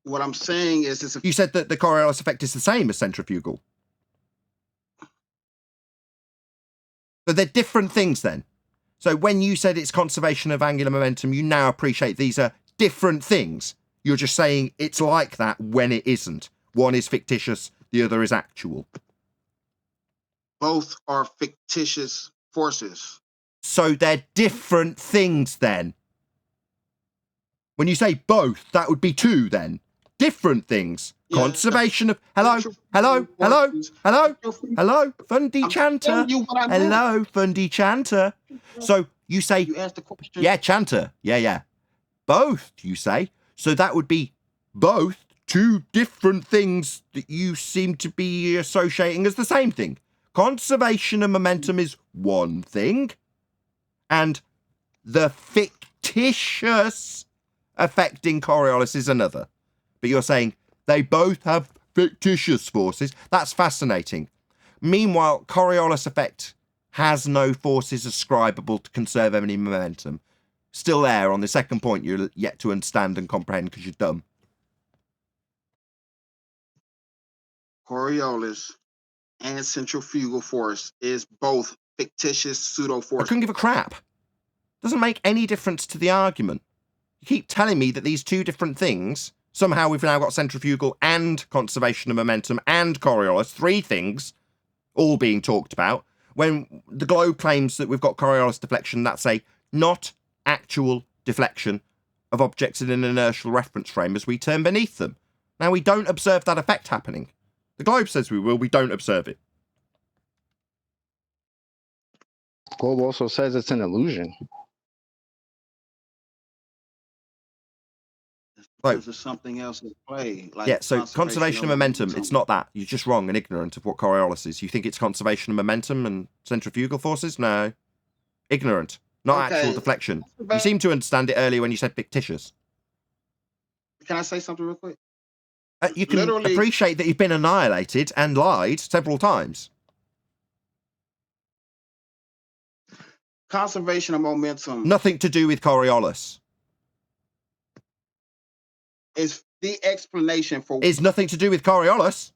What I'm saying is it's a You said that the Coriolis effect is the same as centrifugal. So they're different things then. So when you said it's conservation of angular momentum, you now appreciate these are different things. You're just saying it's like that when it isn't. One is fictitious, the other is actual. both are fictitious forces. So they're different things then. When you say both, that would be two then. Different things. Yeah. Conservation of... Hello? Fundy Chanter. Hello, Fundy Chanter. So you say... You asked the question. Yeah, Chanter. Yeah. Both, you say. So that would be both two different things that you seem to be associating as the same thing. Conservation of momentum is one thing, and the fictitious affecting Coriolis is another. But you're saying they both have fictitious forces. That's fascinating. Meanwhile, Coriolis effect has no forces ascribable to conserve any momentum. Still there on the second point you're yet to understand and comprehend because you're dumb. Coriolis and centrifugal force is both fictitious pseudo I forces. couldn't give a crap. Doesn't make any difference to the argument. You keep telling me that these two different things, somehow we've now got centrifugal and conservation of momentum and Coriolis, three things, all being talked about. When the globe claims that we've got Coriolis deflection, that's a not actual deflection of objects in an inertial reference frame as we turn beneath them. Now, we don't observe that effect happening. The globe says we will, we don't observe it. Globe also says it's an illusion. Because there's something else at play. Like Yeah, so conservation of momentum, it's not that. You're just wrong and ignorant of what Coriolis is. You think it's conservation of momentum and centrifugal forces? No. Ignorant. Not actual deflection. You seem to understand it earlier when you said fictitious. Can I say something real quick? You can appreciate that you've been annihilated and lied several times. Conservation of momentum. Nothing to do with Coriolis. is the explanation for It's nothing to do with Coriolis.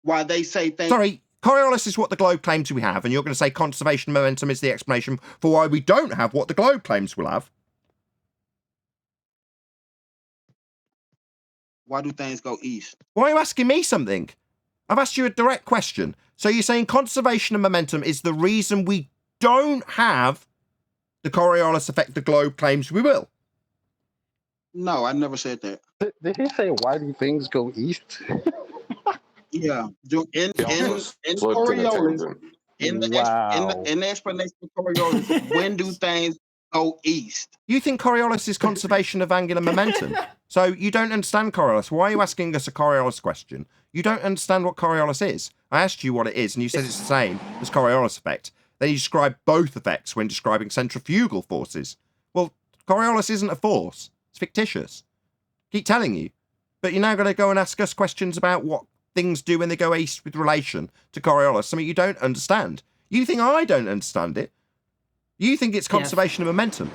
why they say things. Sorry, Coriolis is what the globe claims we have, and you're going to say conservation momentum is the explanation for why we don't have what the globe claims we'll have. Why do things go east? Why are you asking me something? I've asked you a direct question. So you're saying conservation of momentum is the reason we don't have the Coriolis effect the globe claims we will? No, I never said that. Did he say why do things go east? Yeah, in Slipped in a Coriolis, tangent. in the Wow. in the explanation of Coriolis, when do things go east? You think Coriolis is conservation of angular momentum? So you don't understand Coriolis. Why are you asking us a Coriolis question? You don't understand what Coriolis is. I asked you what it is, and you said it's the same as Coriolis effect. Then you describe both effects when describing centrifugal forces. Well, Coriolis isn't a force. It's fictitious. Keep telling you. But you're now going to go and ask us questions about what things do when they go east with relation to Coriolis, something you don't understand. You think I don't understand it. You think it's conservation of momentum.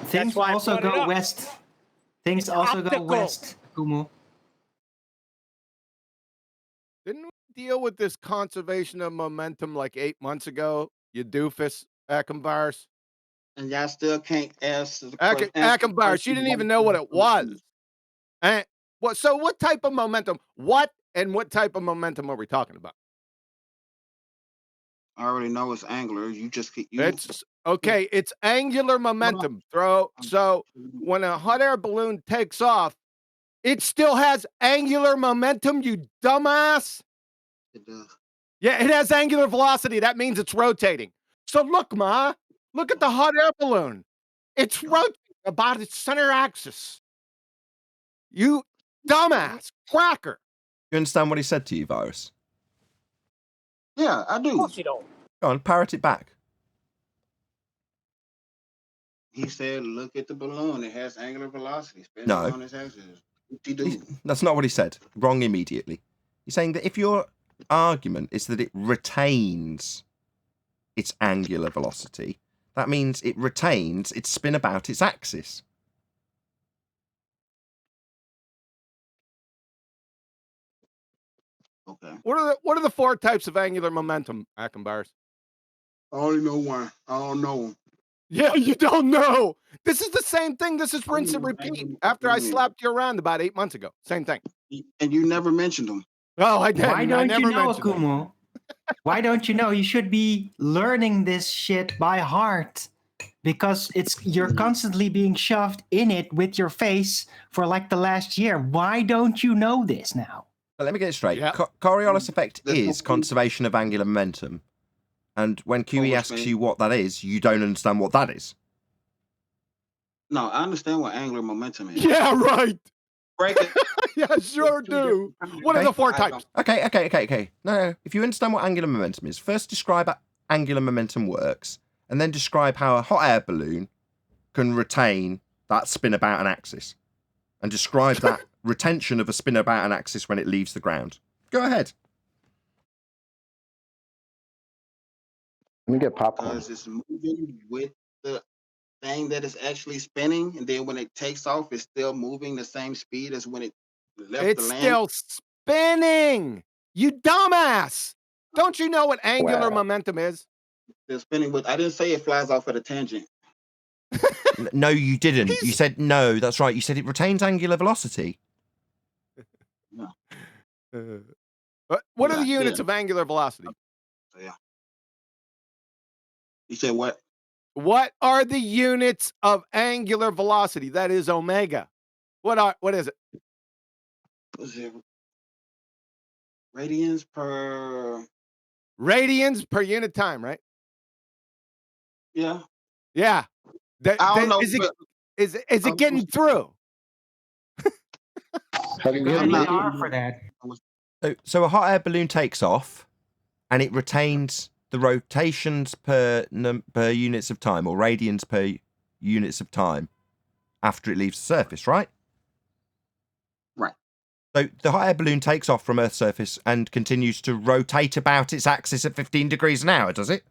Things why I also brought it go up. west. Things also go Optical. west, Kumu. Didn't we deal with this conservation of momentum like 8 months ago? You doofus, Ackenbars. And y'all still can't answer the Ackenbars, you didn't even know what it was. And so what type of momentum? What type of momentum are we talking about? I already know it's angular. You just keep. It's okay. It's angular momentum. So when a hot air balloon takes off, it still has angular momentum. You dumbass. It does. Yeah, it has angular velocity. That means it's rotating. So look, Ma, look at the hot air balloon. It's rotating about its center axis. You dumbass cracker. You understand what he said to you, Virus? Yeah, I Of do. course you don't. Go on, parrot it back. He said, "Look at the balloon. It has angular velocity spinning No. on its axis." Whoop-de-doo. That's not what he said. Wrong immediately. He's saying that if your argument is that it retains its angular velocity, that means it retains its spin about its axis. Okay. What are the 4 types of angular momentum, Ackenbars? I only know one. I don't know. Yeah, you don't know. This is the same thing. This is rinse and repeat. After I slapped you around about 8 months ago. Same thing. And you never mentioned them. Oh, I didn't. Why don't I never you know, mentioned it. Kumu? Why don't you know? You should be learning this shit by heart because you're constantly being shoved in it with your face for like the last year. Why don't you know this now? But let me get it straight. Yep. Coriolis effect is conservation of angular momentum. And when QE asks you what that is, you don't understand what that is. No, I understand what angular momentum is. Yeah, right. Break it. Yeah, sure do. What are the 4 types? Okay. No. If you understand what angular momentum is, first describe how angular momentum works, and then describe how a hot air balloon can retain that spin about an axis. And describe that retention of a spin about an axis when it leaves the ground. Go ahead. Let me get popcorn. Because it's moving with the thing that is actually spinning, and then when it takes off, it's still moving the same speed as when it left It's the land. still spinning. You dumbass. Don't you know what angular momentum is? Still spinning, but I didn't say it flies off at a tangent. No, you didn't. You said no, that's right. You said it retains angular velocity. No. What are the Yeah, units yeah. of angular velocity? So, yeah. You said what? What are the units of angular velocity? That is omega. What is it? Was it radians per? Radians per unit time, right? Yeah. Yeah. I don't know. Is it getting through? You got an ER for that. So a hot air balloon takes off, and it retains the rotations per units of time, or radians per units of time, after it leaves the surface, right? Right. So the hot air balloon takes off from Earth's surface and continues to rotate about its axis at 15 degrees an hour, does it?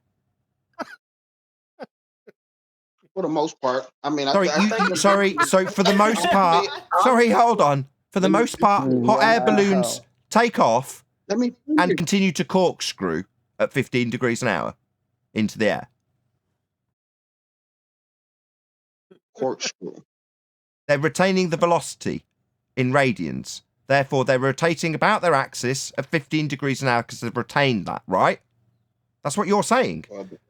For the most part, I mean, Sorry, I think so for the most part, sorry, hold on. For the most part, hot air balloons take off and continue to corkscrew at 15 degrees an hour into the air. Corkscrew. They're retaining the velocity in radians. Therefore, they're rotating about their axis at 15 degrees an hour because they've retained that, right? That's what you're saying.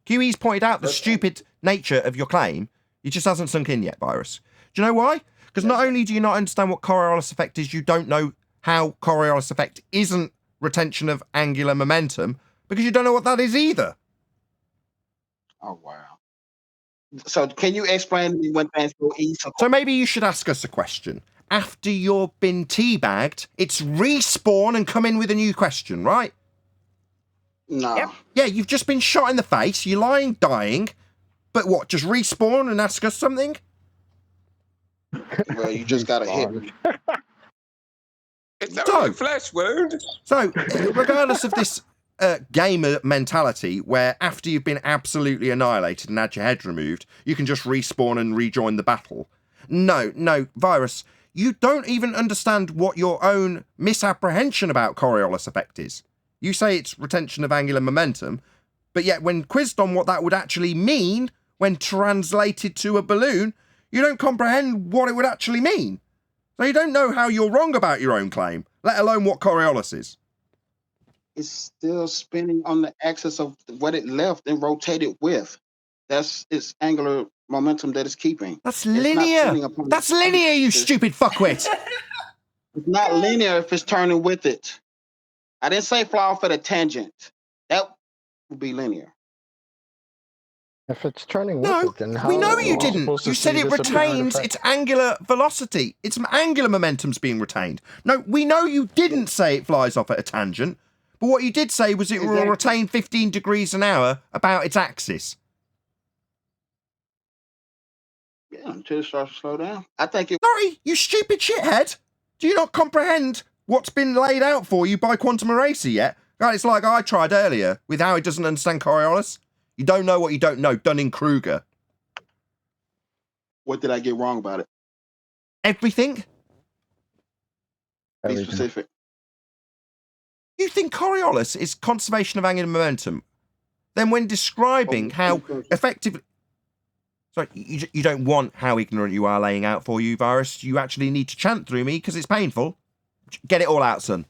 QE's pointed out the stupid nature of your claim. It just hasn't sunk in yet, Virus. Do you know why? Because not only do you not understand what Coriolis effect is, you don't know how Coriolis effect isn't retention of angular momentum, because you don't know what that is either. Oh, wow. So can you explain to me when things go east? So maybe you should ask us a question. After you've been teabagged, it's respawn and come in with a new question, right? No. Yep. Yeah, you've just been shot in the face, you're lying dying, but what, just respawn and ask us something? Well, you just got to hit me. It's only a flesh wound. So, regardless of this gamer mentality, where after you've been absolutely annihilated and had your head removed, you can just respawn and rejoin the battle. No, Virus, you don't even understand what your own misapprehension about Coriolis effect is. You say it's retention of angular momentum, but yet when quizzed on what that would actually mean when translated to a balloon, you don't comprehend what it would actually mean. So you don't know how you're wrong about your own claim, let alone what Coriolis is. It's still spinning on the axis of what it left and rotated with. That's its angular momentum that it's keeping. That's It's not linear. spinning upon That's the linear, you axis. stupid fuckwit. It's not linear if it's turning with it. I didn't say fly off at a tangent. That would be linear. If it's turning with No, it, then how we know are you we didn't. supposed to You said see it this apparent retains effect? its angular velocity. Its angular momentum's being retained. No, we know you didn't say it flies off at a tangent, but what you did say was it will retain 15 degrees an hour about its axis. Yeah, until it starts to slow down. I think it. Sorry, you stupid shithead. Do you not comprehend what's been laid out for you by Quantum Eraser yet? Right, it's like I tried earlier with how he doesn't understand Coriolis. You don't know what you don't know, Dunning-Kruger. What did I get wrong about it? Everything? Be specific. You think Coriolis is conservation of angular momentum? Then when describing how effectively... Sorry, you don't want how ignorant you are laying out for you, Virus. You actually need to chant through me because it's painful. Get it all out, son.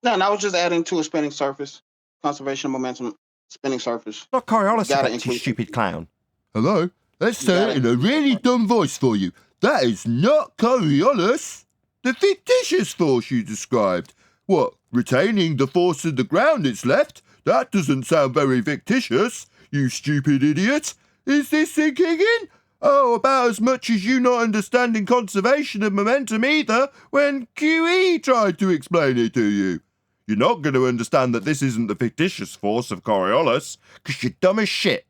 No, and I was just adding to a spinning surface. Conservation of momentum, spinning surface. Not Coriolis Gotta effect, you include- stupid clown. Hello? Let's say it in a really dumb voice for you. That is not Coriolis. The fictitious force you described. What, retaining the force of the ground it's left? That doesn't sound very fictitious, you stupid idiot. Is this sinking in? Oh, about as much as you not understanding conservation of momentum either when QE tried to explain it to you. You're not going to understand that this isn't the fictitious force of Coriolis, because you're dumb as shit.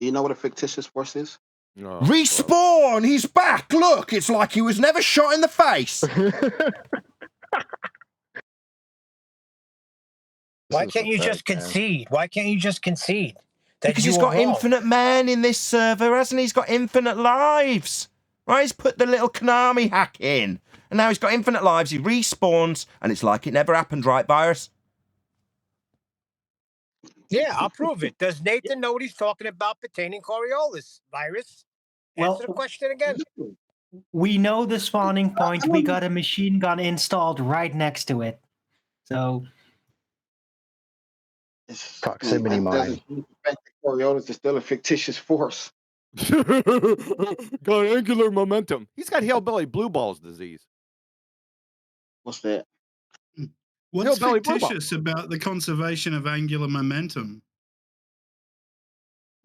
You know what a fictitious force is? No. Respawn! He's back! Look, it's like he was never shot in the face. Why can't you just concede? Why can't you just concede? That Because you he's were got wrong? infinite men in this server, hasn't he? He's got infinite lives. Right, he's put the little Konami hack in. And now he's got infinite lives, he respawns, and it's like it never happened, right, Virus? Yeah, I'll prove it. Does Nathan know what he's talking about pertaining Coriolis? Virus? Well- Answer the question again. We know the spawning point. We got a machine gun installed right next to it. So Proximity That mine. doesn't change the fact that Coriolis is still a fictitious force. got angular momentum. He's got hillbilly blue balls disease. What's that? What's Hillbilly blue ball. fictitious about the conservation of angular momentum?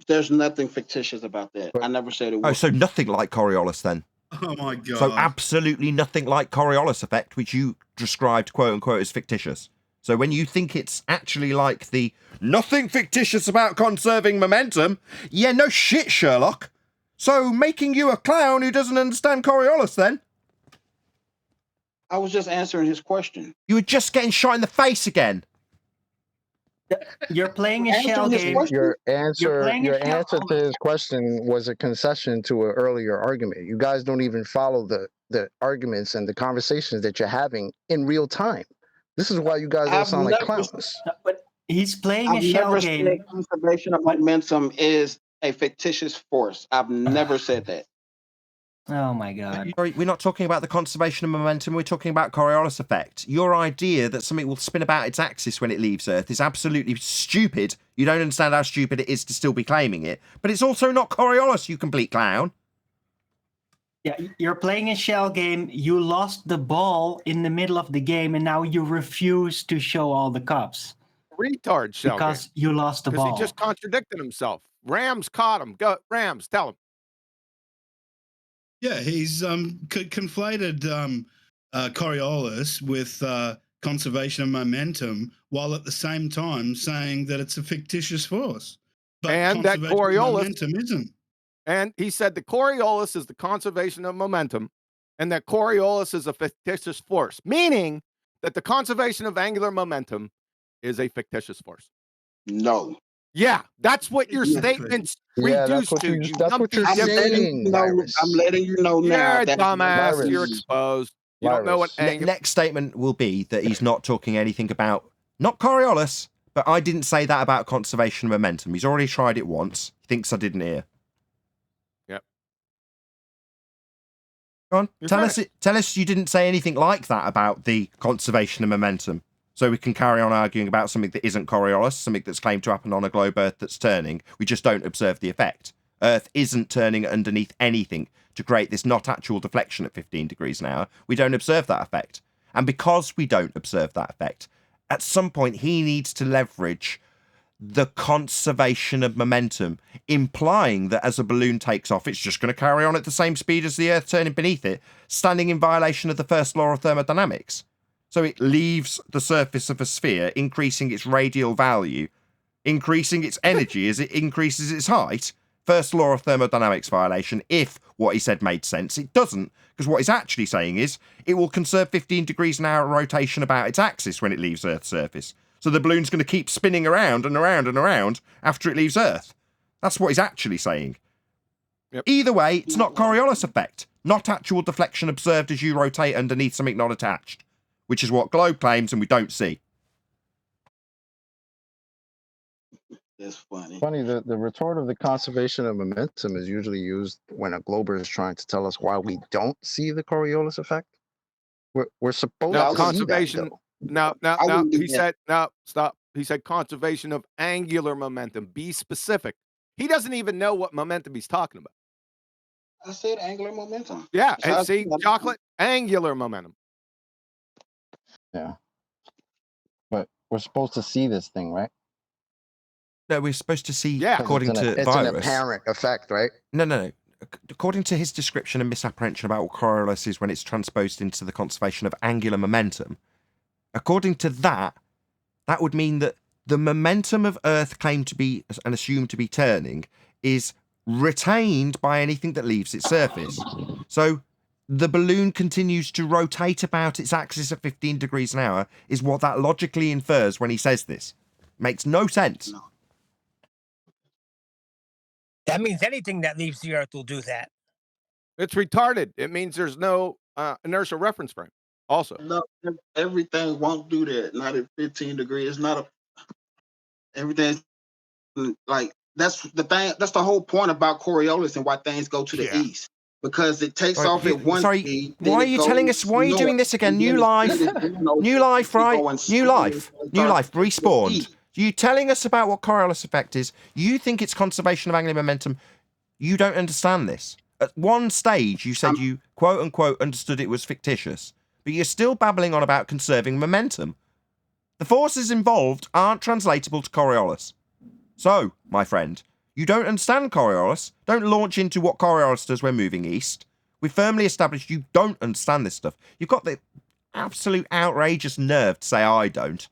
There's nothing fictitious about that. I never said it was. Oh, so nothing like Coriolis then. Oh my god. So absolutely nothing like Coriolis effect, which you described, quote unquote, as fictitious. So when you think it's actually like the nothing fictitious about conserving momentum, yeah, no shit, Sherlock. So making you a clown who doesn't understand Coriolis then? I was just answering his question. You were just getting shot in the face again. You're playing a Answer shell his game. question. Your You're playing a your shell. answer to his question was a concession to an earlier argument. You guys don't even follow the arguments and the conversations that you're having in real time. This is why you guys all I've sound like never, clowns. But he's playing a I've shell never said game. conservation of momentum is a fictitious force. I've never said that. Oh my god. Sorry, we're not talking about the conservation of momentum, we're talking about Coriolis effect. Your idea that something will spin about its axis when it leaves Earth is absolutely stupid. You don't understand how stupid it is to still be claiming it. But it's also not Coriolis, you complete clown. Yeah, you're playing a shell game. You lost the ball in the middle of the game, and now you refuse to show all the cups. Retard shell Because game. you lost the Because ball. he just contradicted himself. Rams caught him. Go Rams, tell him. Yeah, he's conflated Coriolis with conservation of momentum, while at the same time saying that it's a fictitious force. But And that conservation of Coriolis momentum isn't. And he said the Coriolis is the conservation of momentum, and that Coriolis is a fictitious force, meaning that the conservation of angular momentum is a fictitious force. No. Yeah, that's what your Exactly. statements Yeah, that's reduce what to. you. That's what you're I'm letting saying, you know. Virus. I'm letting you know You're now a that dumbass. You're Virus. exposed. You don't know what Virus. angular. Next statement will be that he's not talking anything about, not Coriolis, but I didn't say that about conservation of momentum. He's already tried it once. He thinks I didn't hear. Yep. Go on, You're tell us you didn't say anything like that about the conservation of momentum, so we can carry on arguing about something that isn't Coriolis, something that's claimed to happen on a globe Earth that's turning. We just don't observe the effect. Earth isn't turning underneath anything to create this not actual deflection at 15 degrees an hour. We don't observe that effect. And because we don't observe that effect, at some point he needs to leverage the conservation of momentum, implying that as a balloon takes off, it's just going to carry on at the same speed as the Earth turning beneath it, standing in violation of the first law of thermodynamics. So it leaves the surface of a sphere, increasing its radial value, increasing its energy as it increases its height. First law of thermodynamics violation, if what he said made sense. It doesn't, because what he's actually saying is it will conserve 15 degrees an hour rotation about its axis when it leaves Earth's surface. So the balloon's going to keep spinning around and around and around after it leaves Earth. That's what he's actually saying. Yep. Either way, it's not Coriolis effect, not actual deflection observed as you rotate underneath something not attached, which is what Globe claims and we don't see. That's funny. Funny, the retort of the conservation of momentum is usually used when a glober is trying to tell us why we don't see the Coriolis effect. We're supposed Now, to conservation. see that, though. Now, I now, wouldn't do he that. said, no, stop. He said conservation of angular momentum. Be specific. He doesn't even know what momentum he's talking about. I said angular momentum. Yeah, So I and see, said- chocolate, angular momentum. Yeah. But we're supposed to see this thing, right? No, we're supposed to see, Yeah. 'Cause according it's to an Virus. apparent effect, right? No. According to his description and misapprehension about what Coriolis is when it's transposed into the conservation of angular momentum, according to that, that would mean that the momentum of Earth claimed to be and assumed to be turning is retained by anything that leaves its surface. So the balloon continues to rotate about its axis at 15 degrees an hour is what that logically infers when he says this. Makes no sense. No. That means anything that leaves the Earth will do that. It's retarded. It means there's no inertial reference frame. Also, No, everything won't do that. Not at 15 degrees. It's not a everything like that's the thing. That's the whole point about Coriolis and why things go to the east. Because it takes Right, off at one sorry, speed. why are you telling us? Why are you doing this again? New life, new life, right? New life, respawned. You telling us about what Coriolis effect is? You think it's conservation of angular momentum? You don't understand this. At one stage, you said you quote unquote understood it was fictitious, but you're still babbling on about conserving momentum. The forces involved aren't translatable to Coriolis. So, my friend, you don't understand Coriolis. Don't launch into what Coriolis does when moving east. We firmly established you don't understand this stuff. You've got the absolute outrageous nerve to say I don't.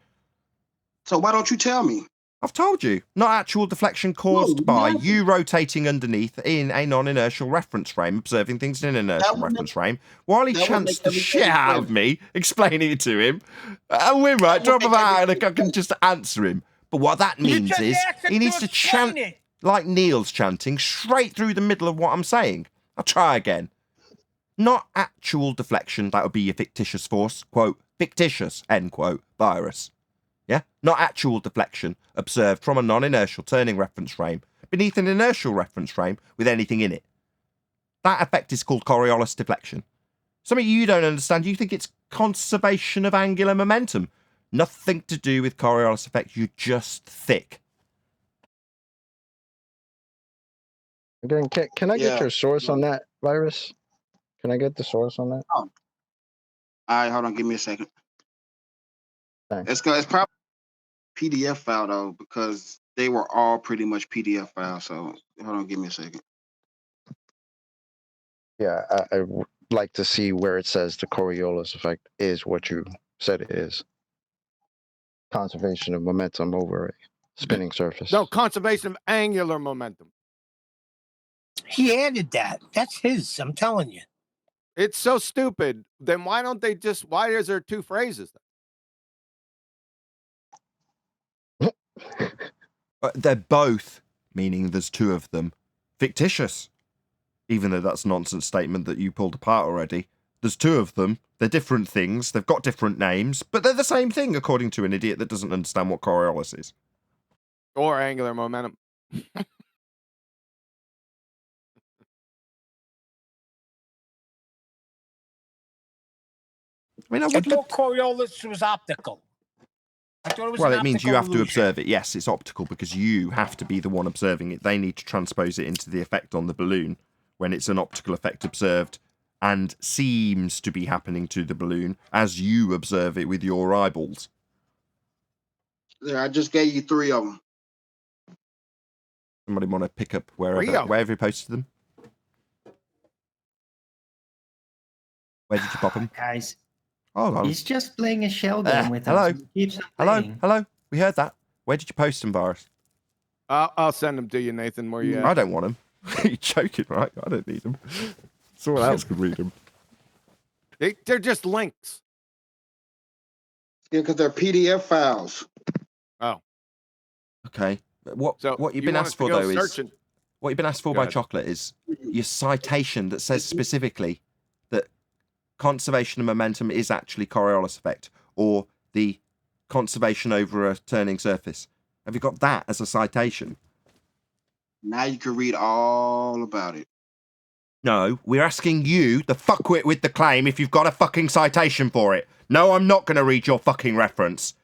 So why don't you tell me? I've told you. Not actual deflection caused by you rotating underneath in a non-inertial reference frame, observing things in an inertial reference frame, while he chanced the shit out of me, explaining it to him. And we're right, drop him out and I can just answer him. But what that You means just is asked him he needs to explain chant it. like Neil's chanting straight through the middle of what I'm saying. I'll try again. Not actual deflection, that would be your fictitious force, quote, fictitious, end quote, virus. Yeah? Not actual deflection observed from a non-inertial turning reference frame beneath an inertial reference frame with anything in it. That effect is called Coriolis deflection. Something you don't understand, you think it's conservation of angular momentum. Nothing to do with Coriolis effect, you're just thick. Again, can I get your source on that, Virus? Can I get the source on that? Oh. All right, hold on. Give me a second. Thanks. It's probably PDF file though, because they were all pretty much PDF files. So hold on, give me a second. Yeah, I would like to see where it says the Coriolis effect is what you said it is. Conservation of momentum over a spinning surface. No, conservation of angular momentum. He added that. That's his. I'm telling you. It's so stupid. Then why don't they just? Why is there two phrases? They're both, meaning there's two of them, fictitious. Even though that's a nonsense statement that you pulled apart already. There's two of them. They're different things. They've got different names, but they're the same thing, according to an idiot that doesn't understand what Coriolis is. Or angular momentum. I mean, I thought Coriolis was optical. I thought it was well, an it means you optical have to illusion. observe it. Yes, it's optical because you have to be the one observing it. They need to transpose it into the effect on the balloon when it's an optical effect observed and seems to be happening to the balloon as you observe it with your eyeballs. There, I just gave you 3 of them. Somebody want to pick up wherever you posted them? Where did you pop them? Guys, Hold on. he's just playing a shell game with hello. us. He keeps on playing. Hello. We heard that. Where did you post them, Boris? I'll send them to you, Nathan. Where you at? I don't want them. You're joking, right? I don't need them. Someone else could read them. They're just links. Yeah, because they're PDF files. Oh. Okay. What you've been asked for though is what you've been asked for by Chocolate is your citation that says specifically that conservation of momentum is actually Coriolis effect or the conservation over a turning surface. Have you got that as a citation? Now you can read all about it. No, we're asking you, the fuckwit with the claim, if you've got a fucking citation for it. No, I'm not going to read your fucking reference.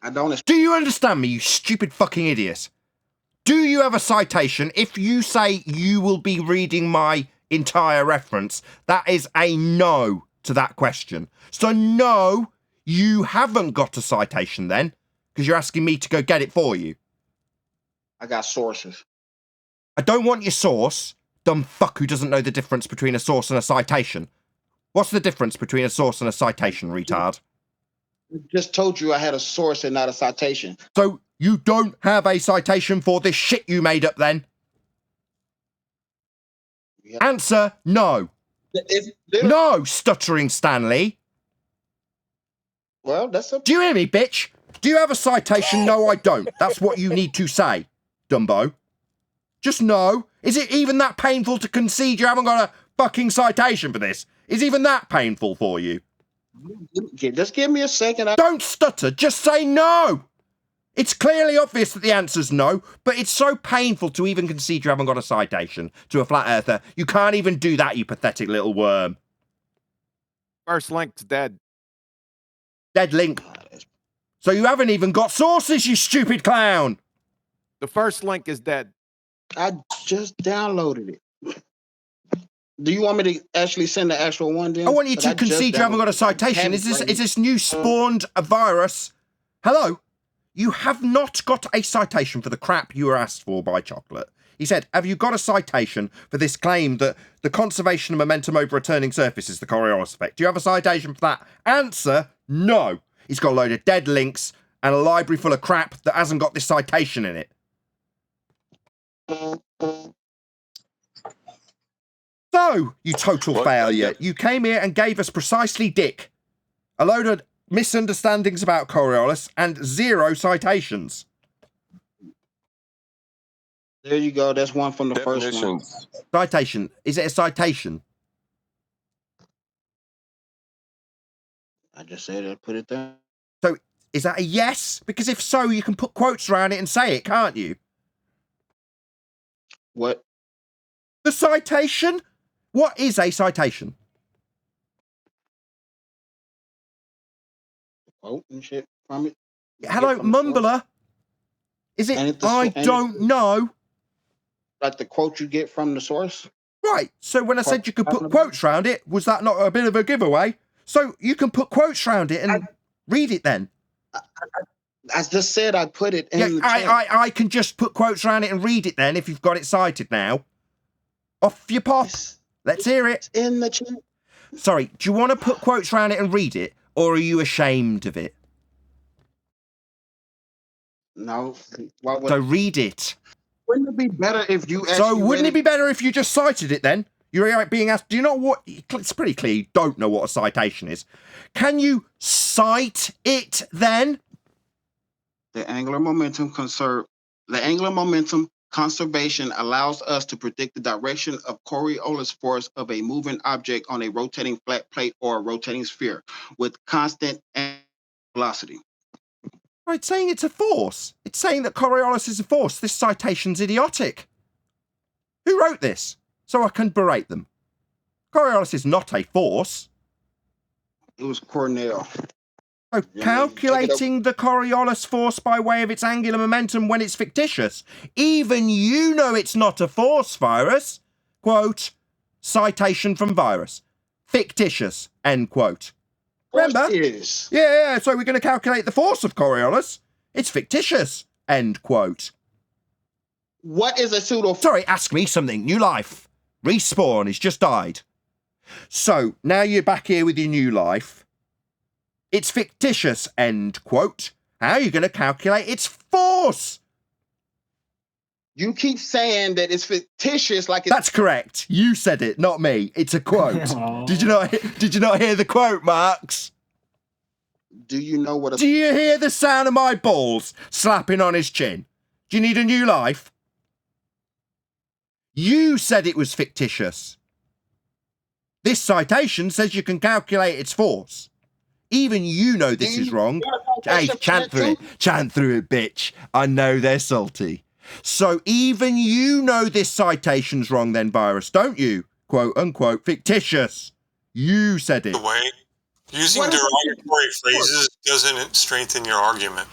I don't. Do you understand me, you stupid fucking idiot? Do you have a citation? If you say you will be reading my entire reference, that is a no to that question. So no, you haven't got a citation then, because you're asking me to go get it for you. I got sources. I don't want your source, dumb fuck who doesn't know the difference between a source and a citation. What's the difference between a source and a citation, retard? I just told you I had a source and not a citation. So you don't have a citation for this shit you made up then? Yep. Answer, no. No, stuttering Stanley. Well, that's a... Do you hear me, bitch? Do you have a citation? No, I don't. That's what you need to say, Dumbo. Just no. Is it even that painful to concede you haven't got a fucking citation for this? Is even that painful for you? Just give me a second. Don't stutter. Just say no. It's clearly obvious that the answer's no, but it's so painful to even concede you haven't got a citation to a flat earther. You can't even do that, you pathetic little worm. First link's dead. Dead link. So you haven't even got sources, you stupid clown. The first link is dead. I just downloaded it. Do you want me to actually send the actual one, then? I want you to concede you haven't got a citation. Is this new spawned a virus? Hello? You have not got a citation for the crap you were asked for by Chocolate. He said, have you got a citation for this claim that the conservation of momentum over a turning surface is the Coriolis effect? Do you have a citation for that? Answer, no. He's got a load of dead links and a library full of crap that hasn't got this citation in it. So, you total failure. You came here and gave us precisely dick. A load of misunderstandings about Coriolis, and 0 citations. There you go. That's one from the first one. Definitions. Citation. Is it a citation? I just said I put it there. So is that a yes? Because if so, you can put quotes around it and say it, can't you? What? The citation? What is a citation? Quote and shit from it. Hello, Get from the source. mumbler. Is And it it's the I so- and don't it's- know? Like the quote you get from the source? Right. So when I said you could put quotes around it, was that not a bit of a giveaway? So you can put quotes around it and read it then. I just said I put it in the chat. I can just put quotes around it and read it then if you've got it cited now. Off you pop. Let's hear it. In the chat. Sorry, do you want to put quotes around it and read it, or are you ashamed of it? No. Why would, So read it. wouldn't it be better if you actually So wouldn't read it be better if you just cited it then? You're being asked, do you know what? It's pretty clear you don't know what a citation is. Can you cite it then? The angular momentum conservation allows us to predict the direction of Coriolis force of a moving object on a rotating flat plate or a rotating sphere with constant velocity. Right, saying it's a force. It's saying that Coriolis is a force. This citation's idiotic. Who wrote this? So I can berate them. Coriolis is not a force. It was Cornell. So calculating the Coriolis force by way of its angular momentum when it's fictitious. Even you know it's not a force, Virus. Quote, citation from Virus. Fictitious, end quote. Remember? Is. Yeah, so we're going to calculate the force of Coriolis. It's fictitious, end quote. What is a pseudo? Sorry, ask me something. New life. Respawn. He's just died. So, now you're back here with your new life. It's fictitious, end quote. How are you going to calculate its force? You keep saying that it's fictitious, like it's... That's correct. You said it, not me. It's a quote. Did you not hear the quote, Marks? Do you know what a... Do you hear the sound of my balls slapping on his chin? Do you need a new life? You said it was fictitious. This citation says you can calculate its force. Even you know this is wrong. Hey, chant through it. Chant through it, bitch. I know they're salty. So even you know this citation's wrong then, Virus, don't you? Quote, unquote, fictitious. You said it. The way, using derogatory phrases doesn't strengthen your argument.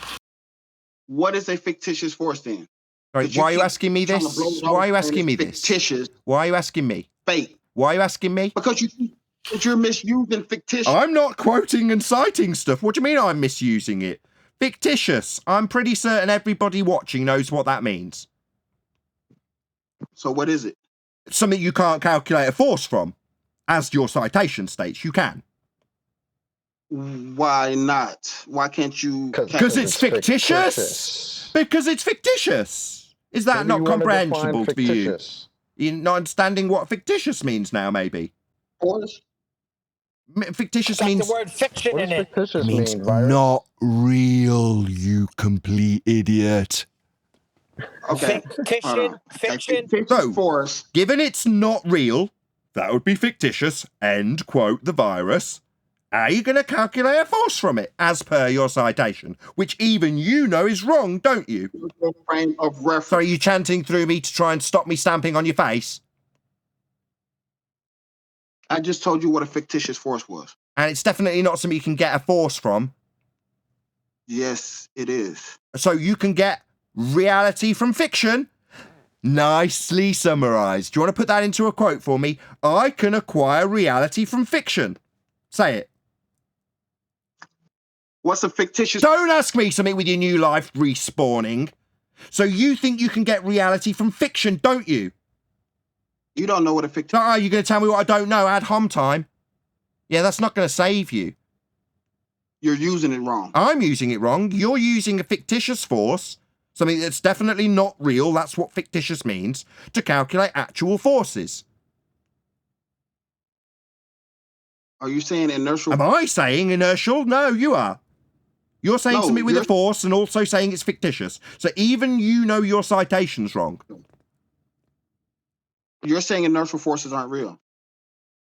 What is a fictitious force then? Sorry, why are you asking me this? Why are you asking me this? Fictitious. Why are you asking me? Fake. Why are you asking me? Because you're misusing fictitious. I'm not quoting and citing stuff. What do you mean I'm misusing it? Fictitious. I'm pretty certain everybody watching knows what that means. So what is it? Something you can't calculate a force from. As your citation states, you can. Why not? Why can't you? Because it's fictitious. Because it's fictitious. Is that not comprehensible to you? You're not understanding what fictitious means now, maybe? Force? Fictitious Got means... the word fiction in it. Fictitious means mean, Virus? not real, you complete idiot. Okay. Fiction. So, force. Given it's not real, that would be fictitious, end quote, the Virus. How are you going to calculate a force from it, as per your citation? Which even you know is wrong, don't you? Frame of reference. So are you chanting through me to try and stop me stamping on your face? I just told you what a fictitious force was. And it's definitely not something you can get a force from. Yes, it is. So you can get reality from fiction. Nicely summarized. Do you want to put that into a quote for me? I can acquire reality from fiction. Say it. What's a fictitious... Don't ask me something with your new life respawning. So you think you can get reality from fiction, don't you? You don't know what a fictitious... No, you're going to tell me what I don't know ad hom time. Yeah, that's not going to save you. You're using it wrong. I'm using it wrong. You're using a fictitious force, something that's definitely not real, that's what fictitious means, to calculate actual forces. Are you saying inertial? Am I saying inertial? No, you are. You're saying No, something with a you're- force and also saying it's fictitious. So even you know your citation's wrong. You're saying inertial forces aren't real.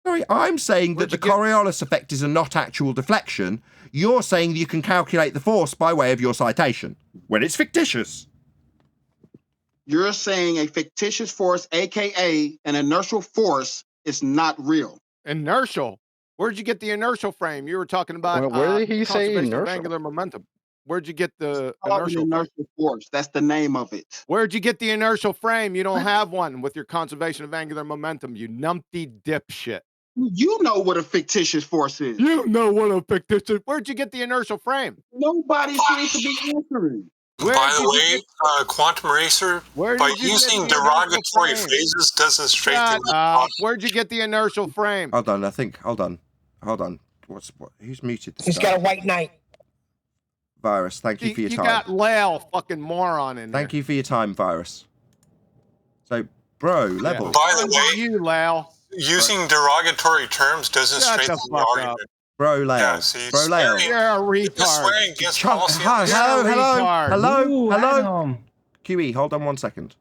Sorry, I'm saying that the Coriolis effect is a not actual deflection. You're saying that you can calculate the force by way of your citation, when it's fictitious. You're saying a fictitious force, aka an inertial force, is not real. Inertial. Where'd you get the inertial frame? You were talking about Where did he say conservation of inertial? angular momentum. Where'd you get the Call it an inertial frame? inertial force. That's the name of it. Where'd you get the inertial frame? You don't have one with your conservation of angular momentum, you numpty dipshit. You know what a fictitious force is. You know what a fictitious. Where'd you get the inertial frame? Nobody seems to be answering. By the way, Quantum Racer, Where by did you get using the inertial derogatory frame? phrases doesn't strengthen Shut the up. thought. Where'd you get the inertial frame? Hold on, I think. Hold on. Who's muted this He's guy? got a white knight. Virus, thank you for your You time. got Lale, fucking moron in there. Thank you for your time, Virus. So, bro, level. By the way, you, Lale. using derogatory terms doesn't Shut the strengthen the fuck argument. up. Bro, Lale. Yeah, see, Bro, Lale. You're a retard. You're swearing against policy. Hello, retard. Ooh, hello. Adam. QE, hold on 1 second.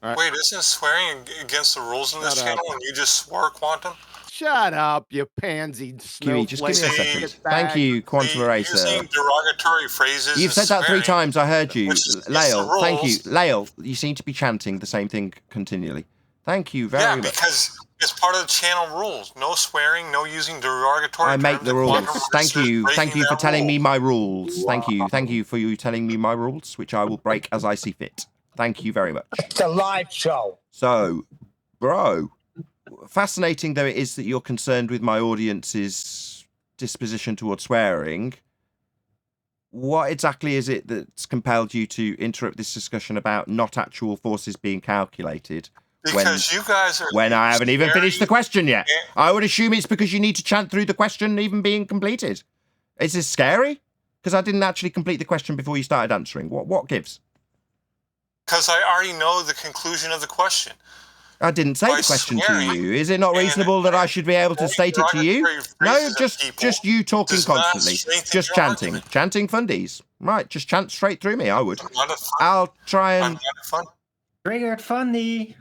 Wait, isn't swearing against the rules in this Shut channel up. and you just swore, Quantum? Shut up, you pansy QE, just give me a snowflake. second. Shitbag. Thank you, Quantum Eraser. Using derogatory phrases. You've is said that 3 swearing, times, I heard you. which is against the Lale, thank you. rules. Lale, you seem to be chanting the same thing continually. Thank you very Yeah, much. because it's part of the channel rules. No swearing, no using derogatory I terms. make the and rules. Quantum Thank Racer is you. Thank breaking you for that telling me rule. my rules. Thank you for you telling me my rules, which I will break as I see fit. Thank you very much. It's a live show. So, bro, fascinating though it is that you're concerned with my audience's disposition towards swearing, what exactly is it that's compelled you to interrupt this discussion about not actual forces being calculated? Because you guys are when I haven't even finished the swearing question yet. I would assume it's because you need to chant through the question even being completed. Is this scary? Because I didn't actually complete the question before you started answering. What gives? Because I already know the conclusion of the question. I didn't say the question to you. Is it not reasonable that I should be able to state it to you? No, just you talking constantly. Just chanting. Chanting fundies. Right, just chant straight through me, I would. I'll try and... Triggered funny.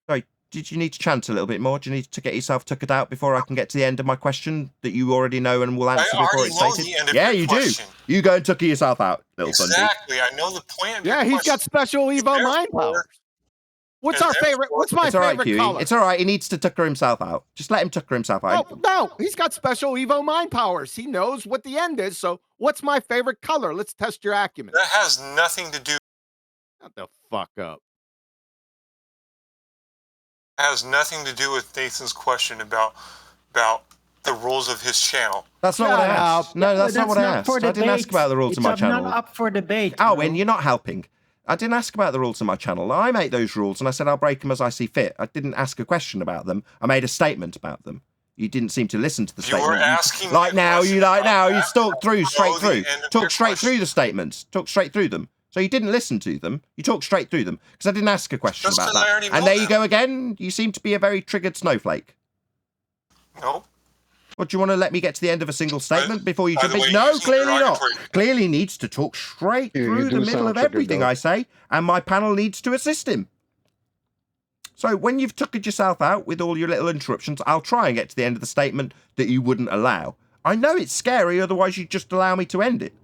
Sorry, did you need to chant a little bit more? Do you need to get yourself tuckered out before I can get to the end of my question that you already know and will answer before it's stated? Yeah, you do. You go and tucker yourself out, little fundy. Exactly, I know the point of Yeah, he's got special Evo mind powers. What's our favorite? What's my favorite color? It's all right. He needs to tucker himself out. Just let him tucker himself out. No, he's got special Evo mind powers. He knows what the end is. So, what's my favorite color? Let's test your acumen. That has nothing to do. Shut the fuck up. Has nothing to do with Nathan's question about the rules of his channel. That's not what I asked. No, that's not what I asked. I didn't ask about the rules of my channel. It's not up for debate. Alwyn, you're not helping. I didn't ask about the rules of my channel. I make those rules and I said I'll break them as I see fit. I didn't ask a question about them. I made a statement about them. You didn't seem to listen to the statement. You were asking like now, you stalked through, straight through. Talk straight through the statements. Talk straight through them. So you didn't listen to them. You talked straight through them because I didn't ask a question about that. And there you go again. You seem to be a very triggered snowflake. Nope. What, do you want to let me get to the end of a single statement before you jump in? No, clearly not. Clearly needs to talk straight through the middle of everything I say, and my panel needs to assist him. So when you've tuckered yourself out with all your little interruptions, I'll try and get to the end of the statement that you wouldn't allow. I know it's scary, otherwise you'd just allow me to end it.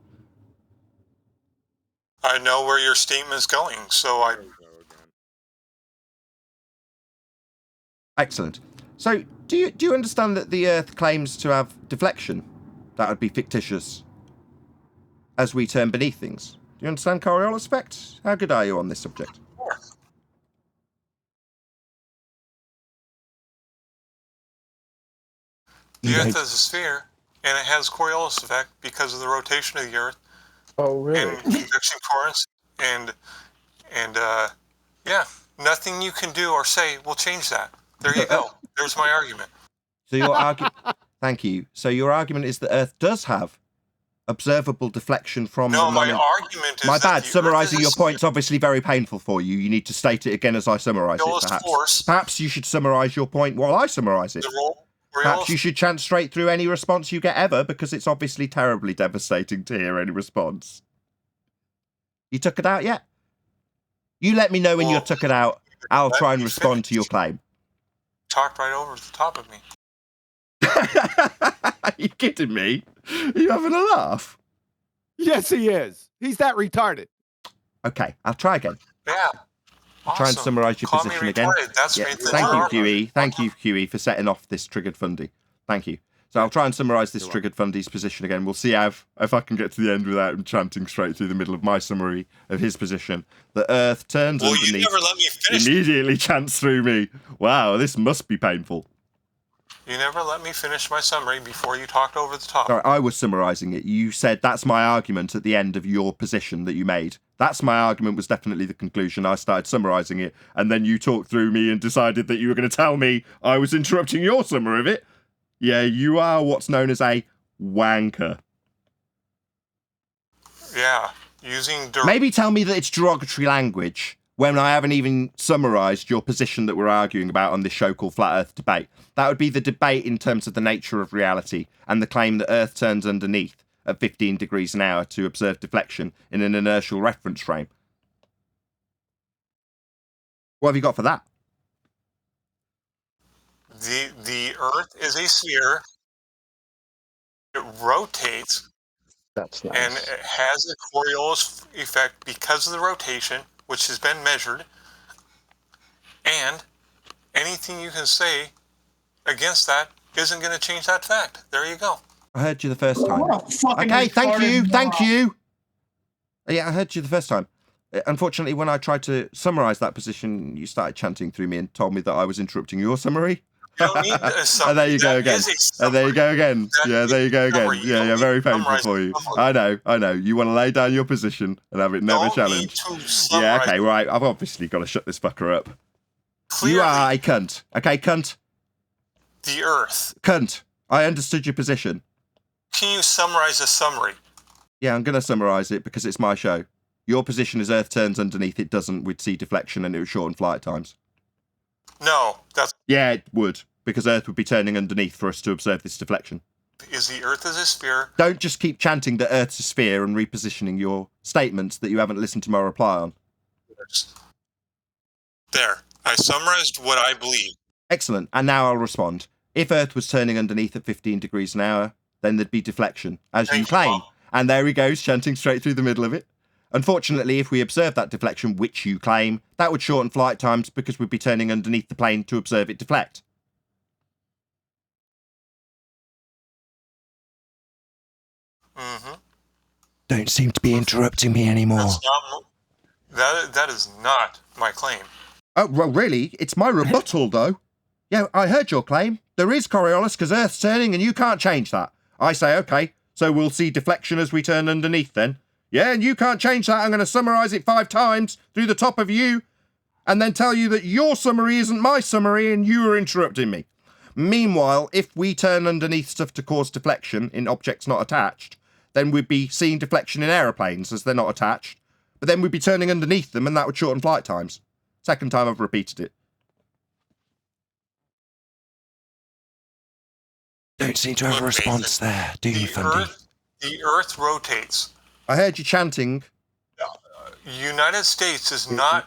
I know where your statement's going, so I... Excellent. So, do you understand that the Earth claims to have deflection? That would be fictitious. As we turn beneath things. Do you understand Coriolis effect? How good are you on this subject? The Earth is a sphere, and it has Coriolis effect because of the rotation of the Earth. Oh, really? And convection currents, and yeah, nothing you can do or say will change that. There you go. There's my argument. So your argument... Thank you. So your argument is that Earth does have observable deflection from No, the my argument is My that bad. the Summarising Earth your is point's obviously very painful for you. You need to state it again as I summarise it, Coriolis perhaps. force. Perhaps you should summarise your point while I summarise it. The Perhaps you should chant straight through any response you get ever, because it's obviously terribly devastating to hear any response. You took it out yet? You let me know when you took it out. I'll try and respond to your claim. Talked right over the top of me. Are you kidding me? Are you having a laugh? Yes, he is. He's that retarded. Okay, I'll try again. Yeah. I'll try and summarise your position again. That's Yeah, thank you, QE. Thank you, QE, for setting off this triggered fundy. Thank you. So I'll try and summarise this triggered fundy's position again. We'll see if I can get to the end without him chanting straight through the middle of my summary of his position. The Earth turns underneath. You never let me finish. Immediately chants through me. Wow, this must be painful. You never let me finish my summary before you talked over the top. Sorry, I was summarising it. You said that's my argument at the end of your position that you made. That's my argument was definitely the conclusion. I started summarising it, and then you talked through me and decided that you were going to tell me I was interrupting your summary of it. Yeah, you are what's known as a wanker. Yeah, using... Maybe tell me that it's derogatory language when I haven't even summarised your position that we're arguing about on this show called Flat Earth Debate. That would be the debate in terms of the nature of reality and the claim that Earth turns underneath at 15 degrees an hour to observe deflection in an inertial reference frame. What have you got for that? The Earth is a sphere. It rotates. That's nice. And it has a Coriolis effect because of the rotation, which has been measured. And anything you can say against that isn't going to change that fact. There you go. I heard you the first time. Okay, thank you. Yeah, I heard you the first time. Unfortunately, when I tried to summarise that position, you started chanting through me and told me that I was interrupting your summary. You don't need a summary. And there you go again. And there you go again. Yeah, there you go again. Summary. You Yeah, don't very need to painful summarise for you. the I know. You want to lay down your position and have it never challenged. Yeah, okay, right. I've obviously got to shut this fucker up. Clearly, You are a cunt. Okay, cunt. the Earth. Cunt. I understood your position. Can you summarize a summary? Yeah, I'm going to summarise it because it's my show. Your position is Earth turns underneath, it doesn't. We'd see deflection and it would shorten flight times. No, that's... Yeah, it would, because Earth would be turning underneath for us to observe this deflection. Is the Earth as a sphere? Don't just keep chanting that Earth's a sphere and repositioning your statements that you haven't listened to my reply on. There. I summarized what I believe. Excellent. And now I'll respond. If Earth was turning underneath at 15 degrees an hour, then there'd be deflection, as you claim. And there he goes, chanting straight through the middle of it. Unfortunately, if we observe that deflection, which you claim, that would shorten flight times because we'd be turning underneath the plane to observe it deflect. Mm-hmm. Don't seem to be interrupting me anymore. That is not my claim. Oh, well, really? It's my rebuttal, though. Yeah, I heard your claim. There is Coriolis because Earth's turning and you can't change that. I say, okay, so we'll see deflection as we turn underneath then. Yeah, and you can't change that. I'm going to summarise it 5 times through the top of you and then tell you that your summary isn't my summary and you are interrupting me. Meanwhile, if we turn underneath stuff to cause deflection in objects not attached, then we'd be seeing deflection in aeroplanes as they're not attached. But then we'd be turning underneath them and that would shorten flight times. Second time I've repeated it. Don't seem to have a response there, do you, Fundy? The Earth rotates. I heard you chanting. United States does not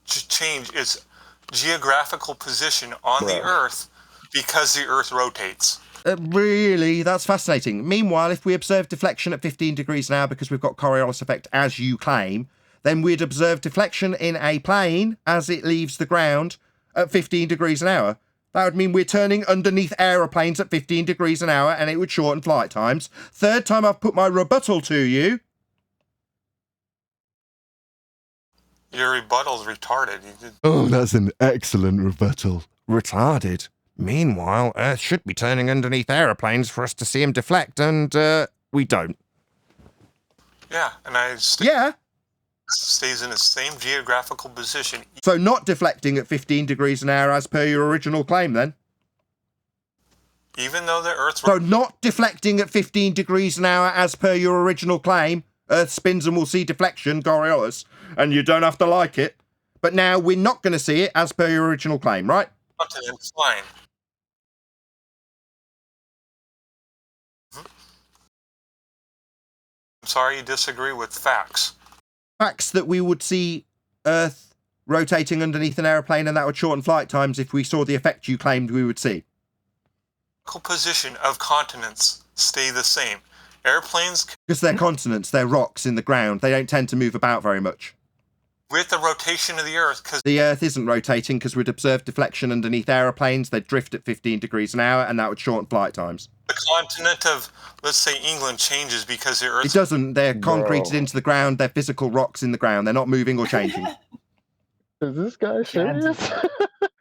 change its geographical position on the Earth because the Earth rotates. Really? That's fascinating. Meanwhile, if we observe deflection at 15 degrees an hour because we've got Coriolis effect, as you claim, then we'd observe deflection in a plane as it leaves the ground at 15 degrees an hour. That would mean we're turning underneath aeroplanes at 15 degrees an hour and it would shorten flight times. Third time I've put my rebuttal to you. Your rebuttal's retarded. Oh, that's an excellent rebuttal. Retarded. Meanwhile, Earth should be turning underneath aeroplanes for us to see them deflect, and we don't. Yeah, and stays in the same geographical position. So not deflecting at 15 degrees an hour as per your original claim, then? Even though the Earth... So not deflecting at 15 degrees an hour as per your original claim. Earth spins and we'll see deflection, Coriolis, and you don't have to like it. But now we're not going to see it as per your original claim, right? Continent, fine. I'm sorry you disagree with facts. Facts that we would see Earth rotating underneath an aeroplane and that would shorten flight times if we saw the effect you claimed we would see. Position of continents stay the same. Airplanes, Because they're continents, they're rocks in the ground. They don't tend to move about very much. with the rotation of the Earth, because The Earth isn't rotating because we'd observe deflection underneath aeroplanes. They'd drift at 15 degrees an hour and that would shorten flight times. the continent of, let's say, England changes because the Earth... It doesn't. They're concreted into the ground. They're physical rocks in the ground. They're not moving or changing. Is this guy serious?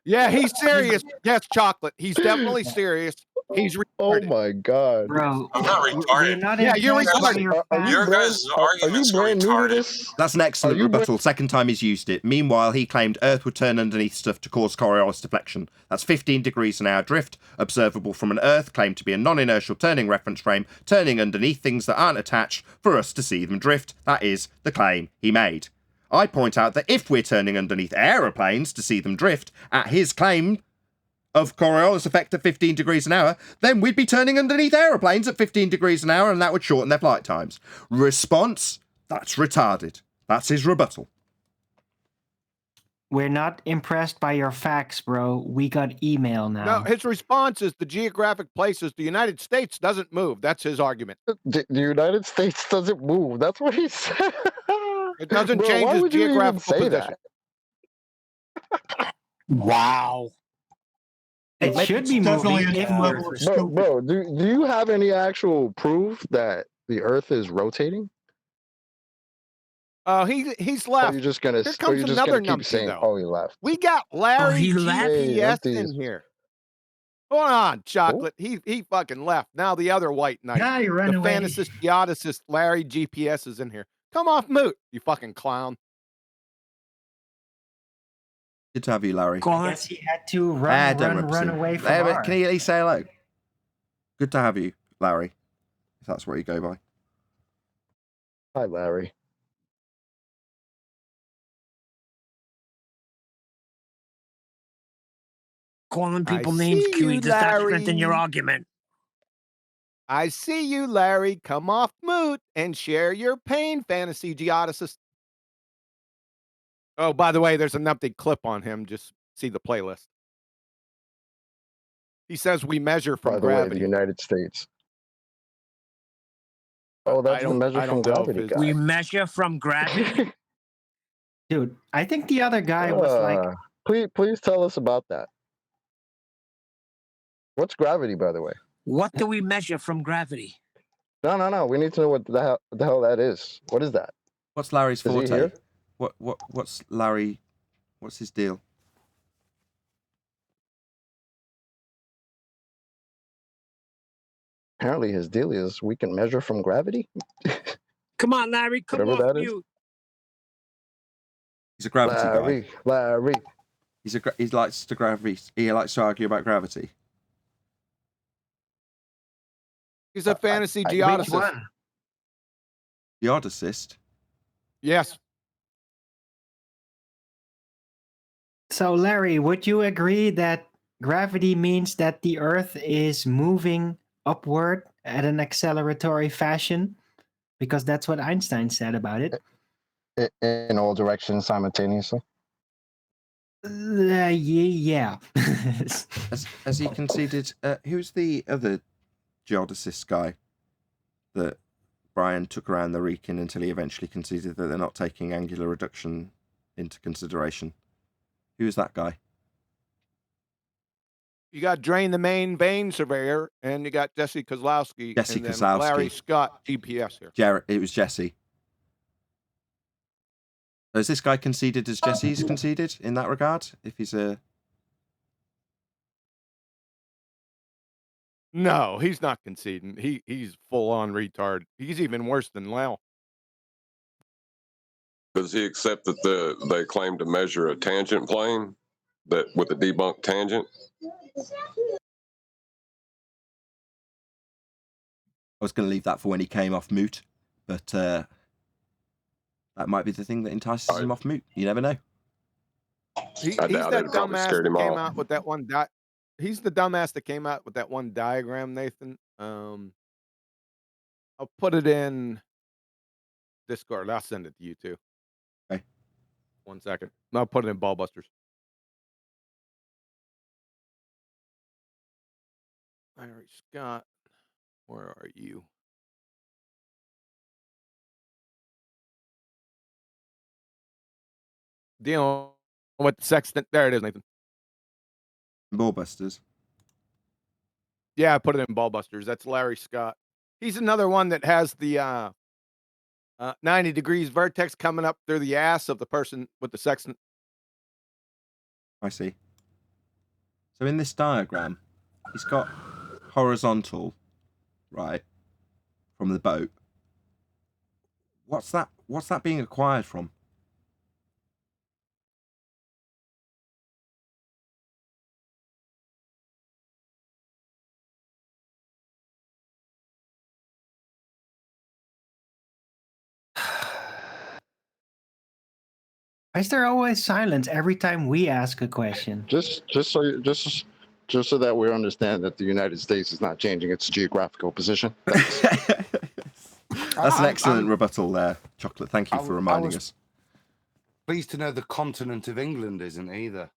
Yeah, he's serious. Yes, Chocolate. He's definitely serious. He's Oh retarded. my god. Bro, I'm not we're retarded. not Yeah, you're impressed by retarded. your facts. Your guys' arguments are retarded. That's an excellent Are you rebuttal. Second time he's used it. Meanwhile, he claimed Earth would turn underneath stuff to cause Coriolis deflection. That's 15 degrees an hour drift, observable from an Earth claimed to be a non-inertial turning reference frame, turning underneath things that aren't attached for us to see them drift. That is the claim he made. I point out that if we're turning underneath aeroplanes to see them drift, at his claim of Coriolis effect at 15 degrees an hour, then we'd be turning underneath aeroplanes at 15 degrees an hour and that would shorten their flight times. Response? That's retarded. That's his rebuttal. We're not impressed by your facts, bro. We got email now. No, his response is the geographic places. The United States doesn't move. That's his argument. The United States doesn't move. That's what he said. It doesn't Bro, change why his would you even geographical say position. that? Wow. It should be definitely moving a if new level we're... of Bro, stupid. bro, do you have any actual proof that the Earth is rotating? He's Or left. are you just gonna Here or comes you just another gonna keep numpty, saying, though. "Oh, he left"? We got Larry he left? Hey, GPS numpties. in here. Hold on, Chocolate. He fucking left. Now the other white knight, Yeah, he ran the away. fantasist, geodicist Larry GPS is in here. Come off mute, you fucking clown. Good to have you, Larry. I guess he had to run away from but ours. can you at least say hello? Good to have you, Larry, if that's what you go by. Hi, Larry. Calling people I names, see Q, you, does not strengthen your Larry. argument. I see you, Larry. Come off mute and share your pain, fantasy geodicist. Oh, by the way, there's a numpty clip on him. Just see the playlist. He says we measure from By the way, gravity. the United States. Oh, that's the measure I from don't know if gravity it's- guy. We measure from gravity? Dude, I think the other guy was like... Please tell us about that. What's gravity, by the way? What do we measure from gravity? No. We need to know what the hell that is. What is that? What's Larry's Is he forte? here? What's Larry? What's his deal? Apparently, his deal is we can measure from gravity. Come on, Larry, come Whatever off that is. mute. He's a gravity guy. Larry. He likes to gravity. He likes to argue about gravity. He's a fantasy Which geodicist. one? Geodicist. Yes. So, Larry, would you agree that gravity means that the Earth is moving upward at an acceleratory fashion? Because that's what Einstein said about it. In all directions simultaneously. Yeah. As he conceded, who's the other geodicist guy that Brian took around the Reekin until he eventually conceded that they're not taking angular reduction into consideration? Who's that guy? You got Drain the Main Vein Surveyor, and you got Jesse Kozlowski. Jesse and then Kozlowski. Larry Scott, GPS here. It was Jesse. So is this guy conceded as Jesse's conceded in that regard? If he's a... No, he's not conceding. He's full on retard. He's even worse than Lau. Does he accept that they claim to measure a tangent plane that with a debunked tangent? I was going to leave that for when he came off mute, but that might be the thing that entices him off mute. You never know. He's I that doubt it. It probably dumbass scared that him came off. out with that one. He's the dumbass that came out with that one diagram, Nathan. I'll put it in Discord. I'll send it to you too. Okay. 1 second. I'll put it in Ballbusters. Larry Scott, where are you? Dealing with Sextant. There it is, Nathan. Ballbusters. Yeah, I put it in Ballbusters. That's Larry Scott. He's another one that has the 90 degrees vertex coming up through the ass of the person with the sextant. I see. So in this diagram, he's got horizontal, right, from the boat. What's that? What's that being acquired from? Why is there always silence every time we ask a question? Just so that we understand that the United States is not changing its geographical position. That's an excellent rebuttal there, Chocolate. Thank you for reminding us. Pleased to know the continent of England isn't either.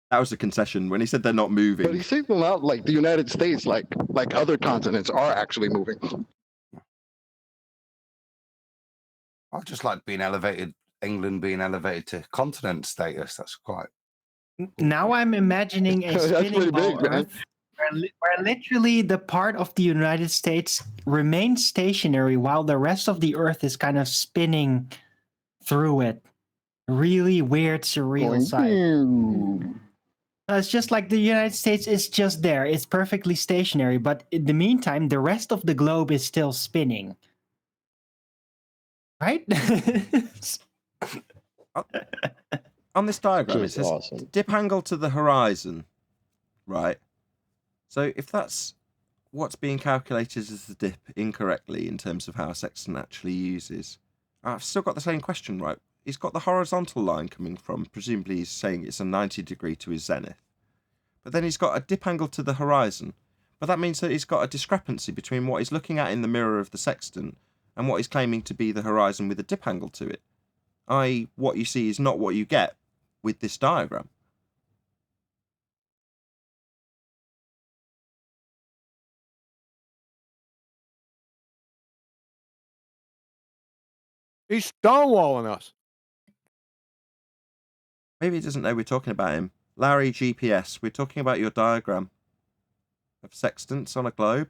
That was a concession when he said they're not moving. But he signaled out like the United States, like other continents are actually moving. I just like being elevated, England being elevated to continent status. That's quite. Now I'm imagining a That's spinning pretty ball big, man. Earth where literally the part of the United States remains stationary while the rest of the Earth is kind of spinning through it. Really weird, surreal sight. It's just like the United States is just there. It's perfectly stationary, but in the meantime, the rest of the globe is still spinning. Right? On this diagram, it Just says awesome. dip angle to the horizon, right? So if that's what's being calculated as the dip incorrectly in terms of how a sextant actually uses, I've still got the same question, right? He's got the horizontal line coming from, presumably he's saying it's a 90 degree to his zenith. But then he's got a dip angle to the horizon. But that means that he's got a discrepancy between what he's looking at in the mirror of the sextant and what he's claiming to be the horizon with a dip angle to it. I.e., what you see is not what you get with this diagram. He's stonewalling us. Maybe he doesn't know we're talking about him. Larry GPS, we're talking about your diagram of sextants on a globe.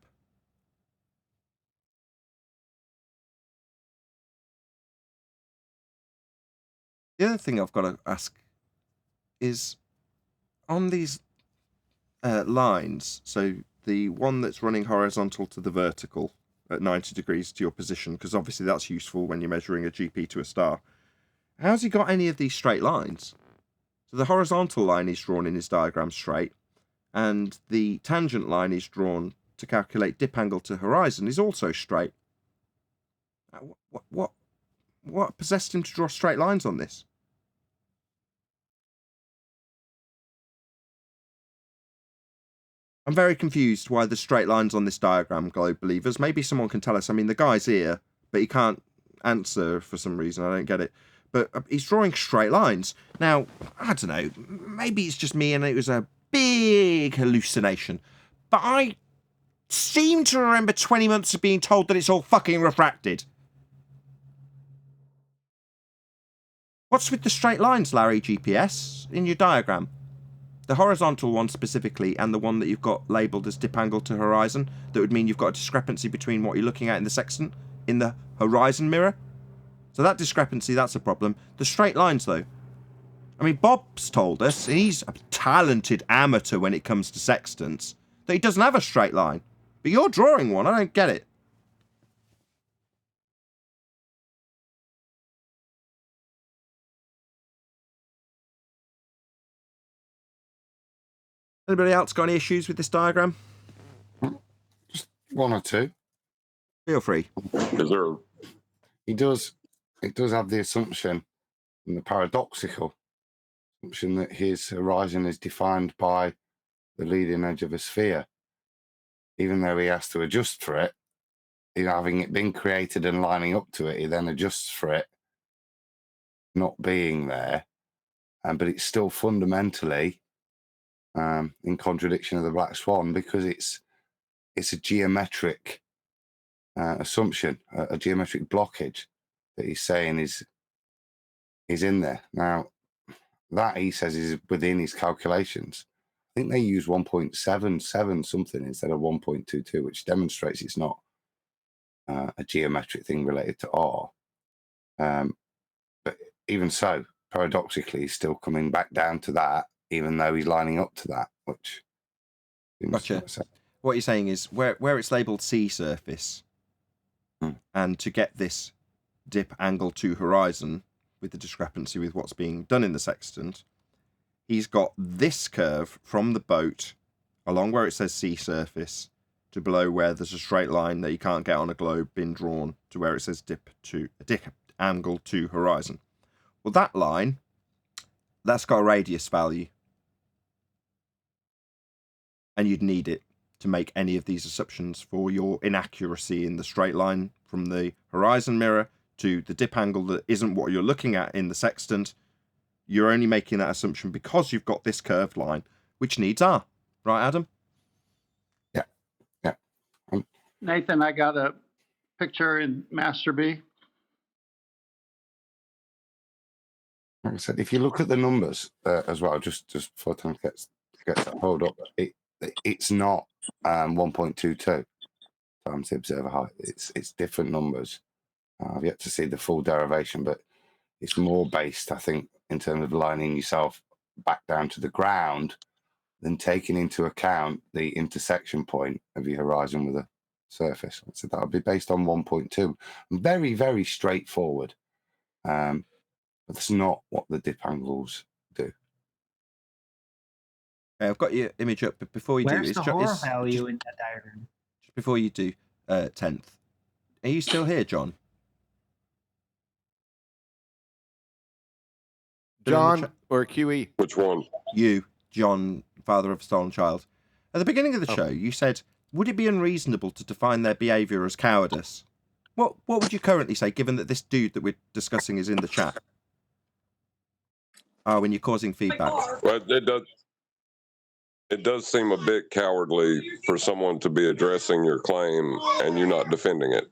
The other thing I've got to ask is on these lines, so the one that's running horizontal to the vertical at 90 degrees to your position, because obviously that's useful when you're measuring a GP to a star. How's he got any of these straight lines? So the horizontal line is drawn in his diagram straight, and the tangent line is drawn to calculate dip angle to horizon is also straight. What possessed him to draw straight lines on this? I'm very confused why there's straight lines on this diagram, Globe Believers. Maybe someone can tell us. I mean, the guy's here, but he can't answer for some reason. I don't get it. But he's drawing straight lines. Now, I don't know. Maybe it's just me and it was a big hallucination. But I seem to remember 20 months of being told that it's all fucking refracted. What's with the straight lines, Larry GPS, in your diagram? The horizontal one specifically, and the one that you've got labelled as dip angle to horizon, that would mean you've got a discrepancy between what you're looking at in the sextant, in the horizon mirror. So that discrepancy, that's a problem. The straight lines, though. I mean, Bob's told us, he's a talented amateur when it comes to sextants, that he doesn't have a straight line. But you're drawing one, I don't get it. Anybody else got any issues with this diagram? Just one or two. Feel free. Is there? It does have the assumption, and the paradoxical assumption, that his horizon is defined by the leading edge of a sphere, even though he has to adjust for it having it been created and lining up to it, he then adjusts for it not being there, but it's still fundamentally in contradiction of the black swan, because it's a geometric assumption, a geometric blockage that he's saying is in there. Now, that he says is within his calculations. I think they use 1.77 something instead of 1.22, which demonstrates it's not a geometric thing related to R. But even so, paradoxically, he's still coming back down to that, even though he's lining up to that, which... Gotcha. What you're saying is where it's labelled C surface, and to get this dip angle to horizon with the discrepancy with what's being done in the sextant, he's got this curve from the boat along where it says C surface to below where there's a straight line that you can't get on a globe being drawn to where it says dip angle to horizon. Well, that line, that's got a radius value. And you'd need it to make any of these assumptions for your inaccuracy in the straight line from the horizon mirror to the dip angle that isn't what you're looking at in the sextant. You're only making that assumption because you've got this curved line, which needs R. Right, Adam? Yeah. Nathan, I got a picture in Master B. Like I said, if you look at the numbers as well, just before time gets that hold up, it's not 1.22 times the observer height. It's different numbers. I've yet to see the full derivation, but it's more based, I think, in terms of lining yourself back down to the ground than taking into account the intersection point of your horizon with the surface. So that would be based on 1.2. Very, very straightforward. But that's not what the dip angles do. Okay, I've got your image up, but before you Where's do, the horror value in that diagram? Just before you do, 10th, are you still here, John? John or QE? Which one? You, John, father of a stolen child. At the beginning of the show, you said, would it be unreasonable to define their behaviour as cowardice? What would you currently say, given that this dude that we're discussing is in the chat? Oh, when you're causing feedback. Well, it does seem a bit cowardly for someone to be addressing your claim and you not defending it.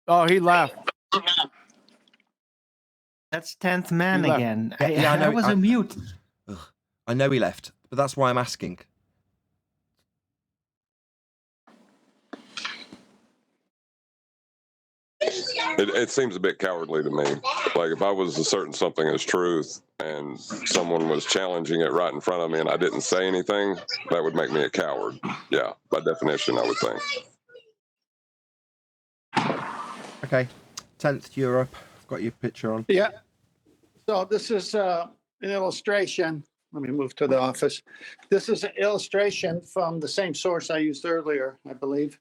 Oh, he left. That's 10th man He left. again. Yeah, I know. I was a mute. I know he left, but that's why I'm asking. It seems a bit cowardly to me. Like if I was asserting something as truth and someone was challenging it right in front of me and I didn't say anything, that would make me a coward. Yeah, by definition, I would think. Okay, 10th, you're up. I've got your picture on. Yeah. So this is an illustration. Let me move to the office. This is an illustration from the same source I used earlier, I believe,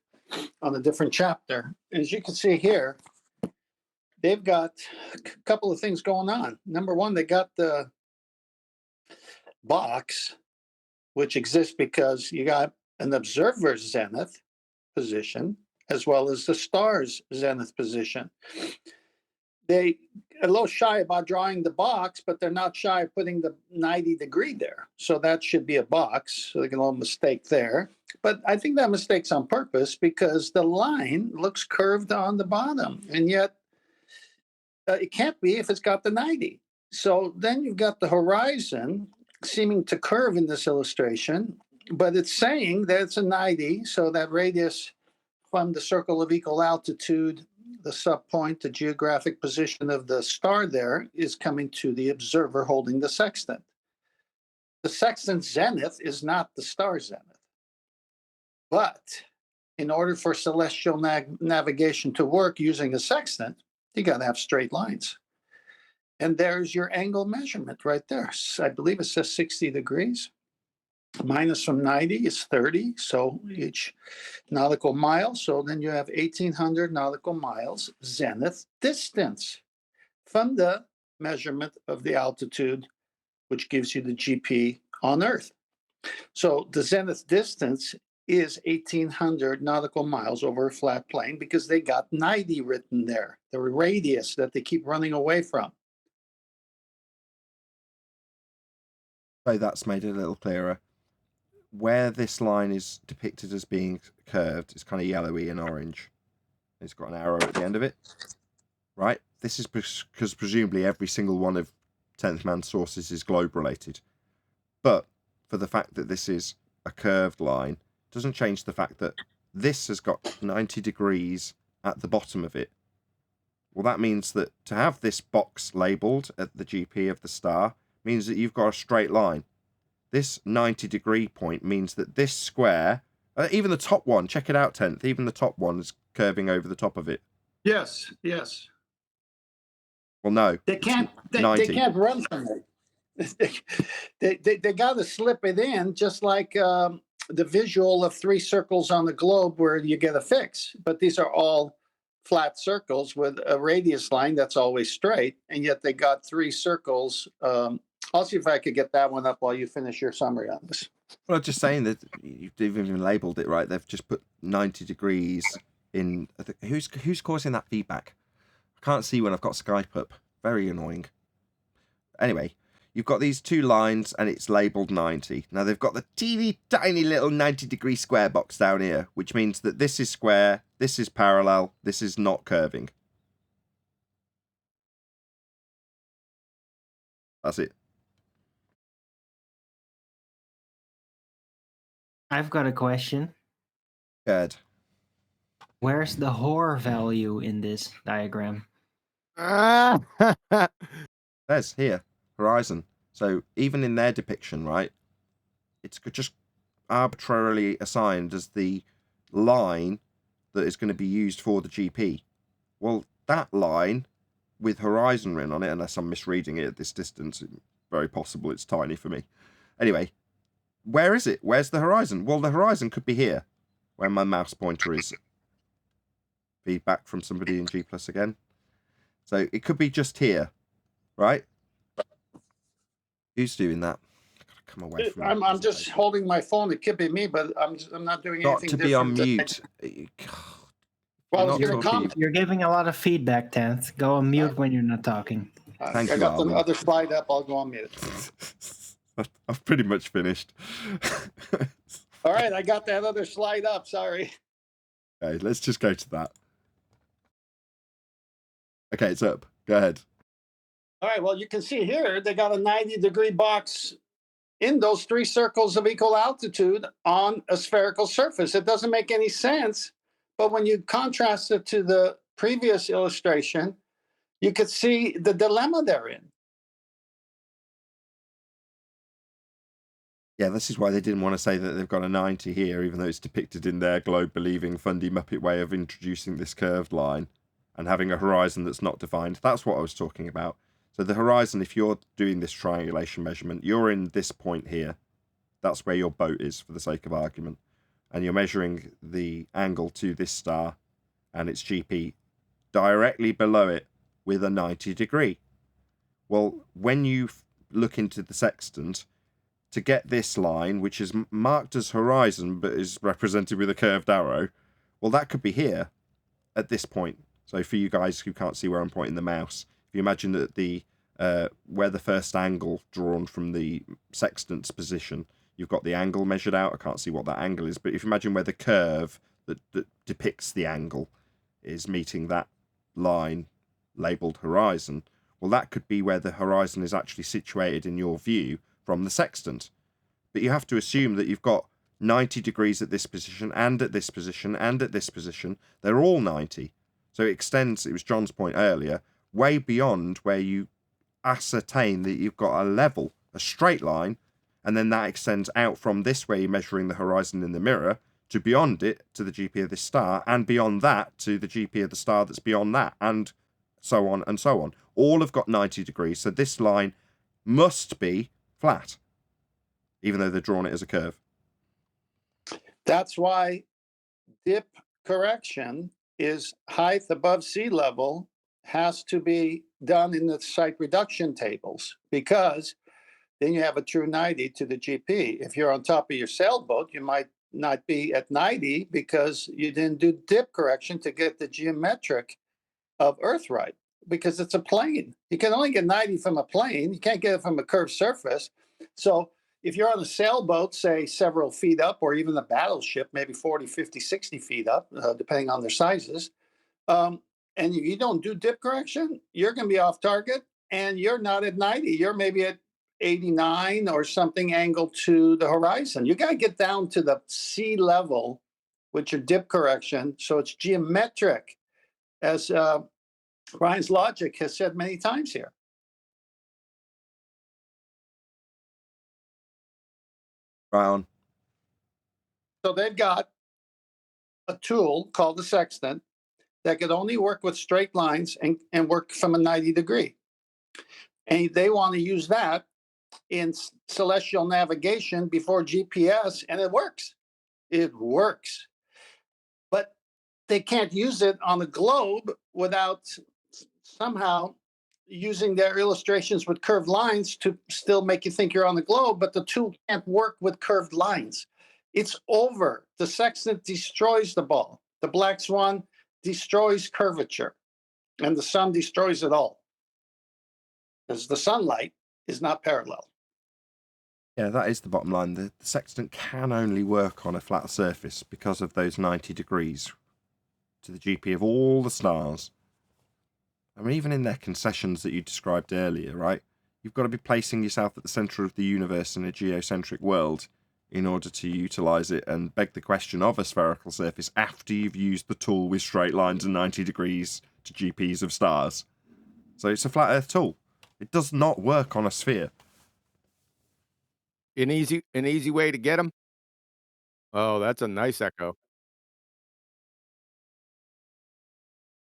on a different chapter. As you can see here, they've got a couple of things going on. Number one, they got the box, which exists because you got an observer's zenith position as well as the star's zenith position. They are a little shy about drawing the box, but they're not shy of putting the 90-degree there. So that should be a box. So they get a little mistake there. But I think that mistake's on purpose because the line looks curved on the bottom. And yet it can't be if it's got the 90. So then you've got the horizon seeming to curve in this illustration, but it's saying that it's a 90. So that radius from the circle of equal altitude, the subpoint, the geographic position of the star there is coming to the observer holding the sextant. The sextant zenith is not the star zenith. But in order for celestial navigation to work using a sextant, you got to have straight lines. And there's your angle measurement right there. I believe it says 60 degrees. Minus from 90 is 30. So each nautical mile. So then you have 1,800 nautical miles zenith distance from the measurement of the altitude, which gives you the GP on Earth. So the zenith distance is 1,800 nautical miles over a flat plane because they got 90 written there, the radius that they keep running away from. So that's made it a little clearer. Where this line is depicted as being curved, it's kind of yellowy and orange. It's got an arrow at the end of it, right? This is because presumably every single one of 10th Man sources is globe related. But for the fact that this is a curved line, doesn't change the fact that this has got 90 degrees at the bottom of it. Well, that means that to have this box labelled at the GP of the star means that you've got a straight line. This 90-degree point means that this square, even the top one, check it out, 10th, even the top one is curving over the top of it. Yes, yes. Well, no. They can't run from it. They got to slip it in, just like the visual of 3 circles on the globe where you get a fix. But these are all flat circles with a radius line that's always straight, and yet they got 3 circles. I'll see if I could get that one up while you finish your summary on this. Well, I'm just saying that you've even labelled it right. They've just put 90 degrees in. Who's causing that feedback? I can't see when I've got Skype up. Very annoying. Anyway, you've got these 2 lines and it's labelled 90. Now they've got the teeny tiny little 90-degree square box down here, which means that this is square, this is parallel, this is not curving. That's it. I've got a question. Good. Where's the horror value in this diagram? There's here, horizon. So even in their depiction, right, it's just arbitrarily assigned as the line that is going to be used for the GP. Well, that line with horizon written on it, unless I'm misreading it at this distance, very possible, it's tiny for me. Anyway, where is it? Where's the horizon? Well, the horizon could be here, where my mouse pointer is. Feedback from somebody in G+ again. So it could be just here, right? Who's doing that? Come away from I'm just holding my phone. It could be me, but I'm not doing anything. Got to be on mute. Well, you're giving a lot of feedback, 10th. Go on mute when you're not talking. Thank you, I got the Alvin. other slide up. I'll go on mute. I've pretty much finished. All right, I got that other slide up. Sorry. Okay, let's just go to that. Okay, it's up. Go ahead. All right, well, you can see here, they got a 90-degree box in those 3 circles of equal altitude on a spherical surface. It doesn't make any sense, but when you contrast it to the previous illustration, you could see the dilemma they're in. Yeah, this is why they didn't want to say that they've got a 90 here, even though it's depicted in their globe-believing, fundy Muppet way of introducing this curved line and having a horizon that's not defined. That's what I was talking about. So the horizon, if you're doing this triangulation measurement, you're in this point here. That's where your boat is, for the sake of argument. And you're measuring the angle to this star and its GP directly below it with a 90 degree. Well, when you look into the sextant, to get this line, which is marked as horizon but is represented with a curved arrow, well, that could be here at this point. So for you guys who can't see where I'm pointing the mouse, if you imagine that the where the first angle drawn from the sextant's position, you've got the angle measured out. I can't see what that angle is, but if you imagine where the curve that depicts the angle is meeting that line labelled horizon, well, that could be where the horizon is actually situated in your view from the sextant. But you have to assume that you've got 90 degrees at this position and at this position and at this position. They're all 90. So it extends, it was John's point earlier, way beyond where you ascertain that you've got a level, a straight line, and then that extends out from this where you're measuring the horizon in the mirror to beyond it to the GP of this star, and beyond that to the GP of the star that's beyond that, and so on and so on. All have got 90 degrees, so this line must be flat, even though they've drawn it as a curve. That's why dip correction is height above sea level has to be done in the site reduction tables, because then you have a true 90 to the GP. If you're on top of your sailboat, you might not be at 90 because you didn't do dip correction to get the geometric of Earth right, because it's a plane. You can only get 90 from a plane. You can't get it from a curved surface. So if you're on a sailboat, say several feet up, or even a battleship, maybe 40, 50, 60 feet up, depending on their sizes, and you don't do dip correction, you're going to be off target, and you're not at 90. You're maybe at 89 or something angled to the horizon. You got to get down to the sea level with your dip correction, so it's geometric, as Ryan's logic has said many times here. Right on. So they've got a tool called the Sextant that could only work with straight lines and work from a 90 degree. And they want to use that in celestial navigation before GPS, and it works. It works. But they can't use it on the globe without somehow using their illustrations with curved lines to still make you think you're on the globe, but the tool can't work with curved lines. It's over. The Sextant destroys the ball. The black swan destroys curvature, and the sun destroys it all, because the sunlight is not parallel. Yeah, that is the bottom line. The Sextant can only work on a flat surface because of those 90 degrees to the GP of all the stars. I mean, even in their concessions that you described earlier, right? You've got to be placing yourself at the centre of the universe in a geocentric world in order to utilise it and beg the question of a spherical surface after you've used the tool with straight lines and 90 degrees to GPs of stars. So it's a flat Earth tool. It does not work on a sphere. An easy way to get them. Oh, that's a nice echo.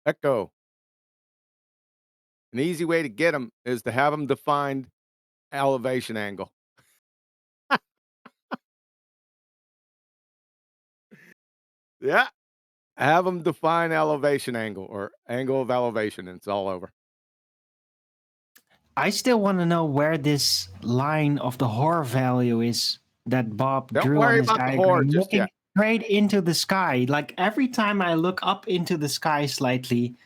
Echo. An easy way to get them is to have them defined elevation angle. Yeah. Have them define elevation angle or angle of elevation, and it's all over. I still want to know where this line of the Hor value is that Bob Don't drew on worry his about the diagram, Hor just looking yet. straight into the sky. Like every time I look up into the sky slightly,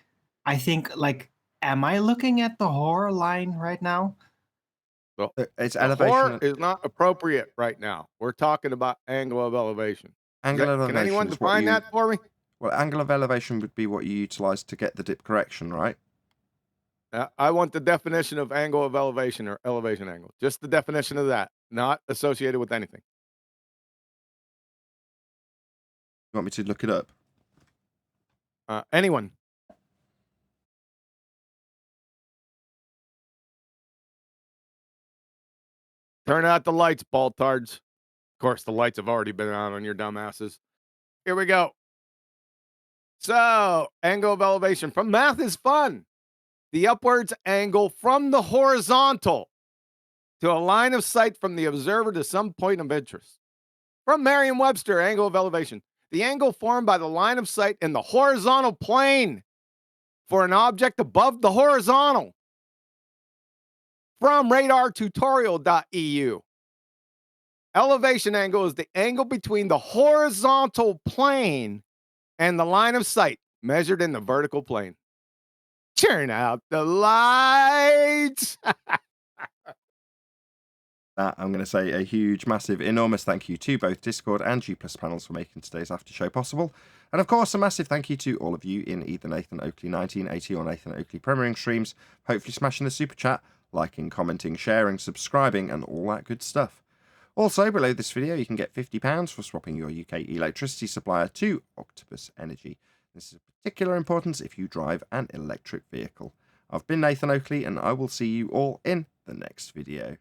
I think, like, am I looking at the Hor line right now? Well, It's the elevation. Hor is not appropriate right now. We're talking about angle of elevation. Angle of Can elevation anyone is what define you- that for me? Well, angle of elevation would be what you utilise to get the dip correction, right? I want the definition of angle of elevation or elevation angle. Just the definition of that, not associated with anything. You want me to look it up? Anyone? Turn out the lights, baltards. Of course, the lights have already been on your dumbasses. Here we go. So, angle of elevation from math is fun. The upwards angle from the horizontal to a line of sight from the observer to some point of interest. From Merriam-Webster, angle of elevation. The angle formed by the line of sight in the horizontal plane for an object above the horizontal. From radartutorial.eu. Elevation angle is the angle between the horizontal plane and the line of sight measured in the vertical plane. Turn out the lights. I'm going to say a huge, massive, enormous thank you to both Discord and G+ panels for making today's after show possible. And of course, a massive thank you to all of you in either Nathan Oakley 1980 or Nathan Oakley premiering streams, hopefully smashing the super chat, liking, commenting, sharing, subscribing, and all that good stuff. Also, below this video, you can get £50 for swapping your UK electricity supplier to Octopus Energy. This is of particular importance if you drive an electric vehicle. I've been Nathan Oakley, and I will see you all in the next video.